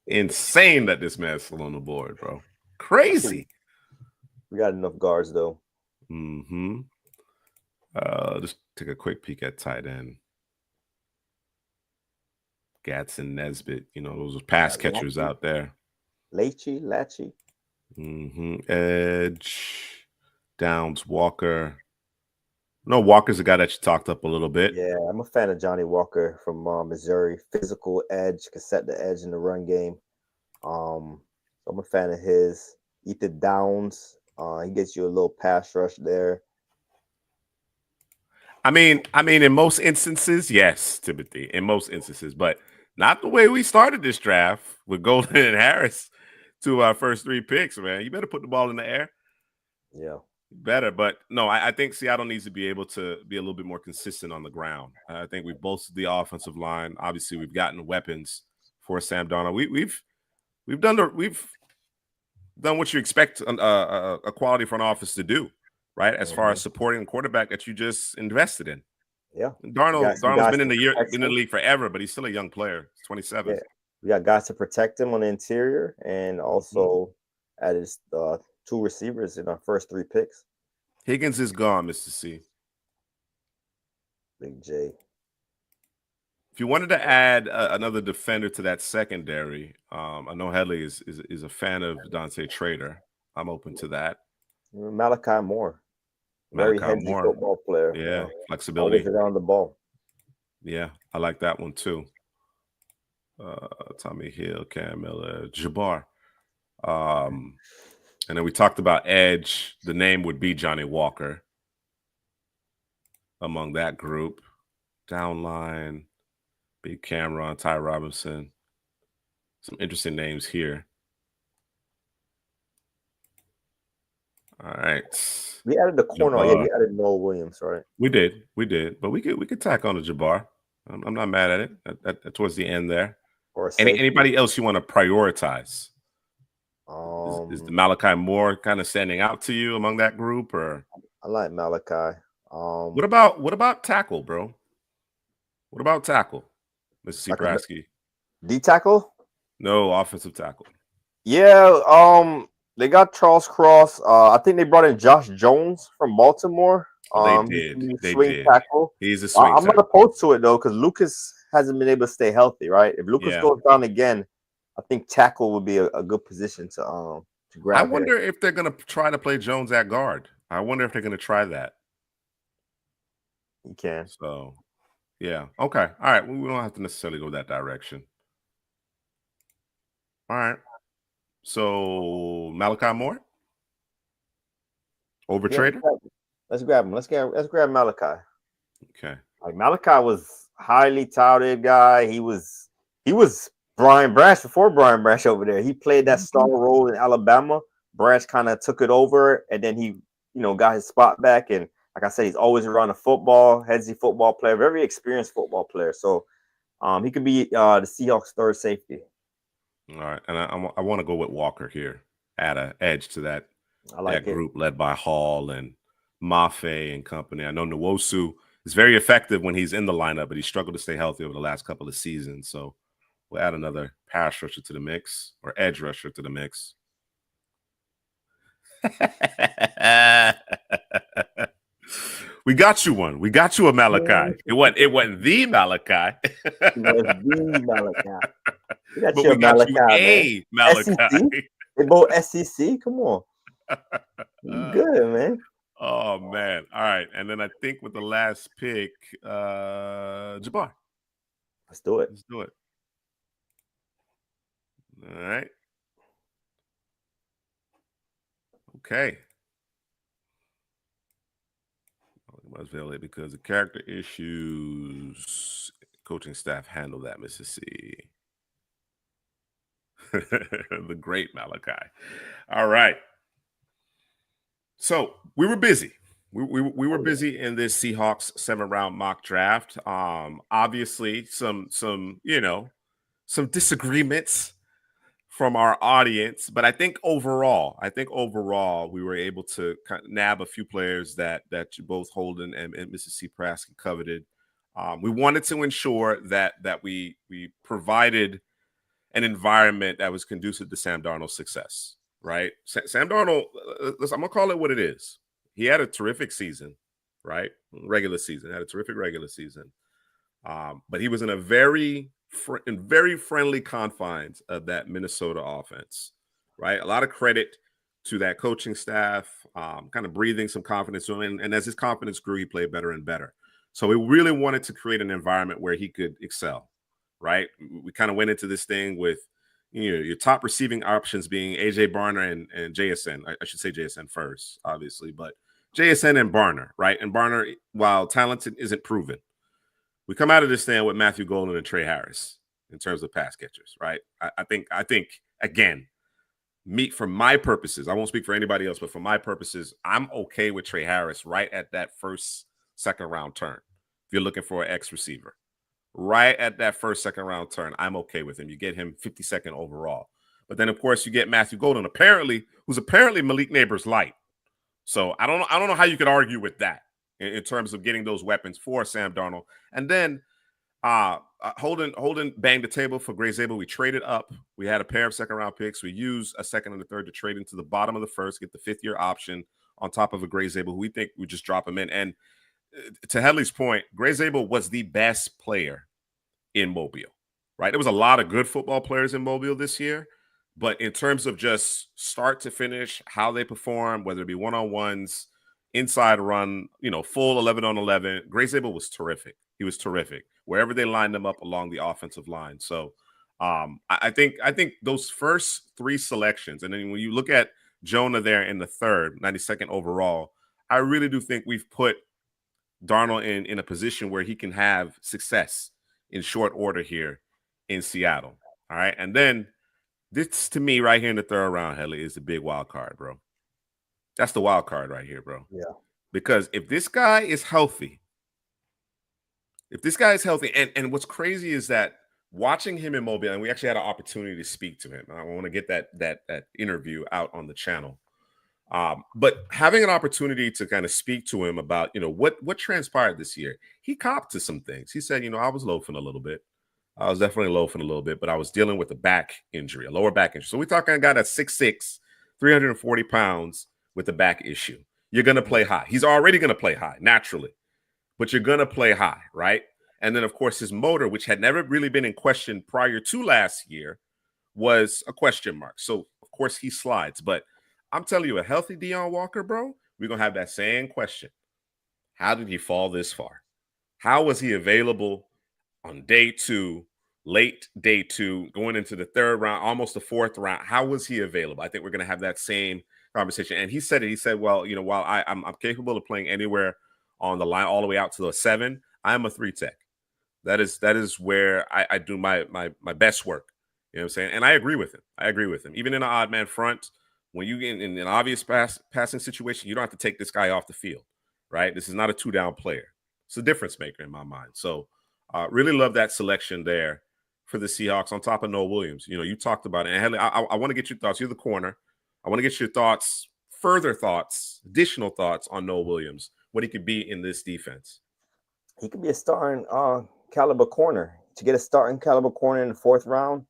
Insane that this man's still on the board, bro. Crazy. We got enough guards, though. Just take a quick peek at tight end. Gatson, Nesbitt, those are pass catchers out there. Latchy. Edge, Downs, Walker. No, Walker's a guy that you talked up a little bit. Yeah, I'm a fan of Johnny Walker from Missouri. Physical edge, can set the edge in the run game. So I'm a fan of his. Ethan Downs, he gets you a little pass rush there. I mean, in most instances, yes, Timothy. In most instances, but not the way we started this draft with Golden and Harris to our first 3 picks, man. You better put the ball in the air. Yeah. Better, but no, I think Seattle needs to be able to be a little bit more consistent on the ground. I think we've bolstered the offensive line. Obviously, we've gotten weapons for Sam Darnold. We've done what you expect a quality front office to do, right? As far as supporting a quarterback that you just invested in. Yeah, Darnold's been in the league forever, but he's still a young player. He's 27. Yeah. We got guys to protect him on the interior, and also added 2 receivers in our first 3 picks. Higgins is gone, Mr. C. Big J. If you wanted to add another defender to that secondary, I know Headley is a fan of Dante Trader. I'm open to that. Malachi Moore. Very heavy football player. Yeah, flexibility. Always around the ball. Yeah, I like that one too. Tommy Hill, Cam Miller, Jabbar. And then we talked about edge. The name would be Johnny Walker among that group. Downline, Big Cameron, Ty Robinson. Some interesting names here. All right. We added the corner. Yeah, we added Noel Williams, right? We did. But we could tack on a Jabbar. I'm not mad at it. Towards the end there. Or anybody else you want to prioritize? Is the Malachi Moore kind of standing out to you among that group, or? I like Malachi. What about tackle, bro? What about tackle, Mr. Seaprasky? D tackle? No, offensive tackle. Yeah, they got Charles Cross. I think they brought in Josh Jones from Baltimore. They did. Tackle. He's a swing tackle. I'm not opposed to it though, because Lucas hasn't been able to stay healthy, right? If Lucas goes down again, I think tackle would be a good position to grab. I wonder if they're going to try to play Jones at guard. I wonder if they're going to try that. You can. So, yeah. Okay. All right. We don't have to necessarily go that direction. All right. So, Malachi Moore? Over Trader? Let's grab him. Let's grab Malachi. Okay. Like Malachi was highly touted guy. He was He was Brian Branch before Brian Branch over there. He played that star role in Alabama. Branch kind of took it over, and then he, got his spot back. And like I said, he's always around the football, headsy football player, very experienced football player. So he could be the Seahawks' third safety. All right, and I want to go with Walker here. Add an edge to that group led by Hall and Mafe and company. I know Nwosu is very effective when he's in the lineup, but he struggled to stay healthy over the last couple of seasons. So we'll add another pass rusher to the mix, or edge rusher to the mix. We got you one. We got you a Malachi. It wasn't the Malachi. It was the Malachi. But we got you a Malachi. SEC? They both SEC? Come on. Good, man. Oh, man. All right. And then I think with the last pick, Jabbar. Let's do it. Let's do it. All right. Okay. Was valid because the character issues coaching staff handle that, Mrs. C. The great Malachi. All right. So we were busy. We were busy in this Seahawks 7-round mock draft. Obviously, some disagreements from our audience, but I think overall we were able to kind of nab a few players that you both Holden and Mrs. C. Prasky coveted. We wanted to ensure that we provided an environment that was conducive to Sam Darnold's success, right? Sam Darnold, I'm gonna call it what it is. He had a terrific season, right? Regular season, had a terrific regular season, but he was in a very friendly confines of that Minnesota offense, right? A lot of credit to that coaching staff, kind of breathing some confidence to him. And as his confidence grew, he played better and better. So we really wanted to create an environment where he could excel, right? We kind of went into this thing with, your top receiving options being A.J. Barner and JSN. I should say JSN first, obviously, but JSN and Barner, right? And Barner, while talented, isn't proven. We come out of this thing with Matthew Golden and Trey Harris in terms of pass catchers, right? I think again, for my purposes, I won't speak for anybody else, but for my purposes, I'm okay with Trey Harris right at that second round turn. If you're looking for an X receiver, right at that second round turn, I'm okay with him. You get him 52nd overall. But then, of course, you get Matthew Golden, who's apparently Malik Neighbors light. So I don't know how you could argue with that in terms of getting those weapons for Sam Darnold. And then Holden banged the table for Gray Zabel. We traded up. We had a pair of second-round picks. We used a second and a third to trade into the bottom of the first, get the fifth-year option on top of a Gray Zabel, who we think we just drop him in. And to Headley's point, Gray Zabel was the best player in Mobile, right? There was a lot of good football players in Mobile this year, but in terms of just start to finish, how they perform, whether it be one-on-ones, inside run, full 11 on 11, Gray Zabel was terrific. He was terrific wherever they lined him up along the offensive line. So I think those first three selections, and then when you look at Jonah there in the third, 92nd overall, I really do think we've put Darnold in a position where he can have success in short order here in Seattle. All right. And then this, to me, right here in the third round, Headley, is the big wild card, bro. That's the wild card right here, bro. Yeah. Because if this guy is healthy, and what's crazy is that watching him in Mobile, and we actually had an opportunity to speak to him. I want to get that interview out on the channel. But having an opportunity to kind of speak to him about, what transpired this year, he copped to some things. He said, I was loafing a little bit. I was definitely loafing a little bit, but I was dealing with a back injury, a lower back injury. So we're talking a guy that's 6'6", 340 pounds with a back issue. You're going to play high. He's already going to play high, naturally. But you're going to play high, right? And then, of course, his motor, which had never really been in question prior to last year, was a question mark. So, of course, he slides. But I'm telling you, a healthy Deion Walker, bro, we're going to have that same question. How did he fall this far? How was he available on day 2, late day 2, going into the third round, almost the fourth round? How was he available? I think we're going to have that same conversation. And he said, well, while I'm capable of playing anywhere on the line all the way out to a 7, I'm a 3 tech. That is where I do my best work. You know what I'm saying? And I agree with him. I agree with him. Even in an odd man front, when you get in an obvious passing situation, you don't have to take this guy off the field, right? This is not a 2-down player. It's a difference maker in my mind. So really love that selection there for the Seahawks on top of Noah Williams. You know, you talked about it. And Headley, I want to get your thoughts. You're the corner. I want to get your thoughts, further thoughts, additional thoughts on Noah Williams, what he could be in this defense. He could be a starting caliber corner. To get a starting caliber corner in the 4th round,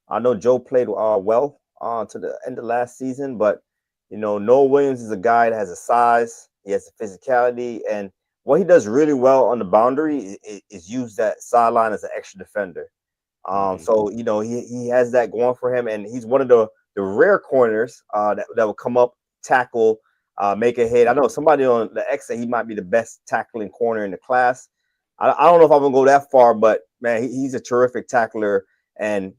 I know Joe played well to the end of last season, but you know, Noah Williams is a guy that has a size, he has a physicality, and what he does really well on the boundary is use that sideline as an extra defender. So you know, he has that going for him, and he's one of the rare corners that will come up, tackle, make a hit. I know somebody on the X said he might be the best tackling corner in the class. I don't know if I'm gonna go that far, but man, he's a terrific tackler. And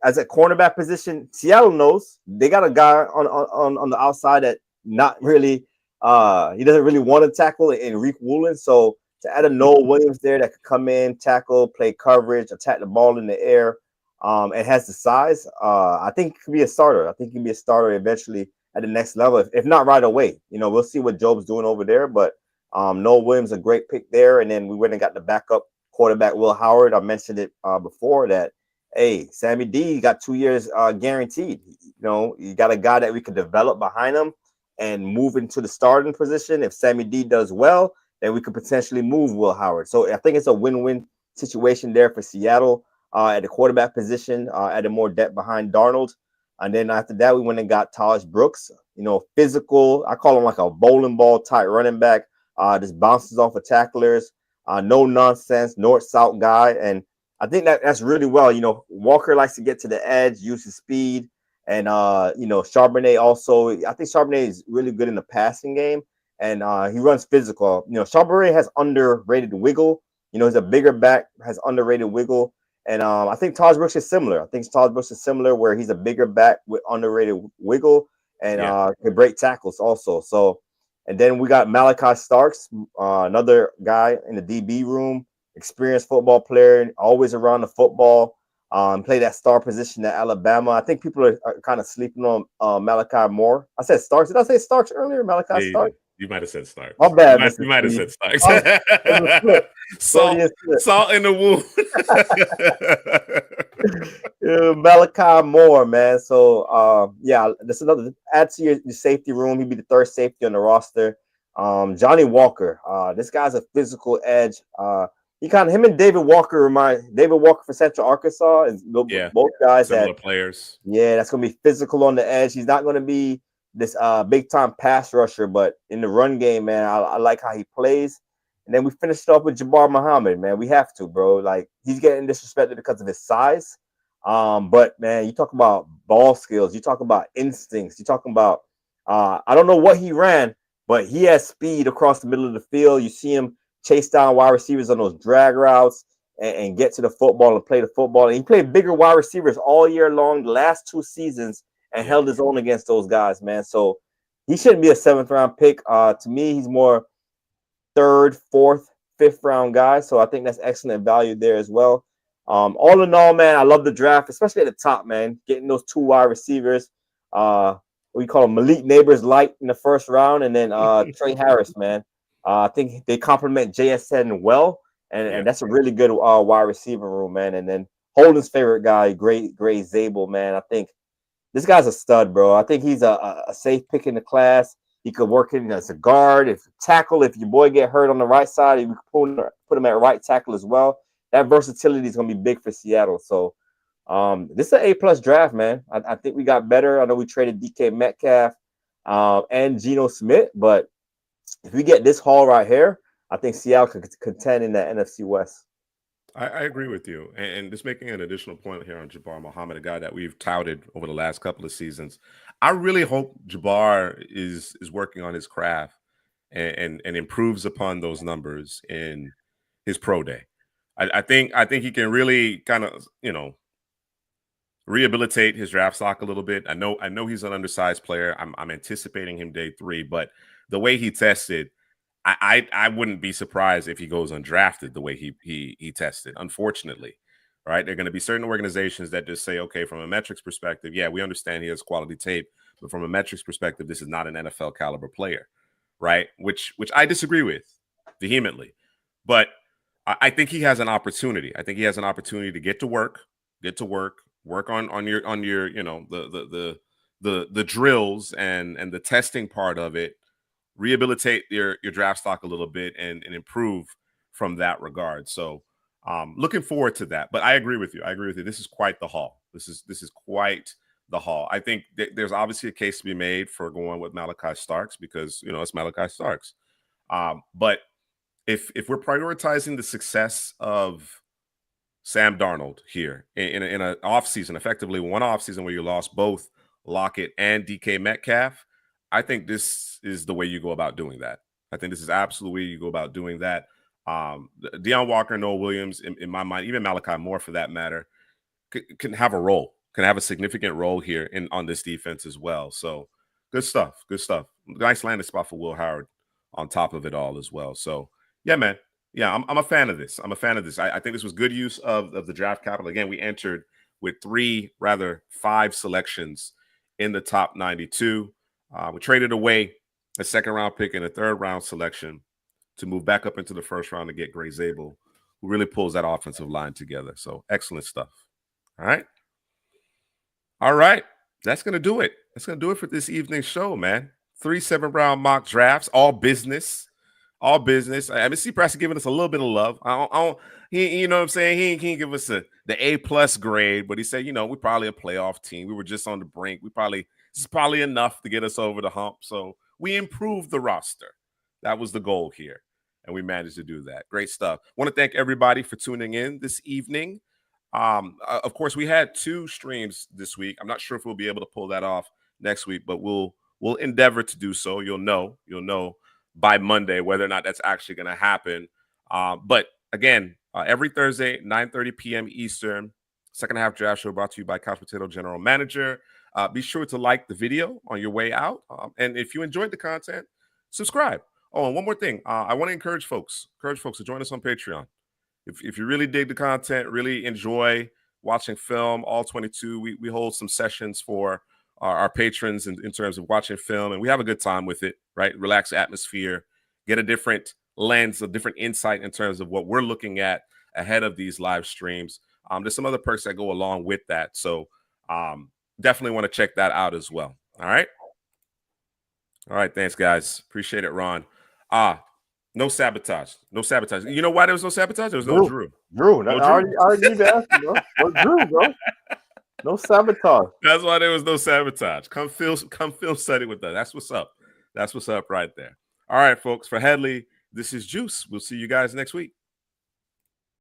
as a cornerback position, Seattle knows they got a guy on the outside that not really he doesn't really want to tackle in Reek Woolen. So to add a Noah Williams there that could come in, tackle, play coverage, attack the ball in the air, and has the size, I think he could be a starter. I think he can be a starter eventually at the next level, if not right away. You know, we'll see what Job's doing over there, but Noah Williams a great pick there. And then we went and got the backup quarterback Will Howard. I mentioned it before that. Hey, Sammy D got 2 years guaranteed. You know, you got a guy that we could develop behind him and move into the starting position. If Sammy D does well, then we could potentially move Will Howard. So I think it's a win-win situation there for Seattle at the quarterback position, adding more depth behind Darnold. And then after that, we went and got Taj Brooks, you know, physical. I call him like a bowling ball type running back. Just bounces off of tacklers, no nonsense, north-south guy. And I think that's really well. You know, Walker likes to get to the edge, use his speed. And, you know, Charbonnet also, I think Charbonnet is really good in the passing game. And he runs physical. You know, Charbonnet has underrated wiggle. You know, he's a bigger back, has underrated wiggle. And I think Taj Brooks is similar. I think Taj Brooks is similar where he's a bigger back with underrated wiggle and can break tackles also. So, and then we got Malachi Starks, another guy in the DB room, experienced football player, always around the football, play that star position at Alabama. I think people are kind of sleeping on Malachi Moore. I said Starks. Did I say Starks earlier? Malachi Starks? You might have said Starks. My bad, You might have said Starks. Salt in the wound. Malachi Moore, man. So yeah, that's another add to your safety room. He'd be the 3rd safety on the roster. Johnny Walker. This guy's a physical edge. Him and David Walker for Central Arkansas is both guys similar players. Yeah, that's gonna be physical on the edge. He's not gonna be this big time pass rusher, but in the run game, man, I like how he plays. And then we finished off with Jabbar Muhammad, man. We have to, bro. Like, he's getting disrespected because of his size. But man, you talk about ball skills, you talk about instincts, you talking about I don't know what he ran, but he has speed across the middle of the field. You see him chase down wide receivers on those drag routes and get to the football and play the football. And he played bigger wide receivers all year long, the last 2 seasons, and held his own against those guys, man. So he shouldn't be a 7th round pick. To me, he's more 3rd, 4th, 5th round guy. So I think that's excellent value there as well. All in all, man, I love the draft, especially at the top, man. Getting those 2 wide receivers. We call them Malik Neighbors light in the 1st round, and then Trey Harris, man. I think they complement JSN well, and that's a really good wide receiver room, man. And then Holden's favorite guy, Gray Zabel, man. I think this guy's a stud, bro. I think he's a safe pick in the class. He could work in as a guard, if tackle. If your boy get hurt on the right side, you can put him at right tackle as well. That versatility is going to be big for Seattle. So this is an A+ draft, man. I think we got better. I know we traded DK Metcalf and Geno Smith, but if we get this haul right here, I think Seattle could contend in the NFC West. I agree with you. And just making an additional point here on Jabbar Muhammad, a guy that we've touted over the last couple of seasons. I really hope Jabbar is working on his craft and improves upon those numbers in his pro day. I think he can really kind of, you know, rehabilitate his draft stock a little bit. I know he's an undersized player. I'm anticipating him day 3, but the way he tested, I wouldn't be surprised if he goes undrafted the way he tested. Unfortunately, right? There are going to be certain organizations that just say, okay, from a metrics perspective, yeah, we understand he has quality tape, but from a metrics perspective, this is not an NFL caliber player, right? Which I disagree with vehemently, but I think he has an opportunity. I think he has an opportunity to get to work, work on your you know the drills and the testing part of it, rehabilitate your draft stock a little bit and improve from that regard. So looking forward to that. But I agree with you. I agree with you. This is quite the haul. This is quite the haul. I think there's obviously a case to be made for going with Malachi Starks because it's Malachi Starks. But if we're prioritizing the success of Sam Darnold here in an offseason, effectively one offseason where you lost both Lockett and DK Metcalf, I think this is the way you go about doing that. I think this is absolutely you go about doing that. Deion Walker, Noah Williams, in my mind, even Malachi Moore for that matter, can have a role, can have a significant role here on this defense as well. So good stuff. Good stuff. Nice landing spot for Will Howard on top of it all as well. So yeah, man. Yeah, I'm a fan of this. I'm a fan of this. I think this was good use of the draft capital. Again, we entered with 5 selections in the top 92. We traded away a second-round pick and a third-round selection to move back up into the first round to get Gray Zabel, who really pulls that offensive line together. So excellent stuff. All right. All right. That's going to do it. That's going to do it for this evening's show, man. 3 7-round mock drafts, all business. All business. I mean, C. Press giving us a little bit of love. He, you know what I'm saying? He can't give us the A+ grade, but he said, we're probably a playoff team. We were just on the brink. This is probably enough to get us over the hump. So we improved the roster. That was the goal here, and we managed to do that. Great stuff. Want to thank everybody for tuning in this evening. Of course, we had 2 streams this week. I'm not sure if we'll be able to pull that off next week, but we'll endeavor to do so. You'll know by Monday whether or not that's actually going to happen. But again, every Thursday, 9:30 p.m. Eastern, second half draft show brought to you by Couch Potato General Manager. Be sure to like the video on your way out. And if you enjoyed the content, subscribe. Oh, and one more thing. I want to encourage folks to join us on Patreon. If you really dig the content, really enjoy watching film, all 22, we hold some sessions for our patrons in terms of watching film, and we have a good time with it, right? Relaxed atmosphere, get a different lens, a different insight in terms of what we're looking at ahead of these live streams. There's some other perks that go along with that. So definitely want to check that out as well. All right. All right. Thanks, guys. Appreciate it, Ron. No sabotage. No sabotage. You know why there was no sabotage? There was no Drew. Drew. No, I already need to ask you, bro. What Drew, bro? No sabotage. That's why there was no sabotage. Come film study with us. That's what's up. That's what's up right there. All right, folks. For Headley, this is Juice. We'll see you guys next week.